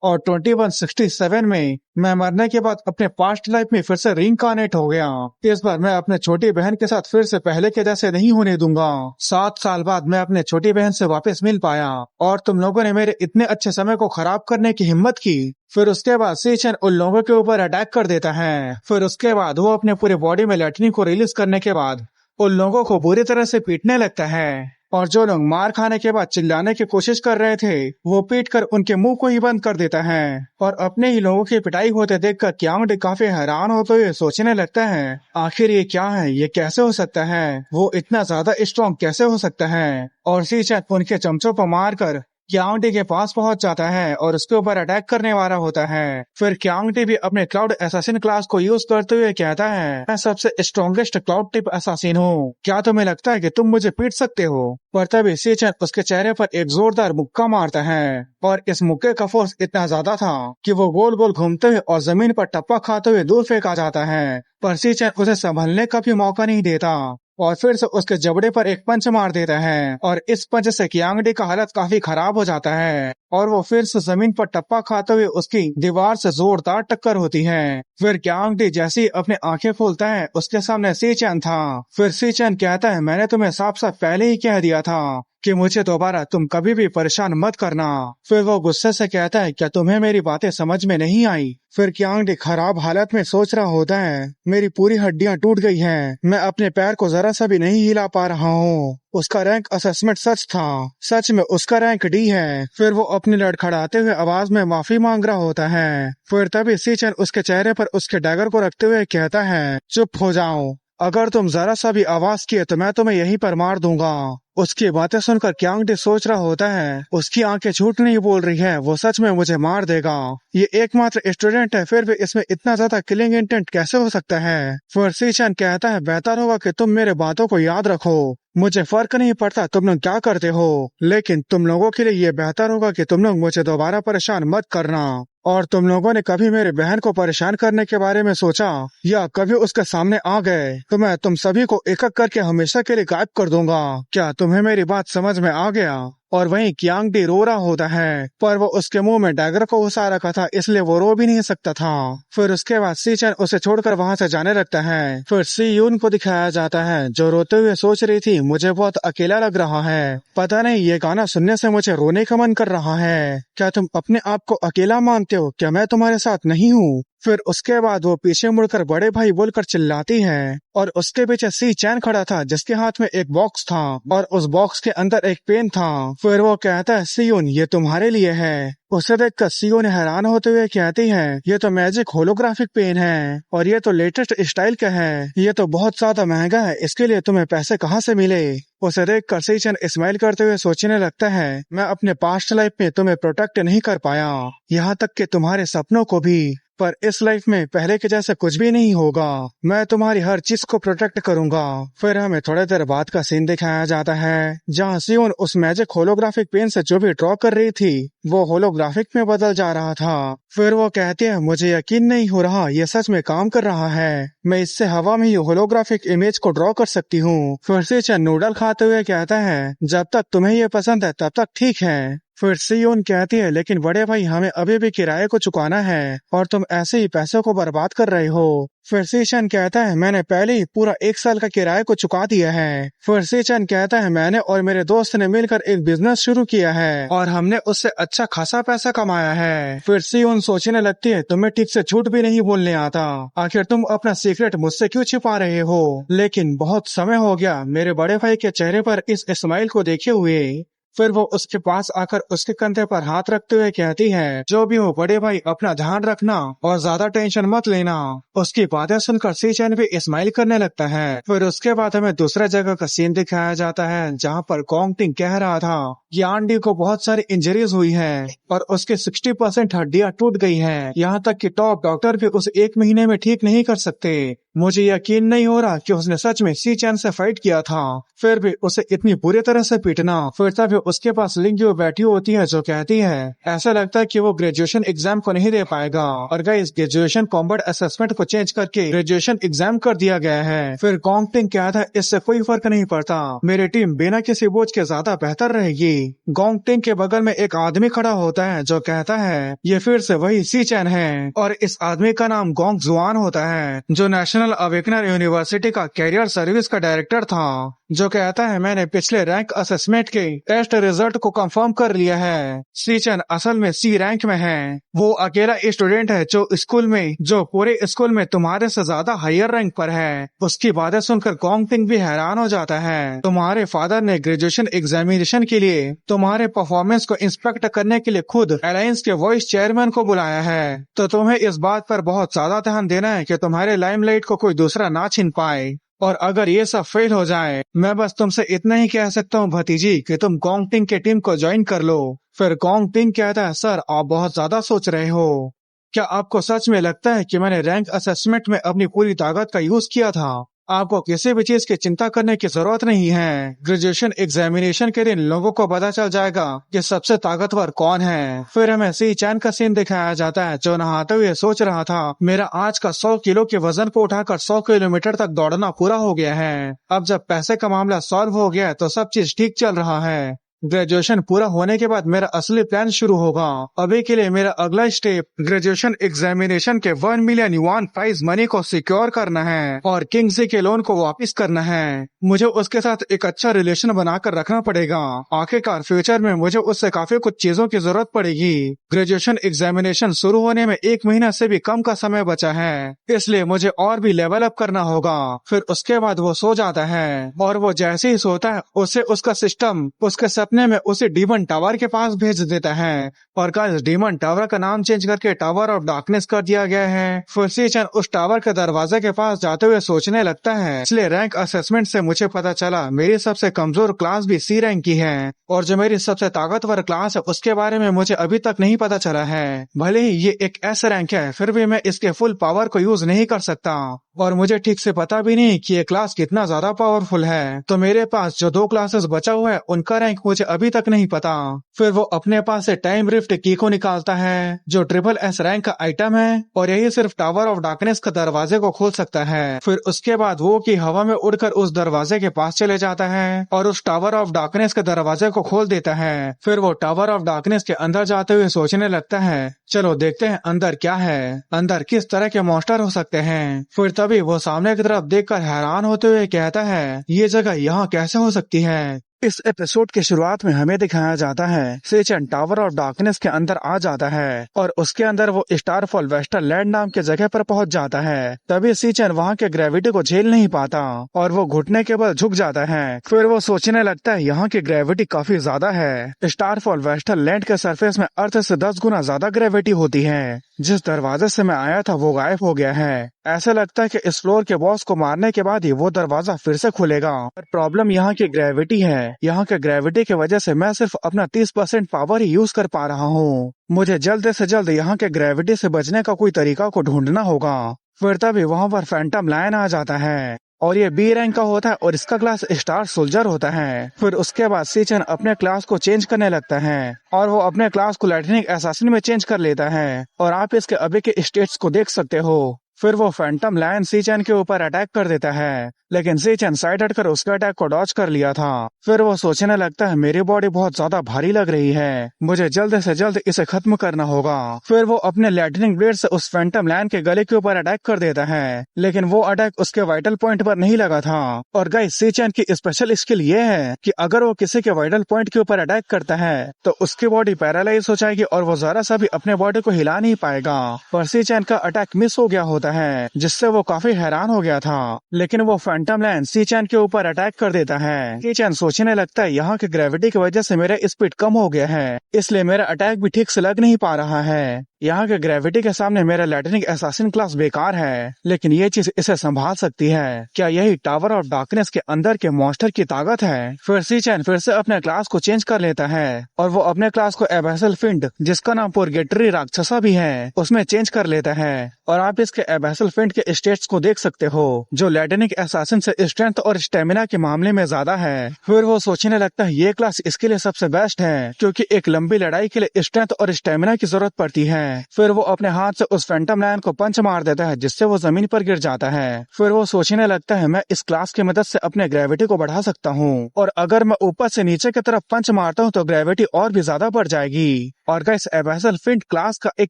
और 2167 में मैं मरने के बाद अपने पास्ट लाइफ में फिर से रीइंकार्नेट हो गया। इस बार मैं अपने छोटी बहन के साथ फिर से पहले के जैसे नहीं होने दूंगा। 7 साल बाद मैं अपने छोटी बहन से वापस मिल पाया, और तुम लोगों ने मेरे इतने अच्छे समय को खराब करने की हिम्मत की। फिर उसके बाद सीचन उन लोगों के ऊपर अटैक कर देता है। फिर उसके बाद वो अपने पूरे बॉडी में लैटिनी को रिलीज करने के बाद उन लोगों को बुरी तरह से पीटने लगता है, और जो लोग मार खाने के बाद चिल्लाने की कोशिश कर रहे थे वो पीट कर उनके मुंह को ही बंद कर देता है। और अपने ही लोगों की पिटाई होते देखकर क्यांगडे काफी हैरान होते हुए सोचने लगता है, आखिर ये क्या है, ये कैसे हो सकता है, वो इतना ज्यादा स्ट्रॉन्ग कैसे हो सकता है। और सीचन उनके चमचों पर मार कर क्यांगडे के पास पहुंच जाता है और उसके ऊपर अटैक करने वाला होता है। फिर क्यांगडे भी अपने क्लाउड एसासिन क्लास को यूज करते हुए कहता है, मैं सबसे स्ट्रॉन्गेस्ट क्लाउड टिप एसासिन हूँ, क्या तुम्हें लगता है कि तुम मुझे पीट सकते हो? पर तभी सीचन उसके चेहरे पर एक जोरदार मुक्का मारता है, और इस मुक्के का फोर्स इतना ज्यादा था कि वो गोल गोल घूमते हुए और जमीन पर टप्पा खाते हुए दूर फेंका जाता है। पर सीचन उसे संभलने का भी मौका नहीं देता और फिर से उसके जबड़े पर एक पंच मार देता है, और इस पंच से क्यांगडे का हालत काफी खराब हो जाता है। और वो फिर से जमीन पर टप्पा खाते हुए उसकी दीवार से जोरदार टक्कर होती है। फिर क्यांग डी जैसे ही अपने आंखें खोलता है उसके सामने सी चैन था। फिर सी चैन कहता है, मैंने तुम्हें साफ साफ पहले ही कह दिया था कि मुझे दोबारा तुम कभी भी परेशान मत करना। फिर वो गुस्से से कहता है, क्या तुम्हें मेरी बातें समझ में नहीं आई? फिर क्यांग डी खराब हालत में सोच रहा होता है, मेरी पूरी हड्डियां टूट गई हैं, मैं अपने पैर को जरा सा भी नहीं हिला पा रहा हूँ। उसका रैंक असेसमेंट सच था, सच में उसका रैंक डी है। फिर वो अपनी लड़खड़ाते हुए आवाज में माफी मांग रहा होता है। फिर तभी सीचन उसके चेहरे पर उसके डैगर को रखते हुए कहता है, चुप हो जाओ, अगर तुम जरा सा भी आवाज किए तो मैं तुम्हें यहीं पर मार दूंगा। उसकी बातें सुनकर क्यांग डी सोच रहा होता है, उसकी आंखें झूठ नहीं बोल रही है, वो सच में मुझे मार देगा। ये एकमात्र स्टूडेंट है, फिर भी इसमें इतना ज्यादा किलिंग इंटेंट कैसे हो सकता है? फिर सीचन कहता है, बेहतर होगा कि तुम मेरे बातों को याद रखो, मुझे फर्क नहीं पड़ता तुम लोग क्या करते हो, लेकिन तुम लोगों के लिए ये बेहतर होगा कि तुम लोग मुझे दोबारा परेशान मत करना। और तुम लोगों ने कभी मेरे बहन को परेशान करने के बारे में सोचा या कभी उसके सामने आ गए तो मैं तुम सभी को एक एक करके हमेशा के लिए गायब कर दूंगा। क्या तुम्हें मेरी बात समझ में आ गया? और वहीं क्यांग डी रो रहा होता है, पर वो उसके मुंह में डैगर को घुसा रखा था, इसलिए वो रो भी नहीं सकता था। फिर उसके बाद सी चैन उसे छोड़कर वहां से जाने लगता है। फिर सी यून को दिखाया जाता है जो रोते हुए सोच रही थी, मुझे बहुत अकेला लग रहा है, पता नहीं ये गाना सुनने से मुझे रोने का मन कर रहा है। क्या तुम अपने आप को अकेला मानते हो? क्या मैं तुम्हारे साथ नहीं हूँ? फिर उसके बाद वो पीछे मुड़कर बड़े भाई बोलकर चिल्लाती है और उसके पीछे सी चैन खड़ा था जिसके हाथ में एक बॉक्स था और उस बॉक्स के अंदर एक पेन था। फिर वो कहता है, सियोन ये तुम्हारे लिए है। उसे देखकर सियोन हैरान होते हुए कहती है, ये तो मैजिक होलोग्राफिक पेन है और ये तो लेटेस्ट स्टाइल का है, ये तो बहुत ज्यादा महंगा है, इसके लिए तुम्हें पैसे कहाँ से मिले? उसे देखकर सी चैन स्माइल करते हुए सोचने लगता है, मैं अपने पास्ट लाइफ में तुम्हें प्रोटेक्ट नहीं कर पाया, यहाँ तक कि तुम्हारे सपनों को भी, पर इस लाइफ में पहले के जैसे कुछ भी नहीं होगा, मैं तुम्हारी हर चीज को प्रोटेक्ट करूंगा। फिर हमें थोड़ी देर बाद का सीन दिखाया जाता है जहां सियोन उस मैजिक होलोग्राफिक पेन से जो भी ड्रॉ कर रही थी वो होलोग्राफिक में बदल जा रहा था। फिर वो कहती है, मुझे यकीन नहीं हो रहा ये सच में काम कर रहा है, मैं इससे हवा में ही होलोग्राफिक इमेज को ड्रॉ कर सकती हूँ। फिर से नूडल खाते हुए कहता है, जब तक तुम्हें ये पसंद है तब तक ठीक है। फिर सियोन कहती है, लेकिन बड़े भाई हमें अभी भी किराए को चुकाना है और तुम ऐसे ही पैसों को बर्बाद कर रहे हो। फिर सीचन कहता है, मैंने पहले ही पूरा 1 साल का किराए को चुका दिया है। फिर सीचन कहता है, मैंने और मेरे दोस्त ने मिलकर एक बिजनेस शुरू किया है और हमने उससे अच्छा खासा पैसा कमाया है। फिर सियोन सोचने लगती है, तुम्हें ठीक से झूठ भी नहीं बोलने आता, आखिर तुम अपना सीक्रेट मुझसे क्यों छिपा रहे हो? लेकिन बहुत समय हो गया मेरे बड़े भाई के चेहरे पर इस स्माइल को देखे हुए। फिर वो उसके पास आकर उसके कंधे पर हाथ रखते हुए कहती है, जो भी हो बड़े भाई अपना ध्यान रखना और ज्यादा टेंशन मत लेना। उसकी बातें सुनकर सी चैन भी स्माइल करने लगता है। फिर उसके बाद हमें दूसरा जगह का सीन दिखाया जाता है जहाँ पर गोंग टिंग कह रहा था, यान डी को बहुत सारी इंजरीज हुई है और उसके 60% हड्डियां टूट गई है, यहाँ तक कि टॉप डॉक्टर भी उसे 1 महीने में ठीक नहीं कर सकते। मुझे यकीन नहीं हो रहा कि उसने सच में सी चैन से फाइट किया था, फिर भी उसे इतनी बुरी तरह से पीटना। फिर तभी उसके पास लिंग्यू बैठी होती है जो कहती है, ऐसा लगता है कि वो ग्रेजुएशन एग्जाम को नहीं दे पाएगा और गाइस ग्रेजुएशन कॉम्बैट असेसमेंट को चेंज करके ग्रेजुएशन एग्जाम कर दिया गया है। फिर गोंग टिंग कहता है, इससे कोई फर्क नहीं पड़ता, मेरी टीम बिना किसी बोझ के ज्यादा बेहतर रहेगी। गोंग टिंग के बगल में एक आदमी खड़ा होता है जो कहता है, ये फिर से वही सी चैन है और इस आदमी का नाम गोंग जुआन होता है जो नेशनल अवेकनर यूनिवर्सिटी का कैरियर सर्विस का डायरेक्टर था, जो कहता है, मैंने पिछले रैंक असेसमेंट के टेस्ट रिजल्ट को कंफर्म कर लिया है, सी चैन असल में सी रैंक में है। वो अकेला स्टूडेंट है जो पूरे स्कूल में तुम्हारे से ज्यादा हायर रैंक पर है। उसकी बातें सुनकर गोंग टिंग भी हैरान हो जाता है। तुम्हारे फादर ने ग्रेजुएशन एग्जामिनेशन के लिए तुम्हारे परफॉर्मेंस को इंस्पेक्ट करने के लिए खुद अलायंस के वाइस चेयरमैन को बुलाया है, तो तुम्हें इस बात पर बहुत ज्यादा ध्यान देना है कि तुम्हारे लाइमलाइट को कोई दूसरा ना छीन पाए। और अगर ये सब फेल हो जाए, मैं बस तुमसे इतना ही कह सकता हूँ भतीजी कि तुम गोंग टिंग के टीम को ज्वाइन कर लो। फिर गोंग टिंग कहता है, सर आप बहुत ज्यादा सोच रहे हो, क्या आपको सच में लगता है कि मैंने रैंक असेसमेंट में अपनी पूरी ताकत का यूज किया था? आपको किसी भी चीज की चिंता करने की जरूरत नहीं है। ग्रेजुएशन एग्जामिनेशन के दिन लोगों को पता चल जाएगा कि सबसे ताकतवर कौन है। फिर हमें सी चैन का सीन दिखाया जाता है जो नहाते हुए सोच रहा था, मेरा आज का 100 किलो के वजन को उठाकर 100 किलोमीटर तक दौड़ना पूरा हो गया है। अब जब पैसे का मामला सॉल्व हो गया तो सब चीज ठीक चल रहा है। ग्रेजुएशन पूरा होने के बाद मेरा असली प्लान शुरू होगा। अभी के लिए मेरा अगला स्टेप ग्रेजुएशन एग्जामिनेशन के 1 मिलियन युआन प्राइज मनी को सिक्योर करना है और किंगजी के लोन को वापस करना है। मुझे उसके साथ एक अच्छा रिलेशन बनाकर रखना पड़ेगा। आखिरकार फ्यूचर में मुझे उससे काफी कुछ चीजों की जरूरत पड़ेगी। ग्रेजुएशन एग्जामिनेशन शुरू होने में 1 महीना से भी कम का समय बचा है, इसलिए मुझे और भी लेवल अप करना होगा। फिर उसके बाद वो सो जाता है और वो जैसे ही सोता है उसे उसका सिस्टम उसके सपने में उसे डीमन टावर के पास भेज देता है। और गाइस, डीमन टावर का नाम चेंज करके टावर ऑफ डार्कनेस कर दिया गया है। फिर सी-चैन उस टावर के दरवाजे के पास जाते हुए सोचने लगता है, इसलिए रैंक असेसमेंट से मुझे पता चला मेरी सबसे कमजोर क्लास भी सी रैंक की है और जो मेरी सबसे ताकतवर क्लास है उसके बारे में मुझे अभी तक नहीं पता चला है। भले ही ये एक एस रैंक है, फिर भी मैं इसके फुल पावर को यूज नहीं कर सकता और मुझे ठीक से पता भी नहीं कि ये क्लास कितना ज्यादा पावरफुल है। तो मेरे पास जो 2 क्लासेस बचा हुआ है उनका रैंक मुझे अभी तक नहीं पता। फिर वो अपने पास से टाइम रिफ्ट की को निकालता है जो ट्रिपल एस रैंक का आइटम है और यही सिर्फ टावर ऑफ डार्कनेस का दरवाजे को खोल सकता है। फिर उसके बाद वो की हवा में उड़कर उस दरवाजे के पास चले जाता है और उस टावर ऑफ डार्कनेस के दरवाजे को खोल देता है। फिर वो टावर ऑफ डार्कनेस के अंदर जाते हुए सोचने लगता है, चलो देखते हैं अंदर क्या है, अंदर किस तरह के मॉन्स्टर हो सकते हैं। फिर तभी वो सामने की तरफ देखकर हैरान होते हुए कहता है, ये जगह यहाँ कैसे हो सकती है। इस एपिसोड के शुरुआत में हमें दिखाया जाता है सी-चैन टावर ऑफ डार्कनेस के अंदर आ जाता है और उसके अंदर वो स्टारफॉल वेस्टरलैंड नाम के जगह पर पहुंच जाता है। तभी सी-चैन वहां के ग्रेविटी को झेल नहीं पाता और वो घुटने के बल झुक जाता है। फिर वो सोचने लगता है यहाँ की ग्रेविटी काफी ज्यादा है। स्टारफॉल वेस्टरलैंड के सरफेस में अर्थ से 10 गुना ज्यादा ग्रेविटी होती है। जिस दरवाजे से मैं आया था वो गायब हो गया है। ऐसा लगता है कि इस फ्लोर के बॉस को मारने के बाद ही वो दरवाजा फिर से खुलेगा। पर प्रॉब्लम यहाँ की ग्रेविटी है। यहाँ के ग्रेविटी की वजह से मैं सिर्फ अपना 30% पावर ही यूज कर पा रहा हूँ। मुझे जल्द से जल्द यहाँ के ग्रेविटी से बचने का कोई तरीका को ढूंढना होगा। फिर तभी वहाँ पर फैंटम लायन आ जाता है और ये बी रैंक का होता है और इसका क्लास स्टार सोल्जर होता है। फिर उसके बाद सी-चैन अपने क्लास को चेंज करने लगता है और वो अपने क्लास को लाइटनिंग असैसिन में चेंज कर लेता है और आप इसके अभी के स्टेट्स को देख सकते हो। फिर वो फैंटम लायन सी-चैन के ऊपर अटैक कर देता है, लेकिन सी-चैन साइड हटकर उसके अटैक को डॉज कर लिया था। फिर वो सोचने लगता है, मेरी बॉडी बहुत ज्यादा भारी लग रही है, मुझे जल्द से जल्द इसे खत्म करना होगा। फिर वो अपने लाइटनिंग ब्लेड से उस फैंटम लायन के गले के ऊपर अटैक कर देता है, लेकिन वो अटैक उसके वाइटल पॉइंट पर नहीं लगा था। और गाइस, सी-चैन की स्पेशल स्किल ये है कि अगर वो किसी के वाइटल पॉइंट के ऊपर अटैक करता है तो उसकी बॉडी पैरालाइज हो जाएगी और वो जरा सा भी अपने बॉडी को हिला नहीं पाएगा। पर सी-चैन का अटैक मिस हो गया होता है, जिससे वो काफी हैरान हो गया था। लेकिन वो फैंटम लायन सी-चैन के ऊपर अटैक कर देता है। सी-चैन सोचने लगता है, यहाँ की ग्रेविटी की वजह से मेरा स्पीड कम हो गया है, इसलिए मेरा अटैक भी ठीक से लग नहीं पा रहा है। यहाँ के ग्रेविटी के सामने मेरा लाइटनिंग असैसिन क्लास बेकार है, लेकिन ये चीज इसे संभाल सकती है। क्या यही टावर ऑफ डार्कनेस के अंदर के मॉन्स्टर की ताकत है? फिर सी-चैन फिर से अपने क्लास को चेंज कर लेता है और वो अपने क्लास को एबैसल फिंड, जिसका नाम पुरगेटरी राक्षसा भी है, उसमें चेंज कर लेता है। और आप इसके एबैसल फिंड के स्टेट्स को देख सकते हो, जो लाइटनिंग असैसिन से स्ट्रेंथ और स्टेमिना के मामले में ज्यादा है। फिर वो सोचने लगता है, ये क्लास इसके लिए सबसे बेस्ट है, क्योंकि एक लंबी लड़ाई के लिए स्ट्रेंथ और स्टेमिना की जरूरत पड़ती है। फिर वो अपने हाथ से उस फैंटम लायन को पंच मार देता है, जिससे वो जमीन पर गिर जाता है। फिर वो सोचने लगता है, मैं इस क्लास की मदद से अपने ग्रेविटी को बढ़ा सकता हूँ और अगर मैं ऊपर से नीचे की तरफ पंच मारता हूँ तो ग्रेविटी और भी ज्यादा बढ़ जाएगी। और गाइस, एबैसल फिंड क्लास का एक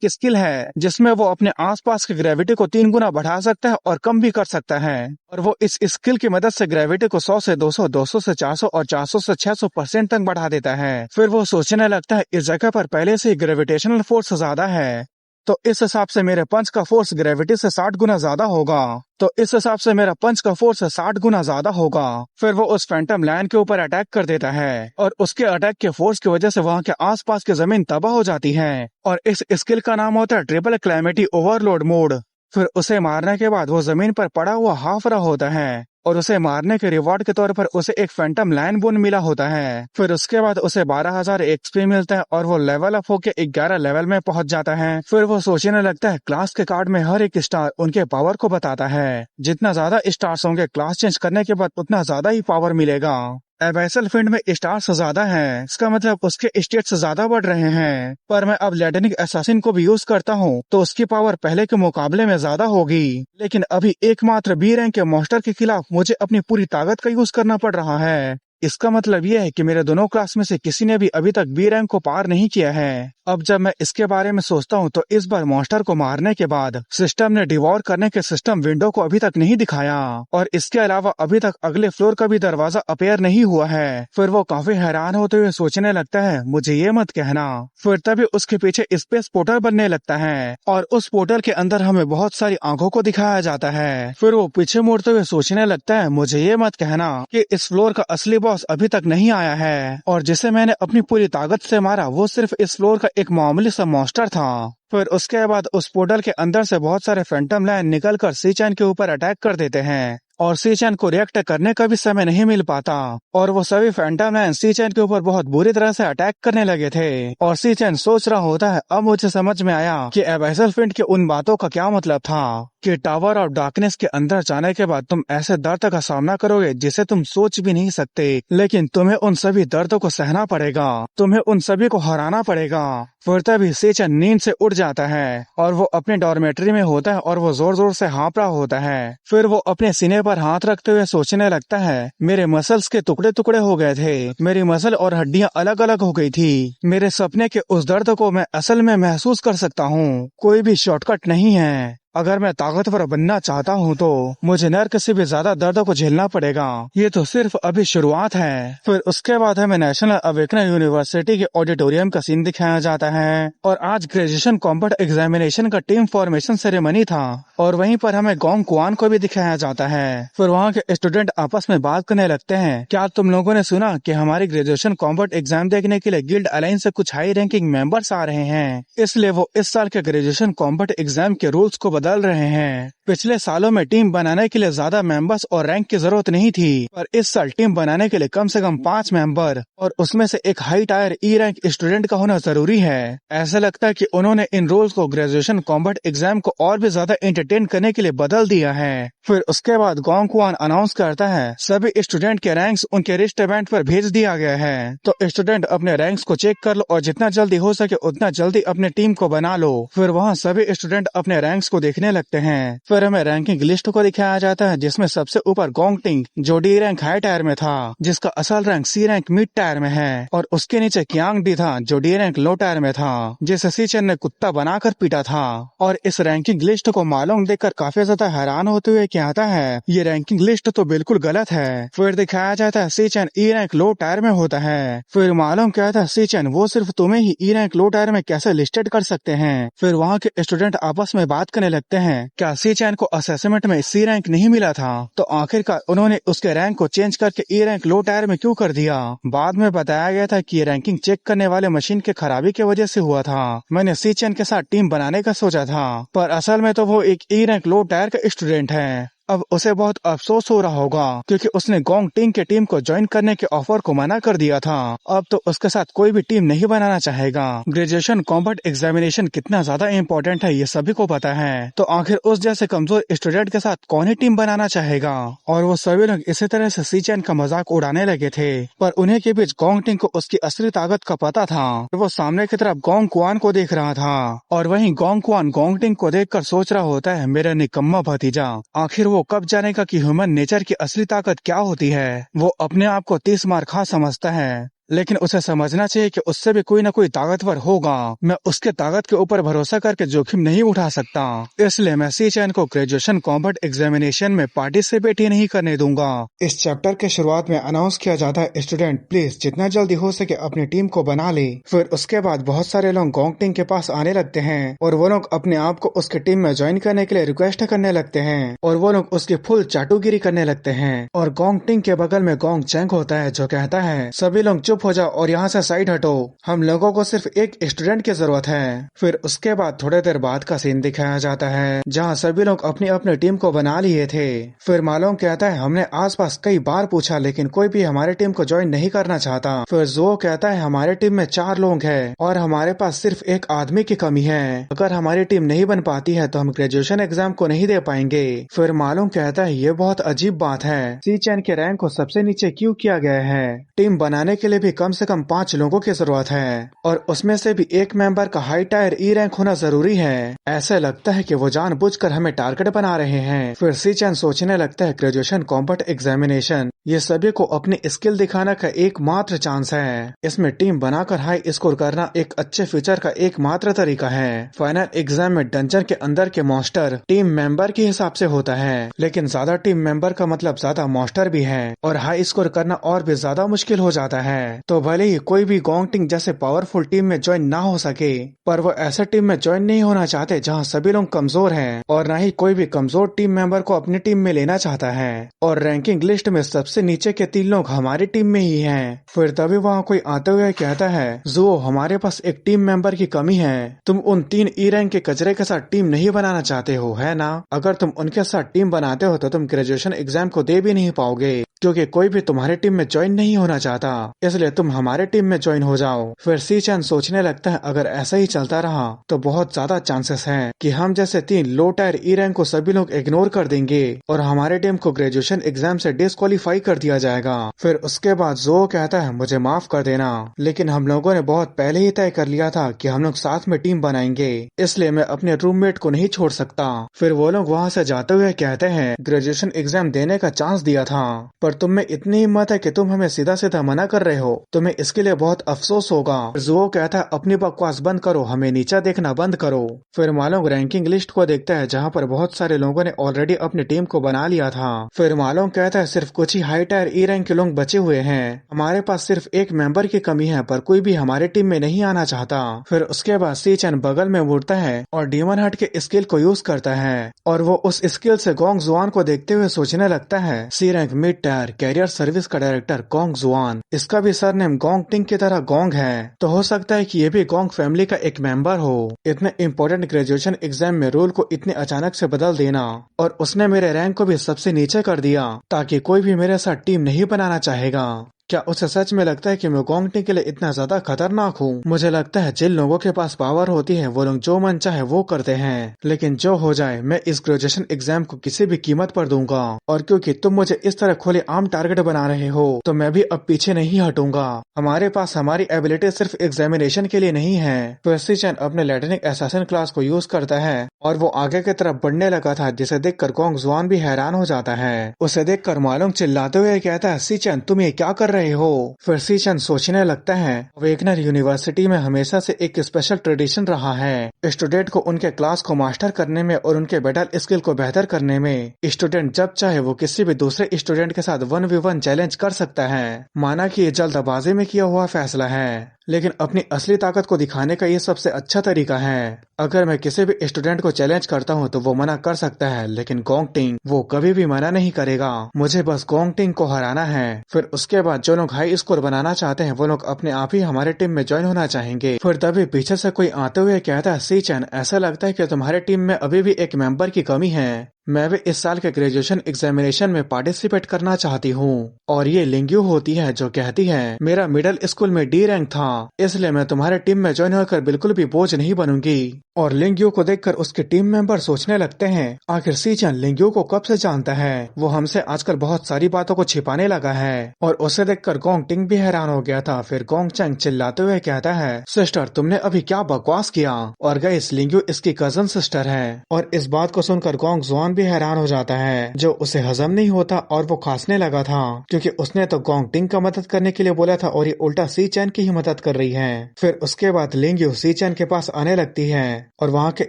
स्किल है जिसमें वो अपने आसपास की ग्रेविटी को 3 गुना बढ़ा सकता है और कम भी कर सकता है। और वो इस स्किल की मदद से ग्रेविटी को 100 से 200, 200 से 400 और 400 से 600% तक बढ़ा देता है। फिर वो सोचने लगता है, इस जगह पर पहले से ही ग्रेविटेशनल फोर्स ज्यादा है, तो इस हिसाब से मेरे पंच का फोर्स ग्रेविटी से 60 गुना ज्यादा होगा। तो इस हिसाब से मेरा पंच का फोर्स 60 गुना ज्यादा होगा। फिर वो उस फैंटम लायन के ऊपर अटैक कर देता है और उसके अटैक के फोर्स की वजह से वहाँ के आसपास की जमीन तबाह हो जाती है। और इस स्किल का नाम होता है ट्रिपल कैलेमिटी ओवरलोड मोड। फिर उसे मारने के बाद वो जमीन पर पड़ा हुआ हाफ रहा होता है और उसे मारने के रिवॉर्ड के तौर पर उसे एक फैंटम लायन बोन मिला होता है। फिर उसके बाद उसे 12,000 एक्सपी मिलता है और वो लेवल अप होके 11 लेवल में पहुंच जाता है। फिर वो सोचने लगता है, क्लास के कार्ड में हर एक स्टार उनके पावर को बताता है, जितना ज्यादा स्टार्स होंगे क्लास चेंज करने के बाद उतना ज्यादा ही पावर मिलेगा। एबैसल फिंड में स्टार्स ज्यादा हैं, इसका मतलब उसके स्टेट्स ज्यादा बढ़ रहे हैं। पर मैं अब लाइटनिंग असैसिन को भी यूज करता हूँ तो उसकी पावर पहले के मुकाबले में ज्यादा होगी। लेकिन अभी एकमात्र बी रैंक के मॉन्स्टर के खिलाफ मुझे अपनी पूरी ताकत का यूज करना पड़ रहा है। इसका मतलब ये है कि मेरे दोनों क्लास में से किसी ने भी अभी तक बी रैंक को पार नहीं किया है। अब जब मैं इसके बारे में सोचता हूँ तो इस बार मॉन्स्टर को मारने के बाद सिस्टम ने डिवॉर करने के सिस्टम विंडो को अभी तक नहीं दिखाया और इसके अलावा अभी तक अगले फ्लोर का भी दरवाजा अपेयर नहीं हुआ है। फिर वो काफी हैरान होते हुए सोचने लगता है, मुझे ये मत कहना। फिर तभी उसके पीछे स्पेस पोर्टल बनने लगता है और उस पोर्टल के अंदर हमें बहुत सारी आंखों को दिखाया जाता है। फिर वो पीछे मुड़ते हुए सोचने लगता है, मुझे ये मत कहना कि इस फ्लोर का असली बॉस अभी तक नहीं आया है और जिसे मैंने अपनी पूरी ताकत से मारा वो सिर्फ इस फ्लोर का एक मामूली सा मॉन्स्टर था। फिर उसके बाद उस पोर्टल के अंदर से बहुत सारे फैंटम लाइन निकलकर सी-चैन के ऊपर अटैक कर देते हैं और सी-चैन को रिएक्ट करने का भी समय नहीं मिल पाता और वो सभी फैंटम लाइन सी-चैन के ऊपर बहुत बुरी तरह से अटैक करने लगे थे और सी-चैन सोच रहा होता है, अब मुझे समझ में आया कि एबैसल फिंट की उन बातों का क्या मतलब था कि टावर ऑफ डार्कनेस के अंदर जाने के बाद तुम ऐसे दर्द का सामना करोगे जिसे तुम सोच भी नहीं सकते, लेकिन तुम्हें उन सभी दर्दों को सहना पड़ेगा, तुम्हें उन सभी को हराना पड़ेगा। फिर तभी सी-चैन नींद से उठ जाता है और वो अपने डॉर्मेट्री में होता है और वो जोर जोर से हाँफ रहा होता है। फिर वो अपने सीने पर हाथ रखते हुए सोचने लगता है, मेरे मसल्स के टुकड़े टुकड़े हो गए थे, मेरी मसल और हड्डियां अलग अलग हो गई थी, मेरे सपने के उस दर्द को मैं असल में महसूस कर सकता हूँ। कोई भी शॉर्टकट नहीं है। अगर मैं ताकतवर बनना चाहता हूँ तो मुझे नर्क से भी ज्यादा दर्द को झेलना पड़ेगा। ये तो सिर्फ अभी शुरुआत है। फिर उसके बाद हमें नेशनल अवेकनर यूनिवर्सिटी के ऑडिटोरियम का सीन दिखाया जाता है और आज ग्रेजुएशन कॉम्बैट एग्जामिनेशन का टीम फॉर्मेशन सेरेमनी था और वहीं पर हमें गोंग कुआन को भी दिखाया जाता है। फिर वहाँ के स्टूडेंट आपस में बात करने लगते हैं, क्या तुम लोगों ने सुना कि हमारी ग्रेजुएशन कॉम्बैट एग्जाम देखने के लिए गिल्ड अलायंस से कुछ हाई रैंकिंग मेंबर्स आ रहे हैं, इसलिए वो इस साल के ग्रेजुएशन कॉम्बैट एग्जाम के रूल्स को बदल रहे हैं। पिछले सालों में टीम बनाने के लिए ज्यादा मेंबर्स और रैंक की जरूरत नहीं थी, पर इस साल टीम बनाने के लिए कम से कम 5 मेंबर और उसमें से एक high tyre E rank student का होना जरूरी है। ऐसा लगता है कि उन्होंने इन रूल्स को ग्रेजुएशन कॉम्बैट एग्जाम को और भी ज्यादा एंटरटेन करने के लिए बदल दिया है। फिर उसके बाद गोंग कुआन अनाउंस करता है, सभी स्टूडेंट के रैंक्स उनके रिस्ट बैंड पर भेज दिया गया है, तो स्टूडेंट अपने रैंक्स को चेक कर लो और जितना जल्दी हो सके उतना जल्दी अपने टीम को बना लो। फिर वहाँ सभी स्टूडेंट अपने रैंक्स को देखने लगते हैं। फिर हमें रैंकिंग लिस्ट को दिखाया जाता है जिसमें सबसे ऊपर गोंग टिंग जो डी रैंक हाई टायर में था, जिसका असल rank C rank mid tier में है, और उसके नीचे कियांग डी था जो डी रैंक लो टायर में था, जिसे सी-चैन ने कुत्ता बनाकर पीटा था। और इस रैंकिंग लिस्ट को मालूम देखकर काफी ज्यादा हैरान होते हुए कहता है, ये रैंकिंग लिस्ट तो बिल्कुल गलत है। फिर दिखाया जाता है सी-चैन ई रैंक लो टायर में होता है। फिर मालूम कहता है, सी-चैन वो सिर्फ तुम्हें ही ई रैंक लो टायर में कैसे लिस्टेड कर सकते हैं। फिर वहाँ के स्टूडेंट आपस में बात करने लगते हैं, क्या सी-चैन को असेसमेंट में सी रैंक नहीं मिला था, तो आखिरकार उन्होंने उसके रैंक को चेंज करके ई रैंक लो टायर में क्यों कर दिया। बाद में बताया गया था कि ये रैंकिंग चेक करने वाले मशीन के खराबी की वजह से हुआ था। मैंने सी-चैन के साथ टीम बनाने का सोचा था, पर असल में तो वो एक ई रैंक लो टायर का स्टूडेंट है। अब उसे बहुत अफसोस हो रहा होगा क्योंकि उसने गोंग टिंग के टीम को ज्वाइन करने के ऑफर को मना कर दिया था। अब तो उसके साथ कोई भी टीम नहीं बनाना चाहेगा। ग्रेजुएशन कॉम्बैट एग्जामिनेशन कितना ज्यादा इम्पोर्टेंट है ये सभी को पता है, तो आखिर उस जैसे कमजोर स्टूडेंट के साथ कौन ही टीम बनाना चाहेगा। और वो सभी लोग इसी तरह से सी-चैन का मजाक उड़ाने लगे थे, पर उन्हीं के बीच गोंग टिंग को उसकी असली ताकत का पता था। वो सामने की तरफ गोंग कुआन को देख रहा था और वहीं गोंग कुआन गोंग टिंग को देखकर सोच रहा होता है, मेरा निकम्मा भतीजा, आखिर वो कब जानेगा कि ह्यूमन नेचर की असली ताकत क्या होती है। वो अपने आप को 30 मार खा समझता है, लेकिन उसे समझना चाहिए कि उससे भी कोई न कोई ताकतवर होगा। मैं उसके ताकत के ऊपर भरोसा करके जोखिम नहीं उठा सकता, इसलिए मैं सी-चैन को ग्रेजुएशन कॉम्बैट एग्जामिनेशन में पार्टिसिपेट ही नहीं करने दूंगा। इस चैप्टर के शुरुआत में अनाउंस किया जाता है, स्टूडेंट प्लीज जितना जल्दी हो सके अपनी टीम को बना ले। फिर उसके बाद बहुत सारे लोग गोंग टिंग के पास आने लगते हैं और वो लोग अपने आप को उसकी टीम में ज्वाइन करने के लिए रिक्वेस्ट करने लगते हैं और वो लोग उसकी फुल चाटुगिरी करने लगते हैं। और गोंग टिंग के बगल में गोंग चैंग होता है जो कहता है, सभी लोग चुप हो जाओ और यहाँ से साइड हटो, हम लोगों को सिर्फ एक स्टूडेंट की जरूरत है। फिर उसके बाद थोड़ी देर बाद का सीन दिखाया जाता है जहाँ सभी लोग अपनी अपनी टीम को बना लिए थे। फिर मालूम कहता है, हमने आसपास कई बार पूछा लेकिन कोई भी हमारे टीम को ज्वाइन नहीं करना चाहता। फिर जो कहता है, हमारे टीम में 4 लोग हैं और हमारे पास सिर्फ एक आदमी की कमी है, अगर हमारी टीम नहीं बन पाती है तो हम ग्रेजुएशन एग्जाम को नहीं दे पाएंगे। फिर मालूम कहता है, ये बहुत अजीब बात है, सी-चैन के रैंक को सबसे नीचे क्यों किया गया है, टीम बनाने के लिए भी भी कम से कम 5 लोगों की जरूरत है और उसमें से भी एक मेंबर का हाई टायर ई रैंक होना जरूरी है। ऐसे लगता है कि वो जानबूझकर हमें टारगेट बना रहे हैं। फिर सी चैन सोचने लगता है ग्रेजुएशन कॉम्बैट एग्जामिनेशन ये सभी को अपनी स्किल दिखाने का एकमात्र चांस है। इसमें टीम बनाकर हाई स्कोर करना एक अच्छे फ्यूचर का एकमात्र तरीका है। फाइनल एग्जाम में डंजन के अंदर के मॉन्स्टर टीम मेंबर के हिसाब से होता है, लेकिन ज्यादा टीम मेंबर का मतलब ज्यादा मॉन्स्टर भी है और हाई स्कोर करना और भी ज्यादा मुश्किल हो जाता है। तो भले ही कोई भी गोंगटिंग जैसे पावरफुल टीम में ज्वाइन ना हो सके, पर वो ऐसे टीम में ज्वाइन नहीं होना चाहते जहाँ सभी लोग कमजोर हैं और न ही कोई भी कमजोर टीम मेंबर को अपनी टीम में लेना चाहता है। और रैंकिंग लिस्ट में सबसे नीचे के 3 लोग हमारी टीम में ही हैं। फिर तभी वहाँ कोई आते हुए कहता है, जुओ हमारे पास एक टीम मेंबर की कमी है। तुम उन 3 ई रैंक के कचरे के साथ टीम नहीं बनाना चाहते हो, है ना? अगर तुम उनके साथ टीम बनाते हो तो तुम ग्रेजुएशन एग्जाम को दे भी नहीं पाओगे, क्योंकि कोई भी तुम्हारे टीम में ज्वाइन नहीं होना चाहता, इसलिए तुम हमारे टीम में ज्वाइन हो जाओ। फिर सी चैन सोचने लगता है अगर ऐसा ही चलता रहा तो बहुत ज्यादा चांसेस हैं कि हम जैसे 3 लो टायर ई रैंक को सभी लोग इग्नोर कर देंगे और हमारे टीम को ग्रेजुएशन एग्जाम से डिस्क्वालीफाई कर दिया जाएगा। फिर उसके बाद जो कहता है मुझे माफ कर देना, लेकिन हम लोगों ने बहुत पहले ही तय कर लिया था कि हम लोग साथ में टीम बनाएंगे, इसलिए मैं अपने रूममेट को नहीं छोड़ सकता। फिर वो लोग वहाँ से जाते हुए कहते हैं ग्रेजुएशन एग्जाम देने का चांस दिया था, पर तुम में इतनी हिम्मत है कि तुम हमें सीधा सीधा मना कर रहे हो, तुम्हें इसके लिए बहुत अफसोस होगा। जुओ कहता है अपनी बकवास बंद करो, हमें नीचा देखना बंद करो। फिर मालोंग रैंकिंग लिस्ट को देखता है जहाँ पर बहुत सारे लोगों ने ऑलरेडी अपनी टीम को बना लिया था। फिर मालोंग कहता है सिर्फ कुछ ही हाई टायर ई रैंक के लोग बचे हुए हैं, हमारे पास सिर्फ एक मेंबर की कमी है, पर कोई भी हमारी टीम में नहीं आना चाहता। फिर उसके बाद सी चैन बगल में मुड़ता है और डीमन हट के स्किल को यूज करता है और वो उस स्किल से गोंग जुआन को देखते हुए सोचने लगता है C rank mid tier career service का डायरेक्टर गोंग जुआन, इसका भी सरनेम गोंग टिंग की तरह गोंग है, तो हो सकता है कि ये भी गोंग फैमिली का एक मेंबर हो। इतने इम्पोर्टेंट ग्रेजुएशन एग्जाम में रूल को इतने अचानक से बदल देना, और उसने मेरे रैंक को भी सबसे नीचे कर दिया ताकि कोई भी मेरे साथ टीम नहीं बनाना चाहेगा। क्या उसे सच में लगता है कि मैं गोंगटिंग के लिए इतना ज्यादा खतरनाक हूँ? मुझे लगता है जिन लोगों के पास पावर होती है वो लोग जो मन चाहे वो करते हैं, लेकिन जो हो जाए मैं इस ग्रेजुएशन एग्जाम को किसी भी कीमत पर दूंगा। और क्योंकि तुम मुझे इस तरह खुले आम टारगेट बना रहे हो तो मैं भी अब पीछे नहीं हटूंगा। हमारे पास हमारी एबिलिटी सिर्फ एग्जामिनेशन के लिए नहीं है। तो सी चैन अपने लैटिनिक एसासिन क्लास को यूज करता है और वो आगे की तरफ बढ़ने लगा था, जिसे देखकर गोंग जुआन भी हैरान हो जाता है। उसे देखकर मालूम चिल्लाते हुए कहता है सी चैन तुम ये क्या कर रहे हो? फिर सी चैन सोचने लगता है वेगनर यूनिवर्सिटी में हमेशा से एक स्पेशल ट्रेडिशन रहा है स्टूडेंट को उनके क्लास को मास्टर करने में और उनके बैटल स्किल को बेहतर करने में। स्टूडेंट जब चाहे वो किसी भी दूसरे स्टूडेंट के साथ 1v1 चैलेंज कर सकता है। माना कि ये जल्दबाजी में किया हुआ फैसला है, लेकिन अपनी असली ताकत को दिखाने का ये सबसे अच्छा तरीका है। अगर मैं किसी भी स्टूडेंट को चैलेंज करता हूँ तो वो मना कर सकता है, लेकिन गोंगटिंग वो कभी भी मना नहीं करेगा। मुझे बस गोंगटिंग को हराना है। फिर उसके बाद जो लोग हाई स्कोर बनाना चाहते हैं वो लोग अपने आप ही हमारे टीम में ज्वाइन होना चाहेंगे। फिर तभी पीछे से कोई आते हुए कहता है सी चैन ऐसा लगता है कि तुम्हारे टीम में अभी भी एक मेंबर की कमी है। मैं भी इस साल के ग्रेजुएशन एग्जामिनेशन में पार्टिसिपेट करना चाहती हूँ। और ये लिंग्यू होती है जो कहती है मेरा मिडिल स्कूल में डी रैंक था, इसलिए मैं तुम्हारे टीम में ज्वाइन होकर बिल्कुल भी बोझ नहीं बनूंगी। और लिंग्यू को देखकर उसके टीम मेंबर सोचने लगते हैं आखिर सी चैन लिंग्यू को कब से जानता है, वो हमसे आजकल बहुत सारी बातों को छिपाने लगा है। और उसे देखकर गोंगटिंग भी हैरान हो गया था। फिर गोंगचैंग चिल्लाते हुए कहता है सिस्टर तुमने अभी क्या बकवास किया? और गाइस लिंग्यू इसकी कजन सिस्टर है। और इस बात को सुनकर गोंग जुआन भी हैरान हो जाता है, जो उसे हजम नहीं होता और वो खांसने लगा था, क्योंकि उसने तो गोंगटिंग का मदद करने के लिए बोला था और ये उल्टा सी चैन की ही मदद कर रही है। फिर उसके बाद लिंग्यू सी चैन के पास आने लगती है और वहाँ के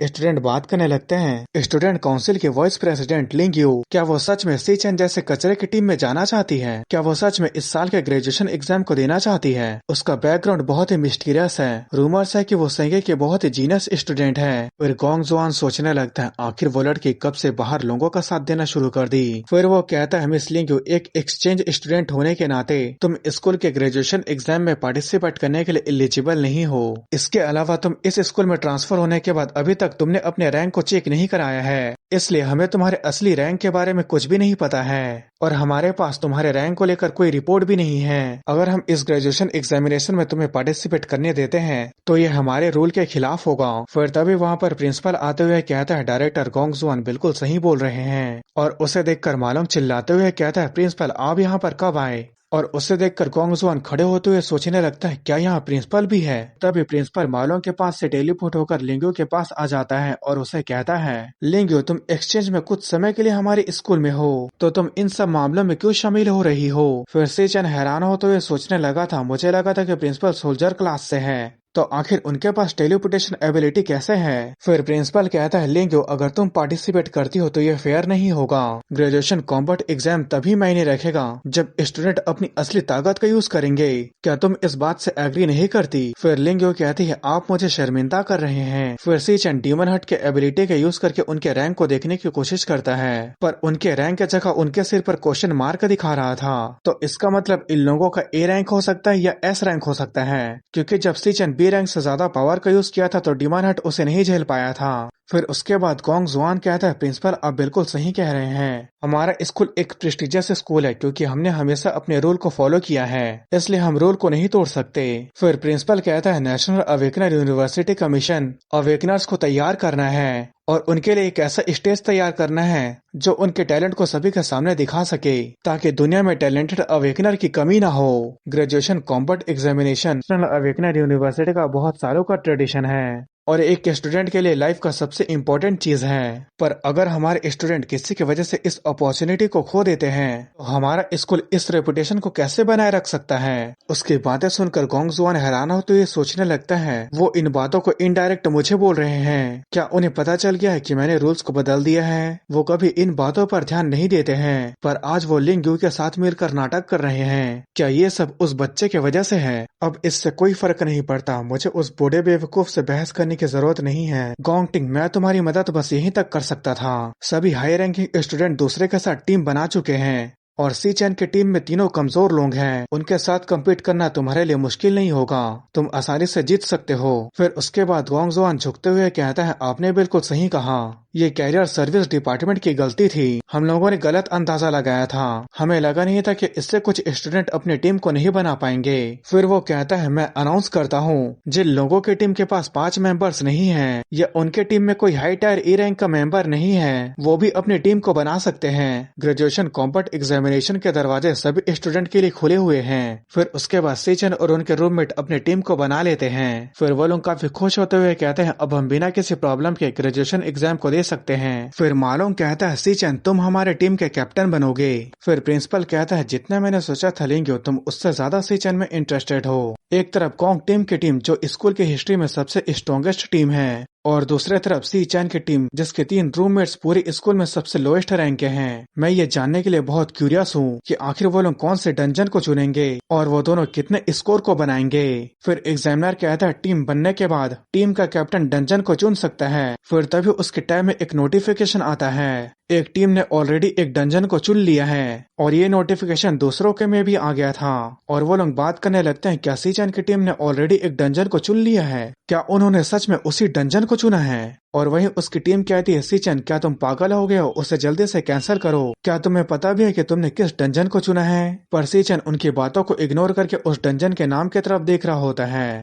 स्टूडेंट बात करने लगते हैं। स्टूडेंट काउंसिल के वाइस प्रेसिडेंट लिंग्यू, क्या वो सच में सी चैन जैसे कचरे की टीम में जाना चाहती है? क्या वो सच में इस साल के ग्रेजुएशन एग्जाम को देना चाहती है? उसका बैकग्राउंड बहुत ही मिस्टीरियस है। रूमर्स है कि वो सेंगे के बहुत ही जीनियस स्टूडेंट है। फिर गोंग जुआन सोचने लगता है आखिर वो लड़की कब से बाहर लोगों का साथ देना शुरू कर दी। फिर वो कहता है मिस लिंग्यू एक एक्सचेंज स्टूडेंट होने के नाते तुम स्कूल के ग्रेजुएशन एग्जाम में पार्टिसिपेट करने के लिए एलिजिबल नहीं हो। इसके अलावा तुम इस स्कूल में ट्रांसफर होने के बाद अभी तक तुमने अपने रैंक को चेक नहीं कराया है, इसलिए हमें तुम्हारे असली रैंक के बारे में कुछ भी नहीं पता है और हमारे पास तुम्हारे रैंक को लेकर कोई रिपोर्ट भी नहीं है। अगर हम इस ग्रेजुएशन एग्जामिनेशन में तुम्हें पार्टिसिपेट करने देते हैं तो ये हमारे रूल के खिलाफ होगा। फिर तभी वहाँ पर प्रिंसिपल आते हुए कहता है डायरेक्टर गोंग जुआन बिल्कुल सही बोल रहे हैं। और उसे देखकर मालूम चिल्लाते हुए कहता है प्रिंसिपल आप यहाँ पर कब आए? और उसे देखकर गोंगजुआन खड़े होते हुए सोचने लगता है क्या यहाँ प्रिंसिपल भी है। तभी प्रिंसिपल मालों के पास से टेलीपोर्ट होकर लिंगू के पास आ जाता है और उसे कहता है, लिंगू तुम एक्सचेंज में कुछ समय के लिए हमारे स्कूल में हो, तो तुम इन सब मामलों में क्यों शामिल हो रही हो। फिर सीचन हैरान होते हुए सोचने लगा था, मुझे लगा था कि प्रिंसिपल सोल्जर क्लास से है, तो आखिर उनके पास टेलीपोर्टेशन एबिलिटी कैसे है। फिर प्रिंसिपल कहता है, लिंगो अगर तुम पार्टिसिपेट करती हो तो ये फेयर नहीं होगा। ग्रेजुएशन कॉम्बैट एग्जाम तभी मायने रखेगा जब स्टूडेंट अपनी असली ताकत का यूज करेंगे। क्या तुम इस बात से एग्री नहीं करती। फिर लिंगो कहती है, आप मुझे शर्मिंदा कर रहे हैं। फिर सीचन डीमन हट के एबिलिटी का यूज करके उनके रैंक को देखने की कोशिश करता है, पर उनके रैंक की जगह उनके सिर पर क्वेश्चन मार्क दिखा रहा था। तो इसका मतलब इन लोगों का ए रैंक हो सकता है या एस रैंक हो सकता है, क्योंकि जब सीचन बी रैंक से ज्यादा पावर का यूज किया था तो डीमन हट उसे नहीं झेल पाया था। फिर उसके बाद गोंगजुआन कहता है, प्रिंसिपल आप बिल्कुल सही कह रहे हैं, हमारा स्कूल एक प्रेस्टिजियस स्कूल है क्योंकि हमने हमेशा अपने रूल को फॉलो किया है, इसलिए हम रूल को नहीं तोड़ सकते। फिर प्रिंसिपल कहता है, नेशनल अवेकनर यूनिवर्सिटी का मिशन अवेकनर्स को तैयार करना है और उनके लिए एक ऐसा स्टेज तैयार करना है जो उनके टैलेंट को सभी के सामने दिखा सके, ताकि दुनिया में टैलेंटेड अवेकनर की कमी ना हो। Graduation combat examination national awakener university का बहुत सालों का ट्रेडिशन है और एक स्टूडेंट के लिए लाइफ का सबसे इम्पोर्टेंट चीज है। पर अगर हमारे स्टूडेंट किसी की वजह से इस अपॉर्चुनिटी को खो देते हैं तो हमारा स्कूल इस रेपुटेशन को कैसे बनाए रख सकता है। उसकी बातें सुनकर गोंगजुआन हैरान होते हुए सोचने लगता है, वो इन बातों को इनडायरेक्ट मुझे बोल रहे हैं, क्या उन्हें पता चल गया है कि मैंने रूल्स को बदल दिया है। वो कभी इन बातों पर ध्यान नहीं देते हैं, पर आज वो लिंगू के साथ मिलकर नाटक कर रहे हैं। क्या ये सब उस बच्चे की वजह से है। अब इससे कोई फर्क नहीं पड़ता, मुझे उस बूढ़े बेवकूफ से बहस करने की जरूरत नहीं है। गोंगटिंग मैं तुम्हारी मदद बस यहीं तक कर सकता था। सभी हाई रैंकिंग स्टूडेंट दूसरे के साथ टीम बना चुके हैं और सी चैन की टीम में तीनों कमजोर लोग हैं, उनके साथ कम्पीट करना तुम्हारे लिए मुश्किल नहीं होगा, तुम आसानी से जीत सकते हो। फिर उसके बाद गोंगजुआन झुकते हुए कहता है, आपने बिल्कुल सही कहा, ये कैरियर सर्विस डिपार्टमेंट की गलती थी, हम लोगों ने गलत अंदाजा लगाया था, हमें लगा नहीं था कि इससे कुछ स्टूडेंट अपनी टीम को नहीं बना पाएंगे। फिर वो कहता है, मैं अनाउंस करता हूँ, जिन लोगों की टीम के पास 5 मेंबर्स नहीं हैं या उनके टीम में कोई हाई टायर ई रैंक का मेंबर नहीं है, वो भी अपनी टीम को बना सकते हैं। ग्रेजुएशन कॉम्बैट एग्जामिनेशन के दरवाजे सभी स्टूडेंट के लिए खुले हुए हैं। फिर उसके बाद सीचन और उनके रूममेट अपनी टीम को बना लेते हैं। फिर वो लोग काफी खुश होते हुए कहते हैं, अब हम बिना किसी प्रॉब्लम के ग्रेजुएशन एग्जाम को दे सकते हैं। फिर मालोंग कहता है, सीचन तुम हमारे टीम के कैप्टन बनोगे। फिर प्रिंसिपल कहता है, जितना मैंने सोचा था लिंगो तुम उससे ज्यादा सीचन में इंटरेस्टेड हो। एक तरफ गोंग टीम की टीम जो स्कूल की हिस्ट्री में सबसे स्ट्रॉन्गेस्ट टीम है और दूसरे तरफ सी चैन की टीम जिसके 3 रूममेट्स पूरे स्कूल में सबसे लोएस्ट रैंक के हैं। मैं ये जानने के लिए बहुत क्यूरियस हूँ कि आखिर वो लोग कौन से डंजन को चुनेंगे और वो दोनों कितने स्कोर को बनाएंगे। फिर एग्जामिनर कहता है, टीम बनने के बाद टीम का कैप्टन डंजन को चुन सकता है। फिर तभी उसके टैब में एक नोटिफिकेशन आता है, एक टीम ने ऑलरेडी एक डंजन को चुन लिया है और ये नोटिफिकेशन दूसरों के में भी आ गया था और वो लोग बात करने लगते हैं, क्या सीचन की टीम ने ऑलरेडी एक डंजन को चुन लिया है, क्या उन्होंने सच में उसी डंजन को चुना है। और वहीं उसकी टीम कहती है, सीचन क्या तुम पागल हो गए हो, उसे जल्दी से कैंसिल करो, क्या तुम्हें पता भी है कि तुमने किस डंजन को चुना है। पर सीचन उनकी बातों को इग्नोर करके उस डंजन के नाम की तरफ देख रहा होता है